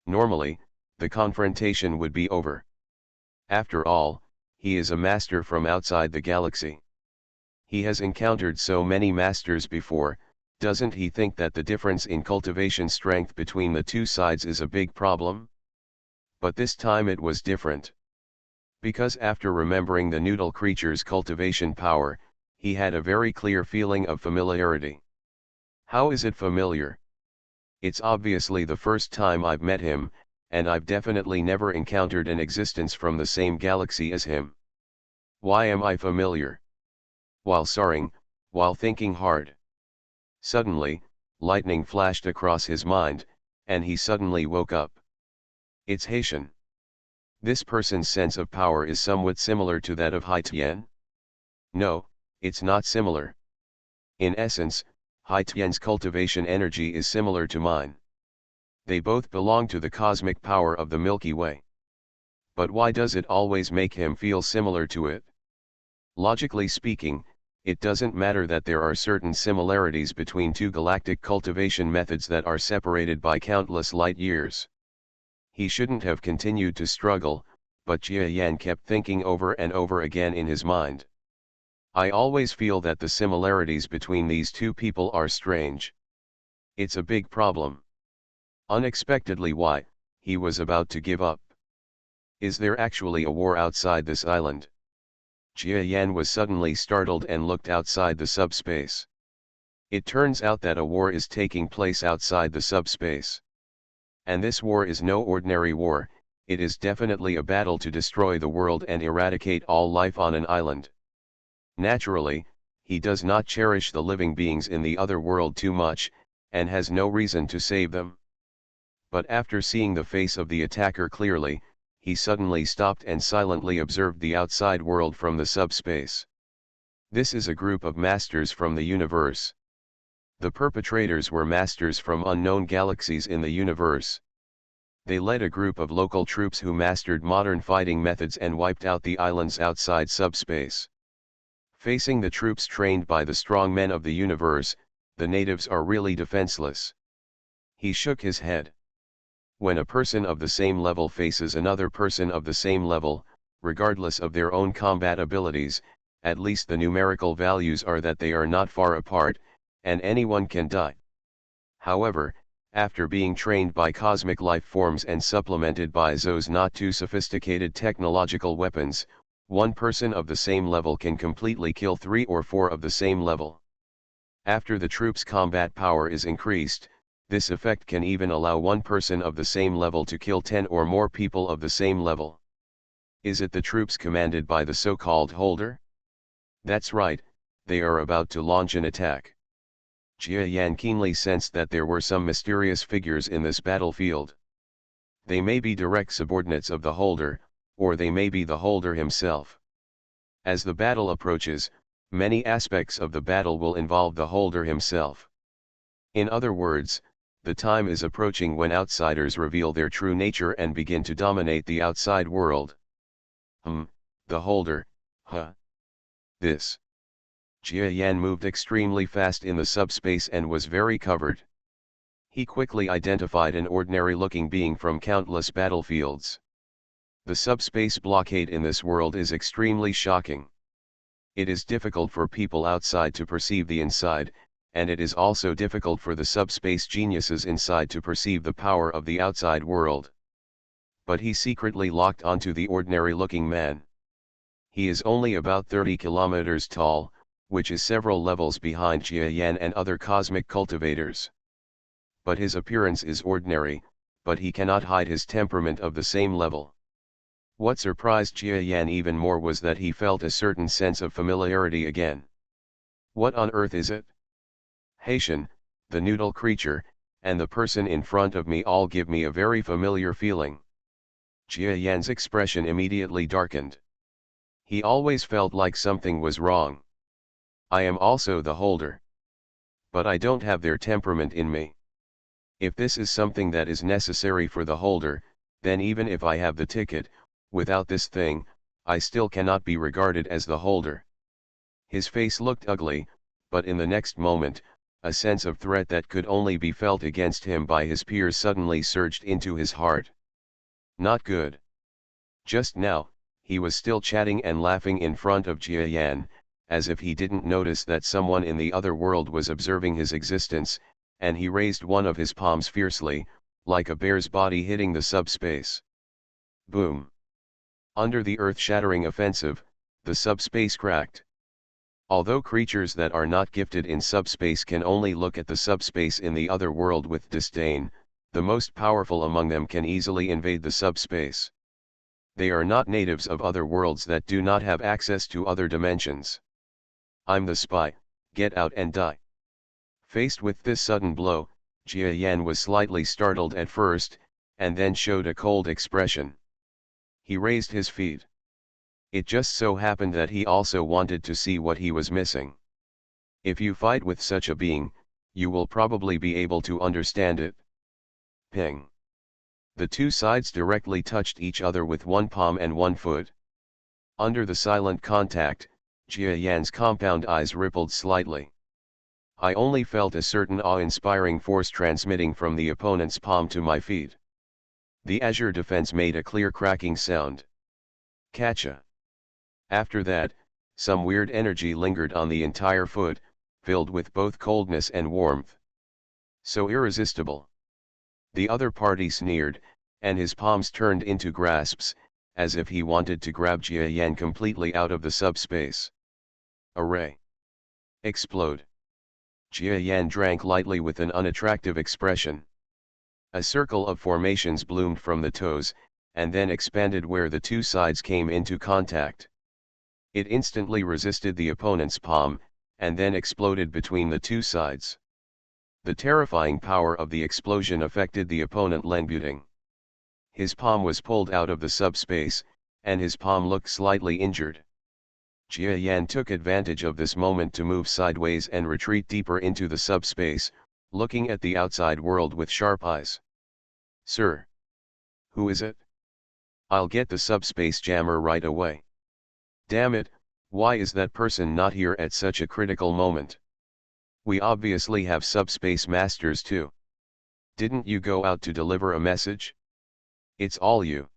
Normally, the confrontation would be over. After all, he is a master from outside the galaxy. He has encountered so many masters before, doesn't he think that the difference in cultivation strength between the two sides is a big problem? But this time it was different. Because after remembering the noodle creature's cultivation power, he had a very clear feeling of familiarity. How is it familiar? It's obviously the first time I've met him, and I've definitely never encountered an existence from the same galaxy as him. Why am I familiar? While soaring, while thinking hard. Suddenly, lightning flashed across his mind, and he suddenly woke up. It's Haitian. This person's sense of power is somewhat similar to that of Hai Tian? No, it's not similar. In essence, Hai Tian's cultivation energy is similar to mine. They both belong to the cosmic power of the Milky Way. But why does it always make him feel similar to it? Logically speaking, it doesn't matter that there are certain similarities between two galactic cultivation methods that are separated by countless light years. He shouldn't have continued to struggle, but Jia Yan kept thinking over and over again in his mind. I always feel that the similarities between these two people are strange. It's a big problem. Unexpectedly, he was about to give up. Is there actually a war outside this island? Jia Yan was suddenly startled and looked outside the subspace. It turns out that a war is taking place outside the subspace. And this war is no ordinary war, it is definitely a battle to destroy the world and eradicate all life on an island. Naturally, he does not cherish the living beings in the other world too much, and has no reason to save them. But after seeing the face of the attacker clearly, he suddenly stopped and silently observed the outside world from the subspace. This is a group of masters from the universe. The perpetrators were masters from unknown galaxies in the universe. They led a group of local troops who mastered modern fighting methods and wiped out the islands outside subspace. Facing the troops trained by the strong men of the universe, the natives are really defenseless. He shook his head. When a person of the same level faces another person of the same level, regardless of their own combat abilities, at least the numerical values are that they are not far apart, and anyone can die. However, after being trained by cosmic life forms and supplemented by those not too sophisticated technological weapons, one person of the same level can completely kill 3 or 4 of the same level. After the troops' combat power is increased, this effect can even allow one person of the same level to kill 10 or more people of the same level. Is it the troops commanded by the so-called holder? That's right, they are about to launch an attack. Jia Yan keenly sensed that there were some mysterious figures in this battlefield. They may be direct subordinates of the holder, or they may be the holder himself. As the battle approaches, many aspects of the battle will involve the holder himself. In other words, the time is approaching when outsiders reveal their true nature and begin to dominate the outside world. The holder, huh? This. Jia Yan moved extremely fast in the subspace and was very covered. He quickly identified an ordinary-looking being from countless battlefields. The subspace blockade in this world is extremely shocking. It is difficult for people outside to perceive the inside, and it is also difficult for the subspace geniuses inside to perceive the power of the outside world. But he secretly locked onto the ordinary-looking man. He is only about 30 kilometers tall, which is several levels behind Jia Yan and other cosmic cultivators. But his appearance is ordinary, but he cannot hide his temperament of the same level. What surprised Jia Yan even more was that he felt a certain sense of familiarity again. What on earth is it? Haitian, the noodle creature, and the person in front of me all give me a very familiar feeling. Jia Yan's expression immediately darkened. He always felt like something was wrong. I am also the holder. But I don't have their temperament in me. If this is something that is necessary for the holder, then even if I have the ticket, without this thing, I still cannot be regarded as the holder. His face looked ugly, but in the next moment, a sense of threat that could only be felt against him by his peers suddenly surged into his heart. Not good. Just now, he was still chatting and laughing in front of Jia Yan, as if he didn't notice that someone in the other world was observing his existence, and he raised one of his palms fiercely, like a bear's body hitting the subspace. Boom. Under the earth-shattering offensive, the subspace cracked. Although creatures that are not gifted in subspace can only look at the subspace in the other world with disdain, the most powerful among them can easily invade the subspace. They are not natives of other worlds that do not have access to other dimensions. I'm the spy, get out and die. Faced with this sudden blow, Jia Yan was slightly startled at first, and then showed a cold expression. He raised his feet. It just so happened that he also wanted to see what he was missing. If you fight with such a being, you will probably be able to understand it. Ping. The two sides directly touched each other with one palm and one foot. Under the silent contact, Jia Yan's compound eyes rippled slightly. I only felt a certain awe-inspiring force transmitting from the opponent's palm to my feet. The azure defense made a clear cracking sound. Catcha. After that, some weird energy lingered on the entire foot, filled with both coldness and warmth. So irresistible. The other party sneered, and his palms turned into grasps, as if he wanted to grab Jia Yan completely out of the subspace. Array. Explode. Jia Yan drank lightly with an unattractive expression. A circle of formations bloomed from the toes, and then expanded where the two sides came into contact. It instantly resisted the opponent's palm, and then exploded between the two sides. The terrifying power of the explosion affected the opponent Lenbuting. His palm was pulled out of the subspace, and his palm looked slightly injured. Jia Yan took advantage of this moment to move sideways and retreat deeper into the subspace, looking at the outside world with sharp eyes. Sir. Who is it? I'll get the subspace jammer right away. Damn it, why is that person not here at such a critical moment? We obviously have subspace masters too. Didn't you go out to deliver a message? It's all you.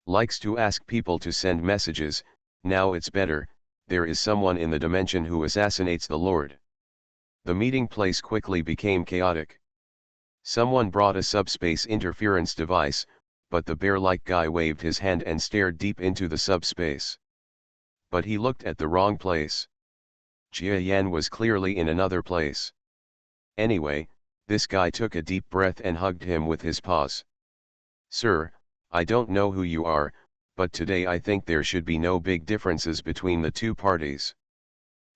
Likes to ask people to send messages, now it's better, there is someone in the dimension who assassinates the Lord. The meeting place quickly became chaotic. Someone brought a subspace interference device, but the bear-like guy waved his hand and stared deep into the subspace. But he looked at the wrong place. Jia Yan was clearly in another place. Anyway, this guy took a deep breath and hugged him with his paws. Sir, I don't know who you are, but today I think there should be no big differences between the two parties.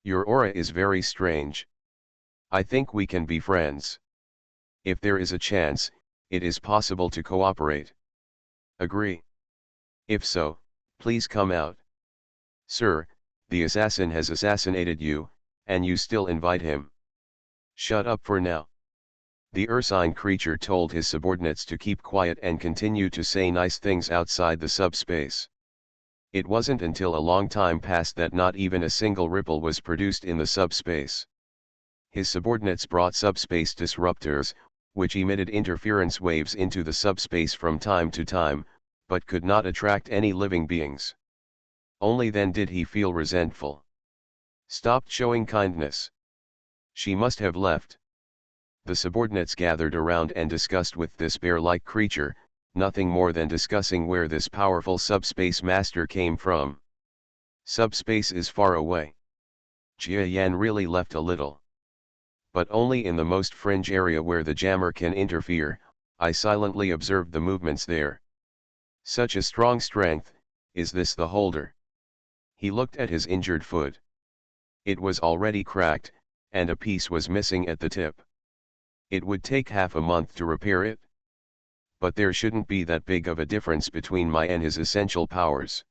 Your aura is very strange. I think we can be friends. If there is a chance, it is possible to cooperate. Agree? If so, please come out. Sir, the assassin has assassinated you, and you still invite him. Shut up for now. The ursine creature told his subordinates to keep quiet and continue to say nice things outside the subspace. It wasn't until a long time passed that not even a single ripple was produced in the subspace. His subordinates brought subspace disruptors, which emitted interference waves into the subspace from time to time, but could not attract any living beings. Only then did he feel resentful. Stopped showing kindness. She must have left. The subordinates gathered around and discussed with this bear-like creature, nothing more than discussing where this powerful subspace master came from. Subspace is far away. Jia Yan really left a little. But only in the most fringe area where the jammer can interfere. I silently observed the movements there. Such a strong strength, is this the holder? He looked at his injured foot. It was already cracked, and a piece was missing at the tip. It would take half a month to repair it. But there shouldn't be that big of a difference between my and his essential powers.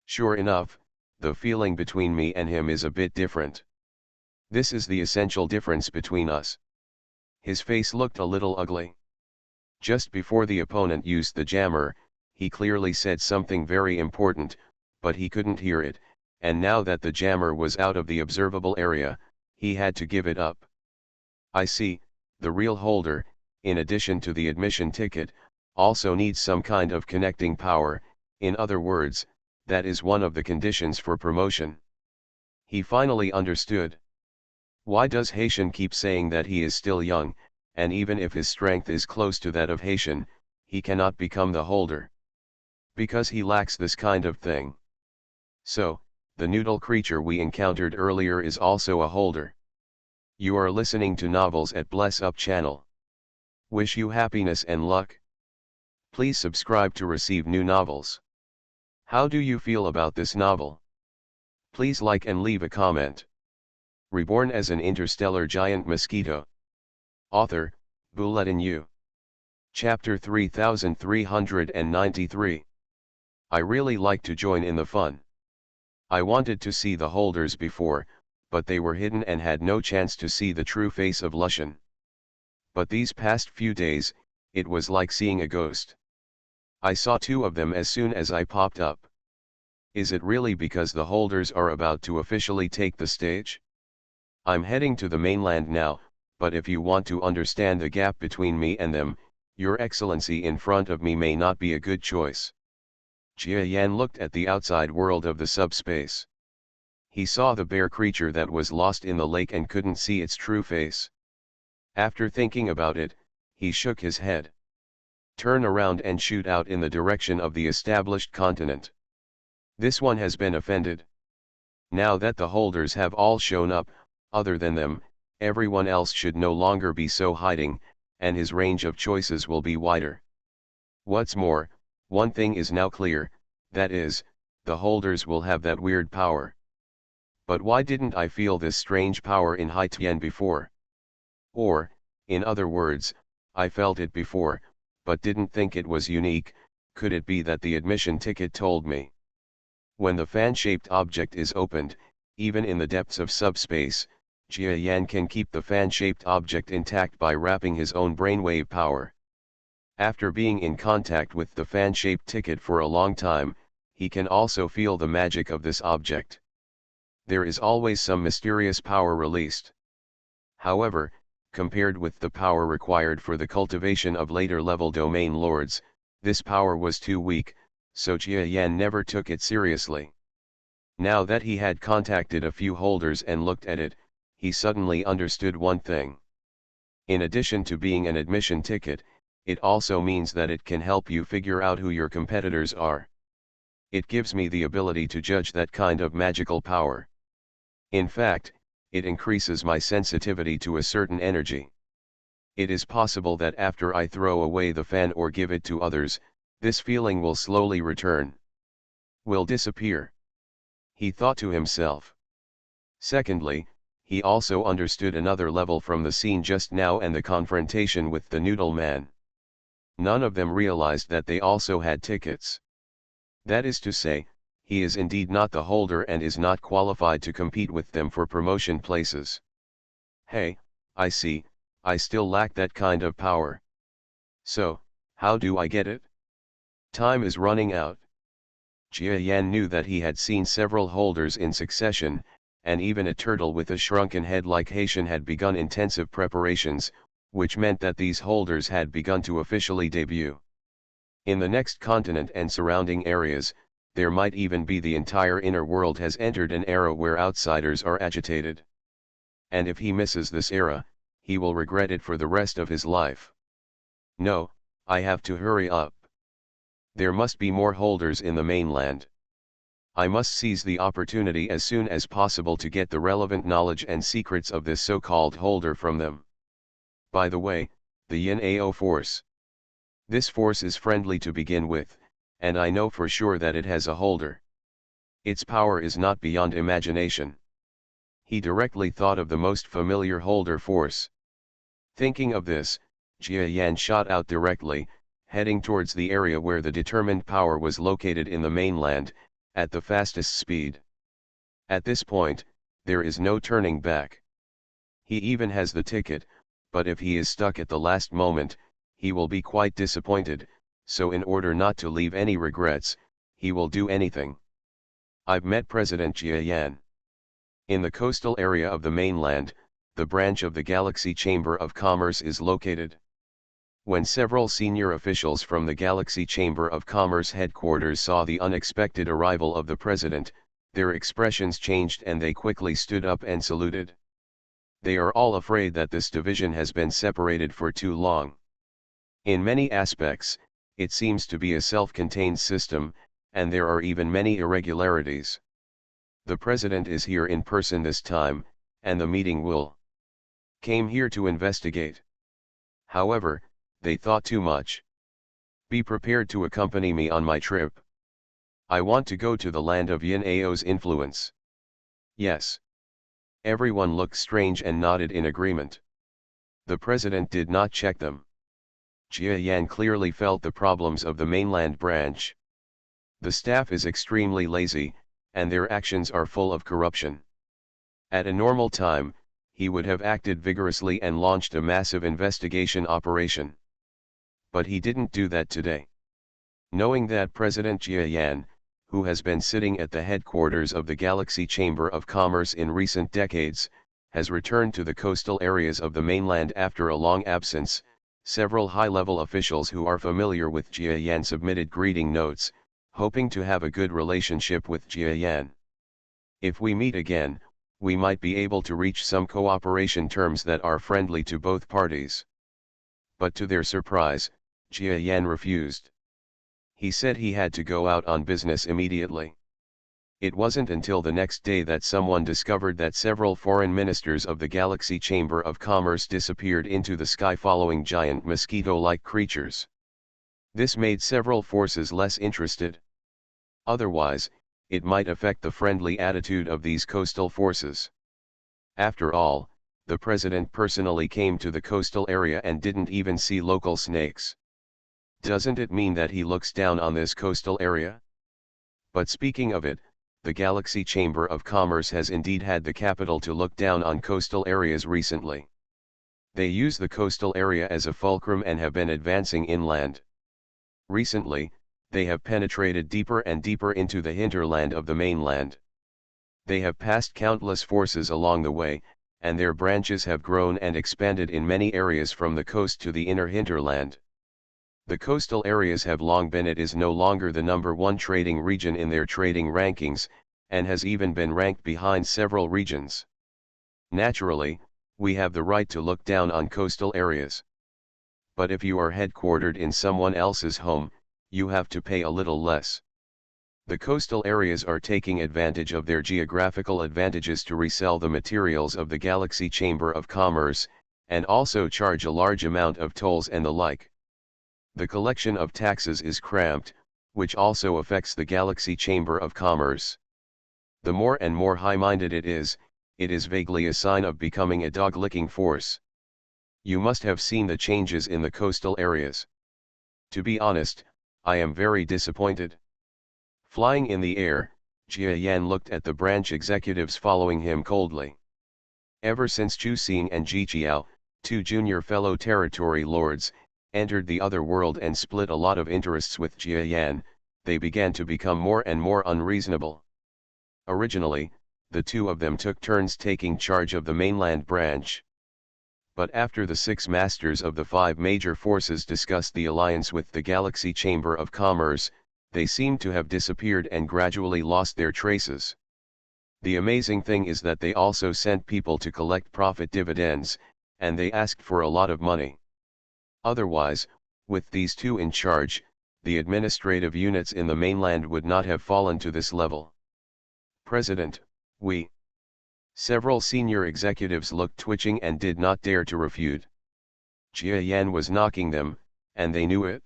Sure enough, the feeling between me and him is a bit different. This is the essential difference between us. His face looked a little ugly. Just before the opponent used the jammer, he clearly said something very important, but he couldn't hear it, and now that the jammer was out of the observable area, he had to give it up. I see, the real holder, in addition to the admission ticket, also needs some kind of connecting power. In other words, that is one of the conditions for promotion. He finally understood. Why does Haitian keep saying that he is still young, and even if his strength is close to that of Haitian, he cannot become the holder? Because he lacks this kind of thing. So, the noodle creature we encountered earlier is also a holder. You are listening to Novels at Bless Up channel. Wish you happiness and luck. Please subscribe to receive new novels. How do you feel about this novel? Please like and leave a comment. Reborn as an interstellar giant mosquito. Author, Bulletin U. Chapter 3393. I really like to join in the fun. I wanted to see the holders before, but they were hidden and had no chance to see the true face of Lushan. But these past few days, it was like seeing a ghost. I saw two of them as soon as I popped up. Is it really because the holders are about to officially take the stage? I'm heading to the mainland now, but if you want to understand the gap between me and them, Your Excellency in front of me may not be a good choice. Jia Yan looked at the outside world of the subspace. He saw the bear creature that was lost in the lake and couldn't see its true face. After thinking about it, he shook his head. Turn around and shoot out in the direction of the established continent. This one has been offended. Now that the holders have all shown up, other than them, everyone else should no longer be so hiding, and his range of choices will be wider. What's more, one thing is now clear, that is, the holders will have that weird power. But why didn't I feel this strange power in Haitian before? Or, in other words, I felt it before, but didn't think it was unique. Could it be that the admission ticket told me? When the fan-shaped object is opened, even in the depths of subspace, Jia Yan can keep the fan-shaped object intact by wrapping his own brainwave power. After being in contact with the fan-shaped ticket for a long time, he can also feel the magic of this object. There is always some mysterious power released. However, compared with the power required for the cultivation of later-level domain lords, this power was too weak, so Jia Yan never took it seriously. Now that he had contacted a few holders and looked at it, he suddenly understood one thing. In addition to being an admission ticket, it also means that it can help you figure out who your competitors are. It gives me the ability to judge that kind of magical power. In fact, it increases my sensitivity to a certain energy. It is possible that after I throw away the fan or give it to others, this feeling will slowly return. Will disappear. He thought to himself. Secondly, he also understood another level from the scene just now and the confrontation with the Noodle Man. None of them realized that they also had tickets. That is to say, he is indeed not the holder and is not qualified to compete with them for promotion places. Hey, I see, I still lack that kind of power. So, how do I get it? Time is running out. Jia Yan knew that he had seen several holders in succession, and even a turtle with a shrunken head like Haitian had begun intensive preparations, which meant that these holders had begun to officially debut. In the next continent and surrounding areas, there might even be the entire inner world has entered an era where outsiders are agitated. And if he misses this era, he will regret it for the rest of his life. No, I have to hurry up. There must be more holders in the mainland. I must seize the opportunity as soon as possible to get the relevant knowledge and secrets of this so-called holder from them. By the way, the Yin-Ao force. This force is friendly to begin with, and I know for sure that it has a holder. Its power is not beyond imagination. He directly thought of the most familiar holder force. Thinking of this, Jia Yan shot out directly, heading towards the area where the determined power was located in the mainland, at the fastest speed. At this point, there is no turning back. He even has the ticket, but if he is stuck at the last moment, he will be quite disappointed, so in order not to leave any regrets, he will do anything. I've met President Jia Yan. In the coastal area of the mainland, the branch of the Galaxy Chamber of Commerce is located. When several senior officials from the Galaxy Chamber of Commerce headquarters saw the unexpected arrival of the president, their expressions changed and they quickly stood up and saluted. They are all afraid that this division has been separated for too long. In many aspects, it seems to be a self-contained system, and there are even many irregularities. The president is here in person this time, and the meeting will came here to investigate. However, they thought too much. Be prepared to accompany me on my trip. I want to go to the land of Yin-Ao's influence. Yes. Everyone looked strange and nodded in agreement. The president did not check them. Jia Yan clearly felt the problems of the mainland branch. The staff is extremely lazy, and their actions are full of corruption. At a normal time, he would have acted vigorously and launched a massive investigation operation. But he didn't do that today. Knowing that President Jia Yan, who has been sitting at the headquarters of the Galaxy Chamber of Commerce in recent decades, has returned to the coastal areas of the mainland after a long absence, several high-level officials who are familiar with Jia Yan submitted greeting notes, hoping to have a good relationship with Jia Yan. If we meet again, we might be able to reach some cooperation terms that are friendly to both parties. But to their surprise, Jia Yan refused. He said he had to go out on business immediately. It wasn't until the next day that someone discovered that several foreign ministers of the Galaxy Chamber of Commerce disappeared into the sky following giant mosquito-like creatures. This made several forces less interested. Otherwise, it might affect the friendly attitude of these coastal forces. After all, the president personally came to the coastal area and didn't even see local snakes. Doesn't it mean that he looks down on this coastal area? But speaking of it, the Galaxy Chamber of Commerce has indeed had the capital to look down on coastal areas recently. They use the coastal area as a fulcrum and have been advancing inland. Recently, they have penetrated deeper and deeper into the hinterland of the mainland. They have passed countless forces along the way, and their branches have grown and expanded in many areas from the coast to the inner hinterland. The coastal areas have long been it is no longer the #1 trading region in their trading rankings, and has even been ranked behind several regions. Naturally, we have the right to look down on coastal areas. But if you are headquartered in someone else's home, you have to pay a little less. The coastal areas are taking advantage of their geographical advantages to resell the materials of the Galaxy Chamber of Commerce, and also charge a large amount of tolls and the like. The collection of taxes is cramped, which also affects the Galaxy Chamber of Commerce. The more and more high-minded it is vaguely a sign of becoming a dog-licking force. You must have seen the changes in the coastal areas. To be honest, I am very disappointed. Flying in the air, Jia Yan looked at the branch executives following him coldly. Ever since Chu Xing and Ji Qiao, two junior fellow territory lords, entered the other world and split a lot of interests with Jia Yan, they began to become more and more unreasonable. Originally, the two of them took turns taking charge of the mainland branch. But after the 6 masters of the 5 major forces discussed the alliance with the Galaxy Chamber of Commerce, they seemed to have disappeared and gradually lost their traces. The amazing thing is that they also sent people to collect profit dividends, and they asked for a lot of money. Otherwise, with these two in charge, the administrative units in the mainland would not have fallen to this level. President, we. Several senior executives looked twitching and did not dare to refute. Jia Yan was knocking them, and they knew it.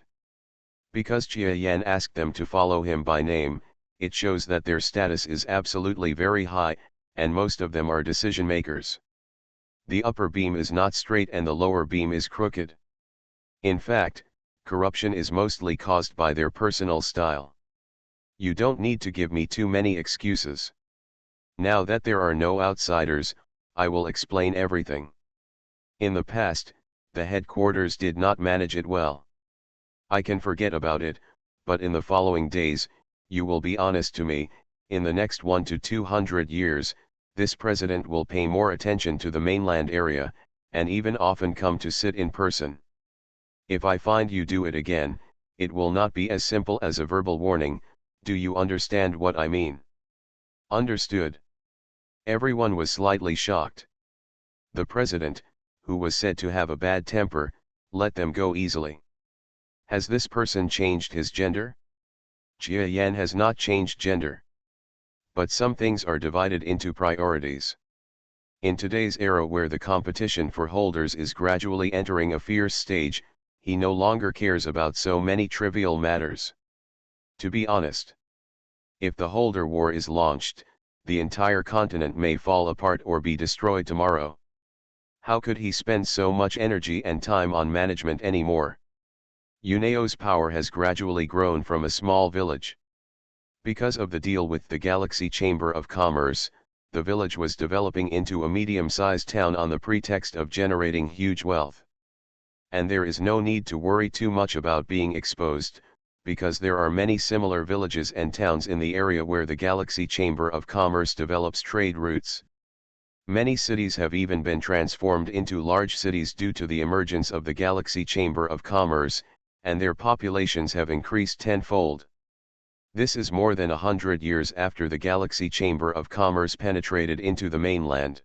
Because Jia Yan asked them to follow him by name, it shows that their status is absolutely very high, and most of them are decision makers. The upper beam is not straight and the lower beam is crooked. In fact, corruption is mostly caused by their personal style. You don't need to give me too many excuses. Now that there are no outsiders, I will explain everything. In the past, the headquarters did not manage it well. I can forget about it, but in the following days, you will be honest to me, in the next 1 to 200 years, this president will pay more attention to the mainland area, and even often come to sit in person. If I find you do it again, it will not be as simple as a verbal warning. Do you understand what I mean? Understood. Everyone was slightly shocked. The president, who was said to have a bad temper, let them go easily. Has this person changed his gender? Jia Yan has not changed gender. But some things are divided into priorities. In today's era where the competition for holders is gradually entering a fierce stage, he no longer cares about so many trivial matters. To be honest, if the holder war is launched, the entire continent may fall apart or be destroyed tomorrow. How could he spend so much energy and time on management anymore? UNEO's power has gradually grown from a small village. Because of the deal with the Galaxy Chamber of Commerce, the village was developing into a medium-sized town on the pretext of generating huge wealth. And there is no need to worry too much about being exposed, because there are many similar villages and towns in the area where the Galaxy Chamber of Commerce develops trade routes. Many cities have even been transformed into large cities due to the emergence of the Galaxy Chamber of Commerce, and their populations have increased tenfold. This is more than 100 years after the Galaxy Chamber of Commerce penetrated into the mainland.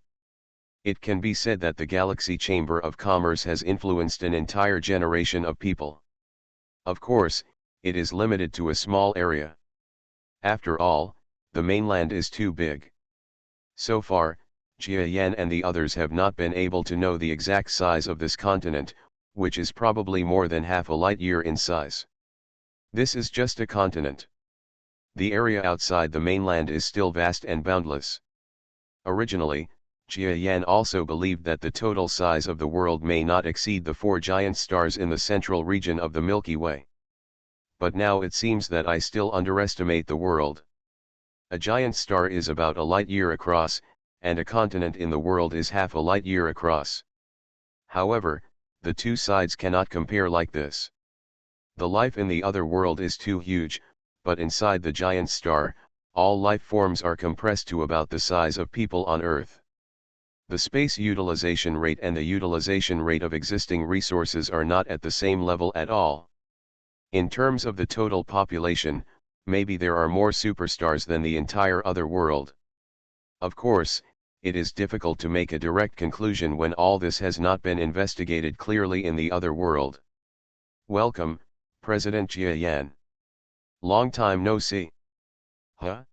It can be said that the Galaxy Chamber of Commerce has influenced an entire generation of people. Of course, it is limited to a small area. After all, the mainland is too big. So far, Jia Yan and the others have not been able to know the exact size of this continent, which is probably more than half a light year in size. This is just a continent. The area outside the mainland is still vast and boundless. Originally, Jia Yan also believed that the total size of the world may not exceed the 4 giant stars in the central region of the Milky Way. But now it seems that I still underestimate the world. A giant star is about a light year across, and a continent in the world is half a light year across. However, the two sides cannot compare like this. The life in the other world is too huge, but inside the giant star, all life forms are compressed to about the size of people on Earth. The space utilization rate and the utilization rate of existing resources are not at the same level at all. In terms of the total population, maybe there are more superstars than the entire other world. Of course, it is difficult to make a direct conclusion when all this has not been investigated clearly in the other world. Welcome, President Jia Yan. Long time no see. Huh?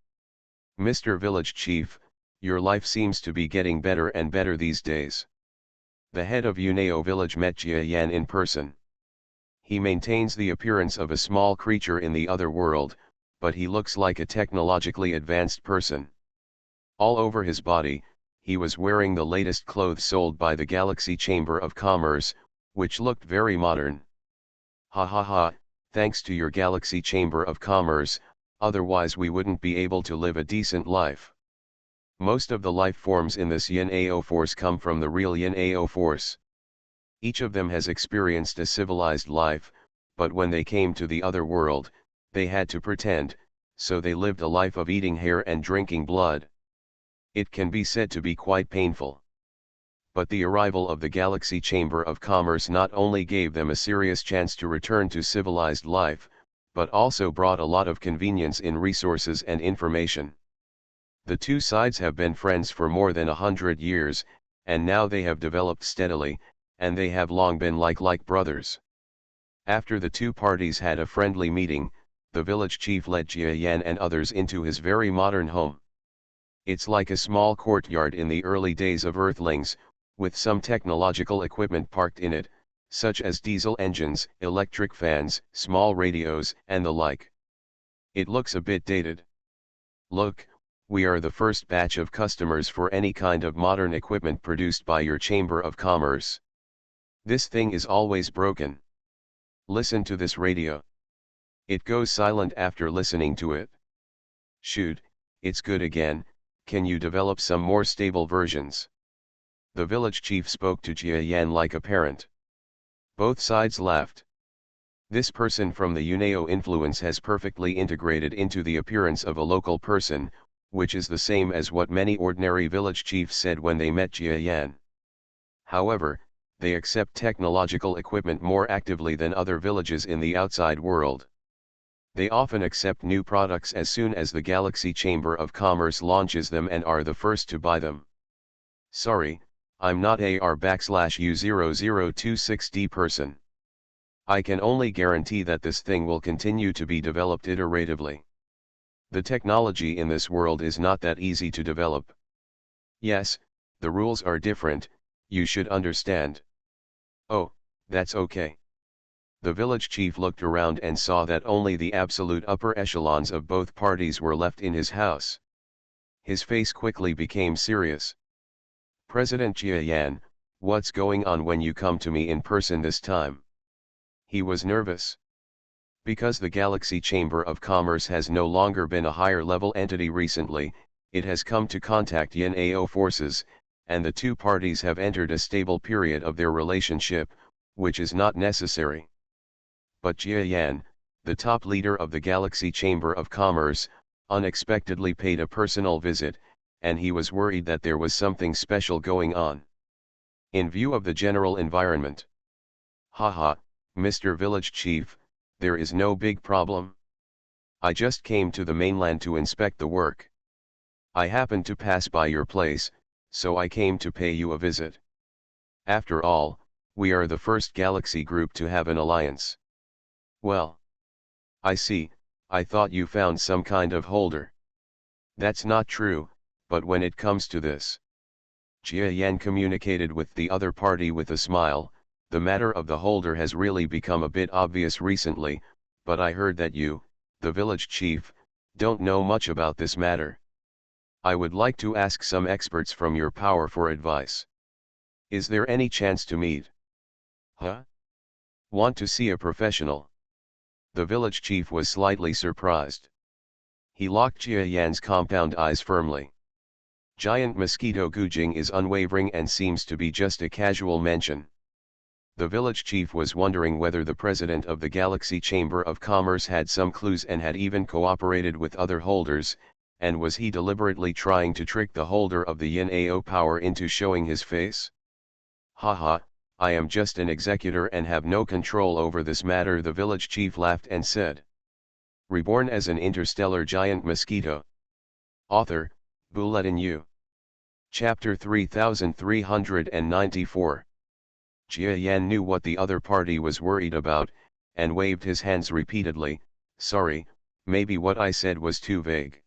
Mr. Village Chief, your life seems to be getting better and better these days. The head of Uneo village met Jia Yan in person. He maintains the appearance of a small creature in the other world, but he looks like a technologically advanced person. All over his body, he was wearing the latest clothes sold by the Galaxy Chamber of Commerce, which looked very modern. Ha ha ha, thanks to your Galaxy Chamber of Commerce, otherwise we wouldn't be able to live a decent life. Most of the life forms in this Yin AO force come from the real Yin AO force. Each of them has experienced a civilized life, but when they came to the other world, they had to pretend, so they lived a life of eating hair and drinking blood. It can be said to be quite painful. But the arrival of the Galaxy Chamber of Commerce not only gave them a serious chance to return to civilized life, but also brought a lot of convenience in resources and information. The two sides have been friends for more than 100 years, and now they have developed steadily, and they have long been like brothers. After the two parties had a friendly meeting, the village chief led Jia Yan and others into his very modern home. It's like a small courtyard in the early days of Earthlings, with some technological equipment parked in it, such as diesel engines, electric fans, small radios, and the like. It looks a bit dated. Look, we are the first batch of customers for any kind of modern equipment produced by your Chamber of Commerce. This thing is always broken. Listen to this radio. It goes silent after listening to it. Shoot, it's good again. Can you develop some more stable versions? The village chief spoke to Jia Yan like a parent. Both sides laughed. This person from the Uneo influence has perfectly integrated into the appearance of a local person, which is the same as what many ordinary village chiefs said when they met Jia Yan. However, they accept technological equipment more actively than other villages in the outside world. They often accept new products as soon as the Galaxy Chamber of Commerce launches them and are the first to buy them. Sorry, I'm not AR/U0026D person. I can only guarantee that this thing will continue to be developed iteratively. The technology in this world is not that easy to develop. Yes, the rules are different, you should understand. Oh, that's okay. The village chief looked around and saw that only the absolute upper echelons of both parties were left in his house. His face quickly became serious. President Jia Yan, what's going on when you come to me in person this time? He was nervous. Because the Galaxy Chamber of Commerce has no longer been a higher-level entity recently, it has come to contact Yin-Ao forces, and the two parties have entered a stable period of their relationship, which is not necessary. But Jia Yan, the top leader of the Galaxy Chamber of Commerce, unexpectedly paid a personal visit, and he was worried that there was something special going on. In view of the general environment. Haha, Mr. Village Chief, there is no big problem. I just came to the mainland to inspect the work. I happened to pass by your place, so I came to pay you a visit. After all, we are the first Galaxy group to have an alliance. Well. I see, I thought you found some kind of holder. That's not true, but when it comes to this. Jia Yan communicated with the other party with a smile. The matter of the holder has really become a bit obvious recently, but I heard that you, the village chief, don't know much about this matter. I would like to ask some experts from your power for advice. Is there any chance to meet? Huh? Want to see a professional? The village chief was slightly surprised. He locked Jia Yan's compound eyes firmly. Giant Mosquito Gujing is unwavering and seems to be just a casual mention. The village chief was wondering whether the president of the Galaxy Chamber of Commerce had some clues and had even cooperated with other holders, and was he deliberately trying to trick the holder of the Yin-Ao power into showing his face? Haha, I am just an executor and have no control over this matter, the village chief laughed and said. Reborn as an interstellar giant mosquito. Author, Bulletin U. Chapter 3394. Jia Yan knew what the other party was worried about, and waved his hands repeatedly. Sorry, maybe what I said was too vague.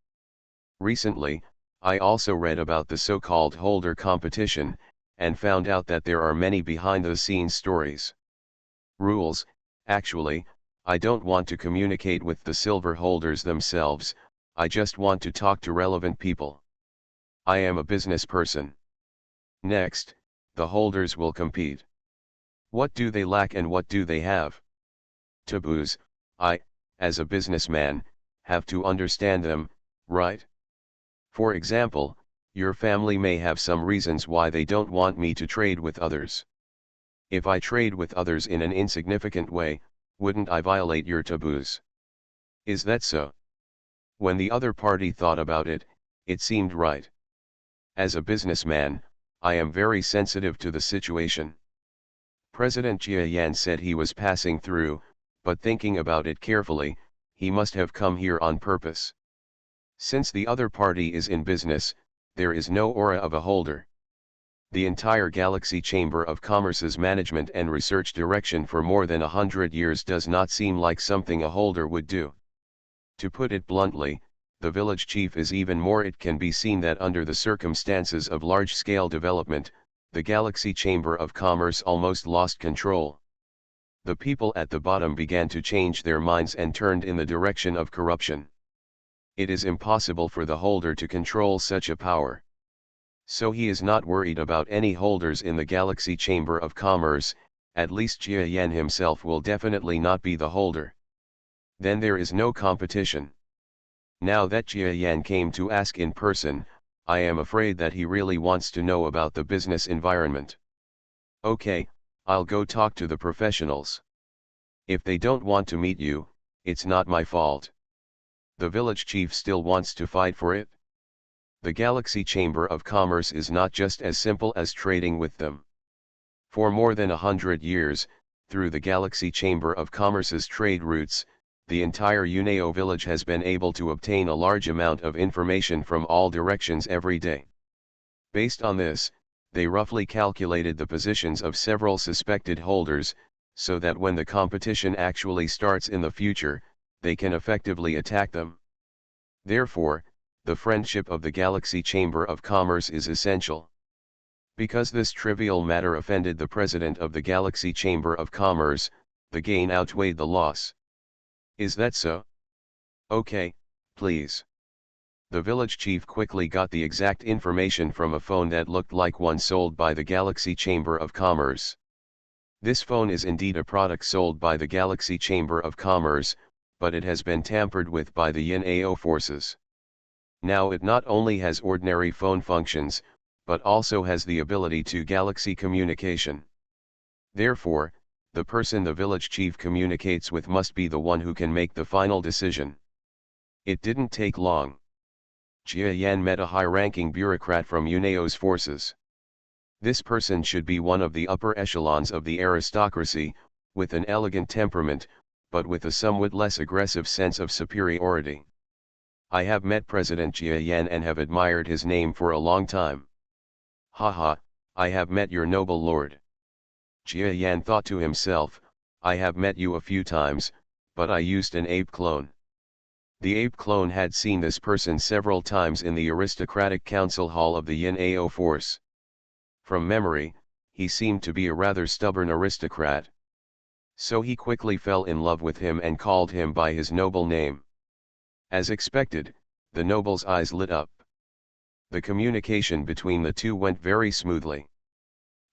Recently, I also read about the so-called holder competition, and found out that there are many behind-the-scenes stories. Rules, actually, I don't want to communicate with the silver holders themselves, I just want to talk to relevant people. I am a business person. Next, the holders will compete. What do they lack and what do they have? Taboos, I, as a businessman, have to understand them, right? For example, your family may have some reasons why they don't want me to trade with others. If I trade with others in an insignificant way, wouldn't I violate your taboos? Is that so? When the other party thought about it, it seemed right. As a businessman, I am very sensitive to the situation. President Jia Yan said he was passing through, but thinking about it carefully, he must have come here on purpose. Since the other party is in business, there is no aura of a holder. The entire Galaxy Chamber of Commerce's management and research direction for more than 100 years does not seem like something a holder would do. To put it bluntly, the village chief is even more. It can be seen that under the circumstances of large-scale development, the Galaxy Chamber of Commerce almost lost control. The people at the bottom began to change their minds and turned in the direction of corruption. It is impossible for the holder to control such a power. So he is not worried about any holders in the Galaxy Chamber of Commerce. At least Jia Yan himself will definitely not be the holder. Then there is no competition. Now that Jia Yan came to ask in person, I am afraid that he really wants to know about the business environment. Okay, I'll go talk to the professionals. If they don't want to meet you, it's not my fault. The village chief still wants to fight for it. The Galaxy Chamber of Commerce is not just as simple as trading with them. For more than 100 years, through the Galaxy Chamber of Commerce's trade routes, the entire Uneo village has been able to obtain a large amount of information from all directions every day. Based on this, they roughly calculated the positions of several suspected holders, so that when the competition actually starts in the future, they can effectively attack them. Therefore, the friendship of the Galaxy Chamber of Commerce is essential. Because this trivial matter offended the president of the Galaxy Chamber of Commerce, the gain outweighed the loss. Is that so? Okay, please. The village chief quickly got the exact information from a phone that looked like one sold by the Galaxy Chamber of Commerce. This phone is indeed a product sold by the Galaxy Chamber of Commerce, but it has been tampered with by the Yin-Ao forces. Now it not only has ordinary phone functions, but also has the ability to galaxy communication. Therefore, the person the village chief communicates with must be the one who can make the final decision. It didn't take long. Jia Yan met a high-ranking bureaucrat from Uneo's forces. This person should be one of the upper echelons of the aristocracy, with an elegant temperament, but with a somewhat less aggressive sense of superiority. I have met President Jia Yan and have admired his name for a long time. Haha, I have met your noble lord. Jia Yan thought to himself, I have met you a few times, but I used an ape clone. The ape clone had seen this person several times in the aristocratic council hall of the Yin-Ao force. From memory, he seemed to be a rather stubborn aristocrat. So he quickly fell in love with him and called him by his noble name. As expected, the noble's eyes lit up. The communication between the two went very smoothly.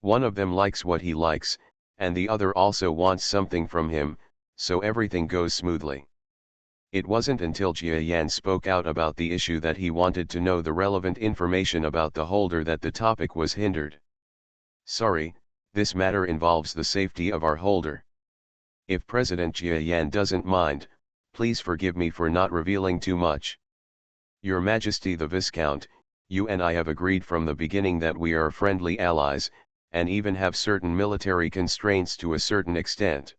One of them likes what he likes, and the other also wants something from him, so everything goes smoothly. It wasn't until Jia Yan spoke out about the issue that he wanted to know the relevant information about the holder that the topic was hindered. Sorry, this matter involves the safety of our holder. If President Jia Yan doesn't mind, please forgive me for not revealing too much. Your Majesty the Viscount, you and I have agreed from the beginning that we are friendly allies, and even have certain military constraints to a certain extent.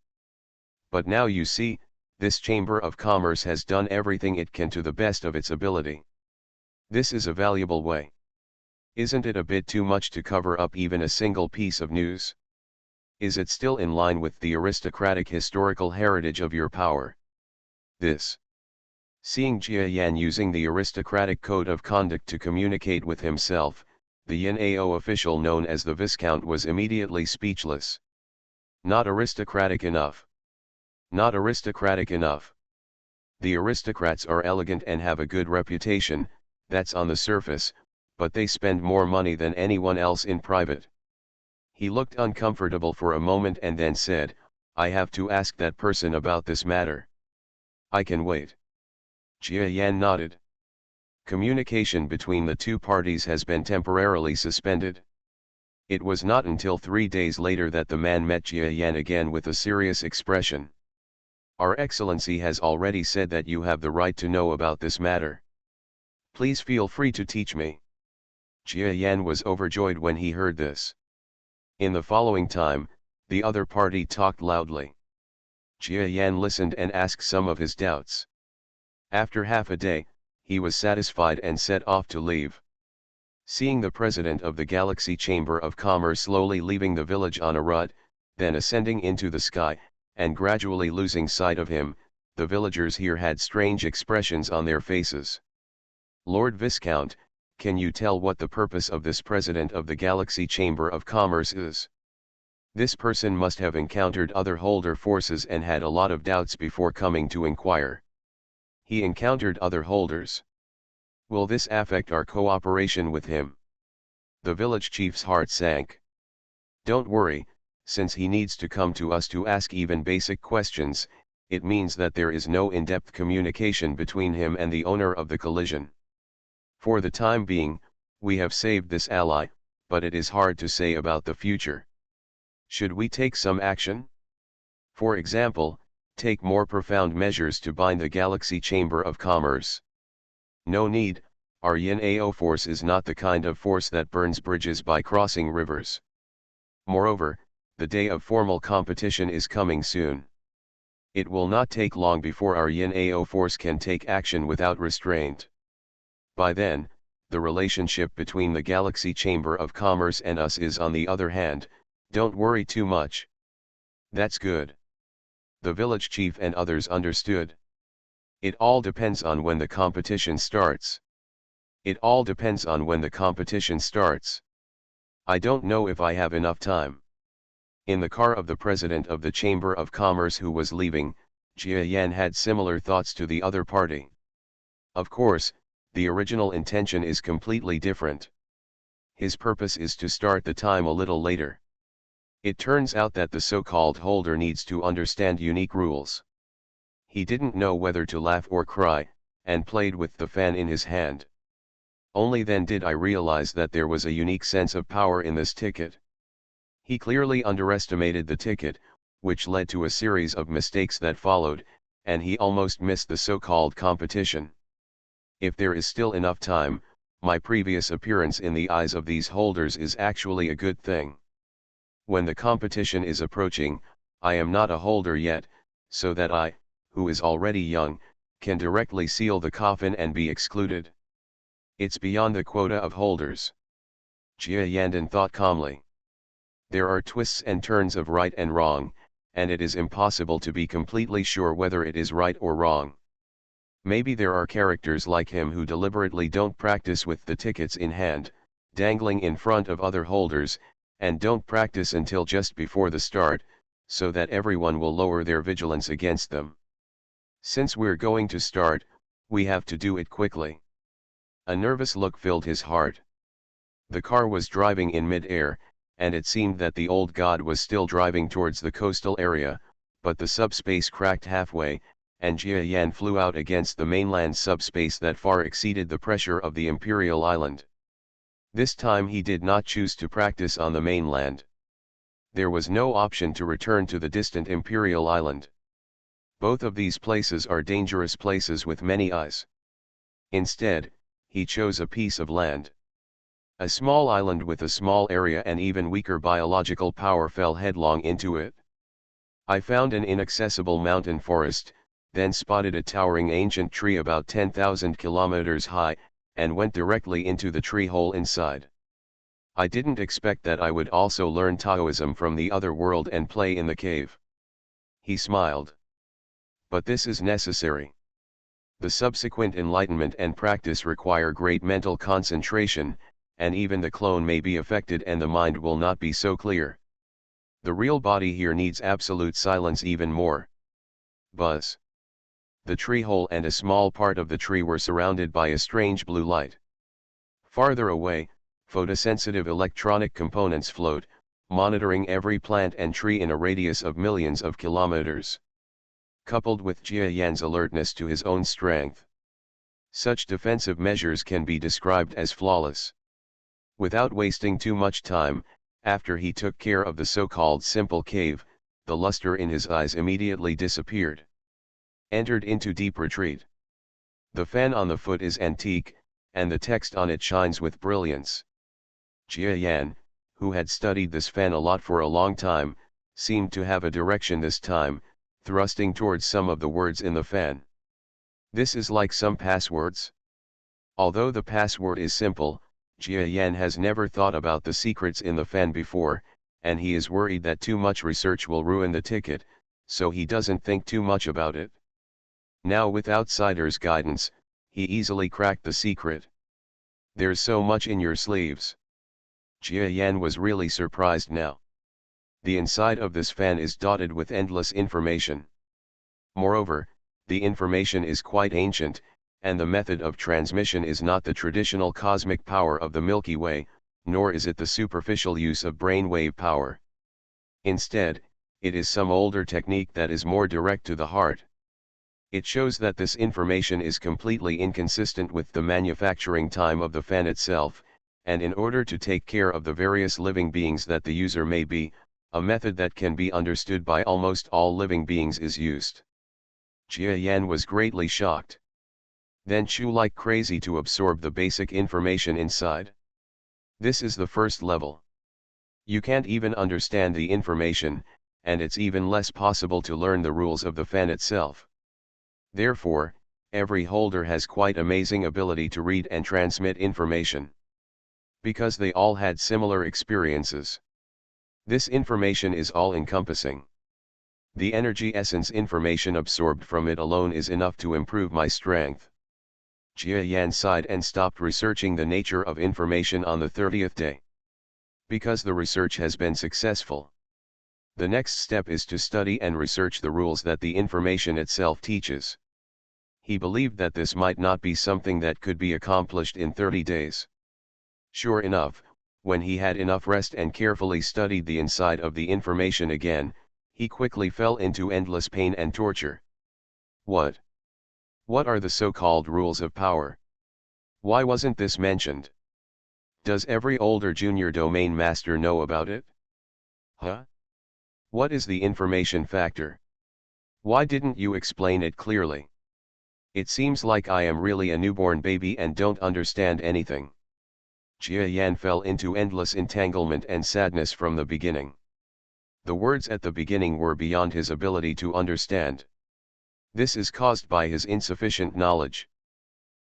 But now you see, this Chamber of Commerce has done everything it can to the best of its ability. This is a valuable way. Isn't it a bit too much to cover up even a single piece of news? Is it still in line with the aristocratic historical heritage of your power? This. Seeing Jia Yan using the aristocratic code of conduct to communicate with himself, the Yin-Ao official known as the Viscount was immediately speechless. Not aristocratic enough. Not aristocratic enough. The aristocrats are elegant and have a good reputation, that's on the surface, but they spend more money than anyone else in private. He looked uncomfortable for a moment and then said, I have to ask that person about this matter. I can wait. Jia Yan nodded. Communication between the two parties has been temporarily suspended. It was not until 3 days later that the man met Jia Yan again with a serious expression. Our Excellency has already said that you have the right to know about this matter. Please feel free to teach me. Jia Yan was overjoyed when he heard this. In the following time, the other party talked loudly. Jia Yan listened and asked some of his doubts. After half a day, he was satisfied and set off to leave. Seeing the president of the Galaxy Chamber of Commerce slowly leaving the village on a rut, then ascending into the sky, and gradually losing sight of him, the villagers here had strange expressions on their faces. Lord Viscount, can you tell what the purpose of this president of the Galaxy Chamber of Commerce is? This person must have encountered other holder forces and had a lot of doubts before coming to inquire. He encountered other holders. Will this affect our cooperation with him? The village chief's heart sank. Don't worry, since he needs to come to us to ask even basic questions, it means that there is no in-depth communication between him and the owner of the collision. For the time being, we have saved this ally, but it is hard to say about the future. Should we take some action? For example, take more profound measures to bind the Galaxy Chamber of Commerce. No need, our Yin-Ao force is not the kind of force that burns bridges by crossing rivers. Moreover, the day of formal competition is coming soon. It will not take long before our Yin-Ao force can take action without restraint. By then, the relationship between the Galaxy Chamber of Commerce and us is, on the other hand, don't worry too much. That's good. The village chief and others understood. It all depends on when the competition starts. It all depends on when the competition starts. I don't know if I have enough time. In the car of the president of the Chamber of Commerce who was leaving, Jia Yan had similar thoughts to the other party. Of course, the original intention is completely different. His purpose is to start the time a little later. It turns out that the so-called holder needs to understand unique rules. He didn't know whether to laugh or cry, and played with the fan in his hand. Only then did I realize that there was a unique sense of power in this ticket. He clearly underestimated the ticket, which led to a series of mistakes that followed, and he almost missed the so-called competition. If there is still enough time, my previous appearance in the eyes of these holders is actually a good thing. When the competition is approaching, I am not a holder yet, so that I, who is already young, can directly seal the coffin and be excluded. It's beyond the quota of holders. Jia Yandan thought calmly. There are twists and turns of right and wrong, and it is impossible to be completely sure whether it is right or wrong. Maybe there are characters like him who deliberately don't practice with the tickets in hand, dangling in front of other holders, and don't practice until just before the start, so that everyone will lower their vigilance against them. Since we're going to start, we have to do it quickly. A nervous look filled his heart. The car was driving in mid-air, and it seemed that the old god was still driving towards the coastal area, but the subspace cracked halfway, and Jia Yan flew out against the mainland subspace that far exceeded the pressure of the Imperial Island. This time he did not choose to practice on the mainland. There was no option to return to the distant Imperial Island. Both of these places are dangerous places with many eyes. Instead, he chose a piece of land. A small island with a small area and even weaker biological power fell headlong into it. I found an inaccessible mountain forest, then spotted a towering ancient tree about 10,000 kilometers high, and went directly into the tree hole inside. I didn't expect that I would also learn Taoism from the other world and play in the cave. He smiled. But this is necessary. The subsequent enlightenment and practice require great mental concentration, and even the clone may be affected and the mind will not be so clear. The real body here needs absolute silence even more. Buzz. The tree hole and a small part of the tree were surrounded by a strange blue light. Farther away, photosensitive electronic components float, monitoring every plant and tree in a radius of millions of kilometers. Coupled with Jia Yan's alertness to his own strength, such defensive measures can be described as flawless. Without wasting too much time, after he took care of the so-called simple cave, the luster in his eyes immediately disappeared. Entered into deep retreat. The fan on the foot is antique, and the text on it shines with brilliance. Jia Yan, who had studied this fan a lot for a long time, seemed to have a direction this time, thrusting towards some of the words in the fan. This is like some passwords. Although the password is simple, Jia Yan has never thought about the secrets in the fan before, and he is worried that too much research will ruin the ticket, so he doesn't think too much about it. Now with outsiders' guidance, he easily cracked the secret. There's so much in your sleeves. Jia Yan was really surprised now. The inside of this fan is dotted with endless information. Moreover, the information is quite ancient, and the method of transmission is not the traditional cosmic power of the Milky Way, nor is it the superficial use of brainwave power. Instead, it is some older technique that is more direct to the heart. It shows that this information is completely inconsistent with the manufacturing time of the fan itself, and in order to take care of the various living beings that the user may be, a method that can be understood by almost all living beings is used. Jia Yan was greatly shocked. Then chew like crazy to absorb the basic information inside. This is the first level. You can't even understand the information, and it's even less possible to learn the rules of the fan itself. Therefore, every holder has quite amazing ability to read and transmit information. Because they all had similar experiences. This information is all-encompassing. The energy essence information absorbed from it alone is enough to improve my strength. Jia Yan sighed and stopped researching the nature of information on the 30th day. Because the research has been successful. The next step is to study and research the rules that the information itself teaches. He believed that this might not be something that could be accomplished in 30 days. Sure enough, when he had enough rest and carefully studied the inside of the information again, he quickly fell into endless pain and torture. What? What are the so-called rules of power? Why wasn't this mentioned? Does every older junior domain master know about it? Huh? What is the information factor? Why didn't you explain it clearly? It seems like I am really a newborn baby and don't understand anything. Jia Yan fell into endless entanglement and sadness from the beginning. The words at the beginning were beyond his ability to understand. This is caused by his insufficient knowledge.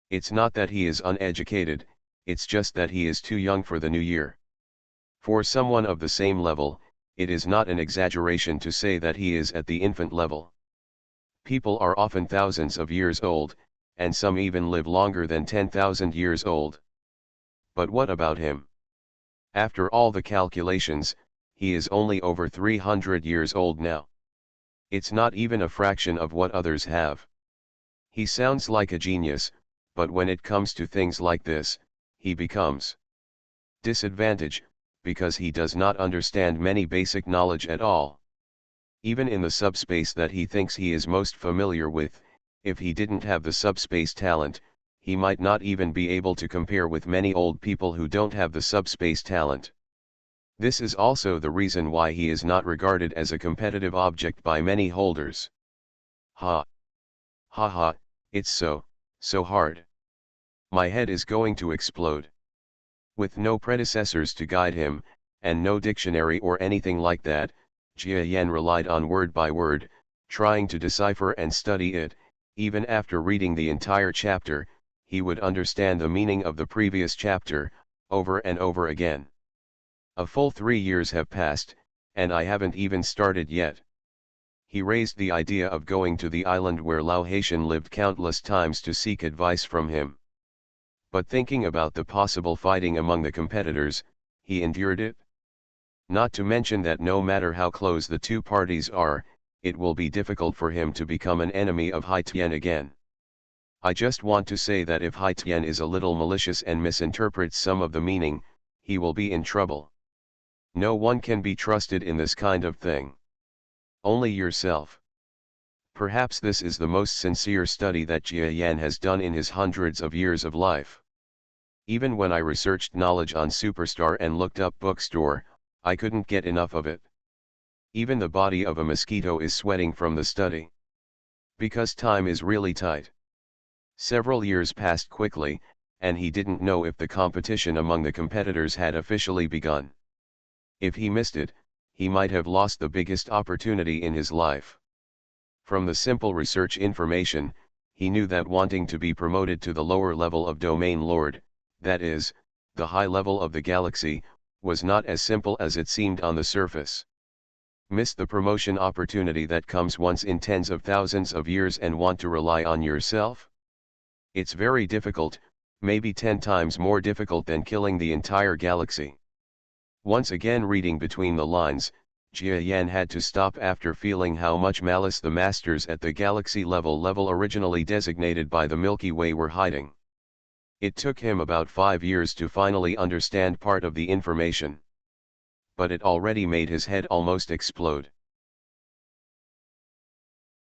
It's not that he is uneducated, it's just that he is too young for the new year. For someone of the same level, it is not an exaggeration to say that he is at the infant level. People are often thousands of years old, and some even live longer than 10,000 years old. But what about him? After all the calculations, he is only over 300 years old now. It's not even a fraction of what others have. He sounds like a genius, but when it comes to things like this, he becomes disadvantaged, because he does not understand many basic knowledge at all. Even in the subspace that he thinks he is most familiar with, if he didn't have the subspace talent, he might not even be able to compare with many old people who don't have the subspace talent. This is also the reason why he is not regarded as a competitive object by many holders. Ha! Ha ha, it's so hard. My head is going to explode. With no predecessors to guide him, and no dictionary or anything like that, Jia Yan relied on word by word, trying to decipher and study it. Even after reading the entire chapter, he would understand the meaning of the previous chapter, over and over again. A full 3 years have passed, and I haven't even started yet. He raised the idea of going to the island where Lao Haitian lived countless times to seek advice from him. But thinking about the possible fighting among the competitors, he endured it. Not to mention that no matter how close the two parties are, it will be difficult for him to become an enemy of Hai Tian again. I just want to say that if Hai Tian is a little malicious and misinterprets some of the meaning, he will be in trouble. No one can be trusted in this kind of thing. Only yourself. Perhaps this is the most sincere study that Jia Yan has done in his hundreds of years of life. Even when I researched knowledge on Superstar and looked up bookstore, I couldn't get enough of it. Even the body of a mosquito is sweating from the study. Because time is really tight. Several years passed quickly, and he didn't know if the competition among the competitors had officially begun. If he missed it, he might have lost the biggest opportunity in his life. From the simple research information, he knew that wanting to be promoted to the lower level of Domain Lord, that is, the high level of the galaxy, was not as simple as it seemed on the surface. Miss the promotion opportunity that comes once in tens of thousands of years and want to rely on yourself? It's very difficult, maybe 10 times more difficult than killing the entire galaxy. Once again reading between the lines, Jia Yan had to stop after feeling how much malice the masters at the galaxy level originally designated by the Milky Way were hiding. It took him about 5 years to finally understand part of the information. But it already made his head almost explode.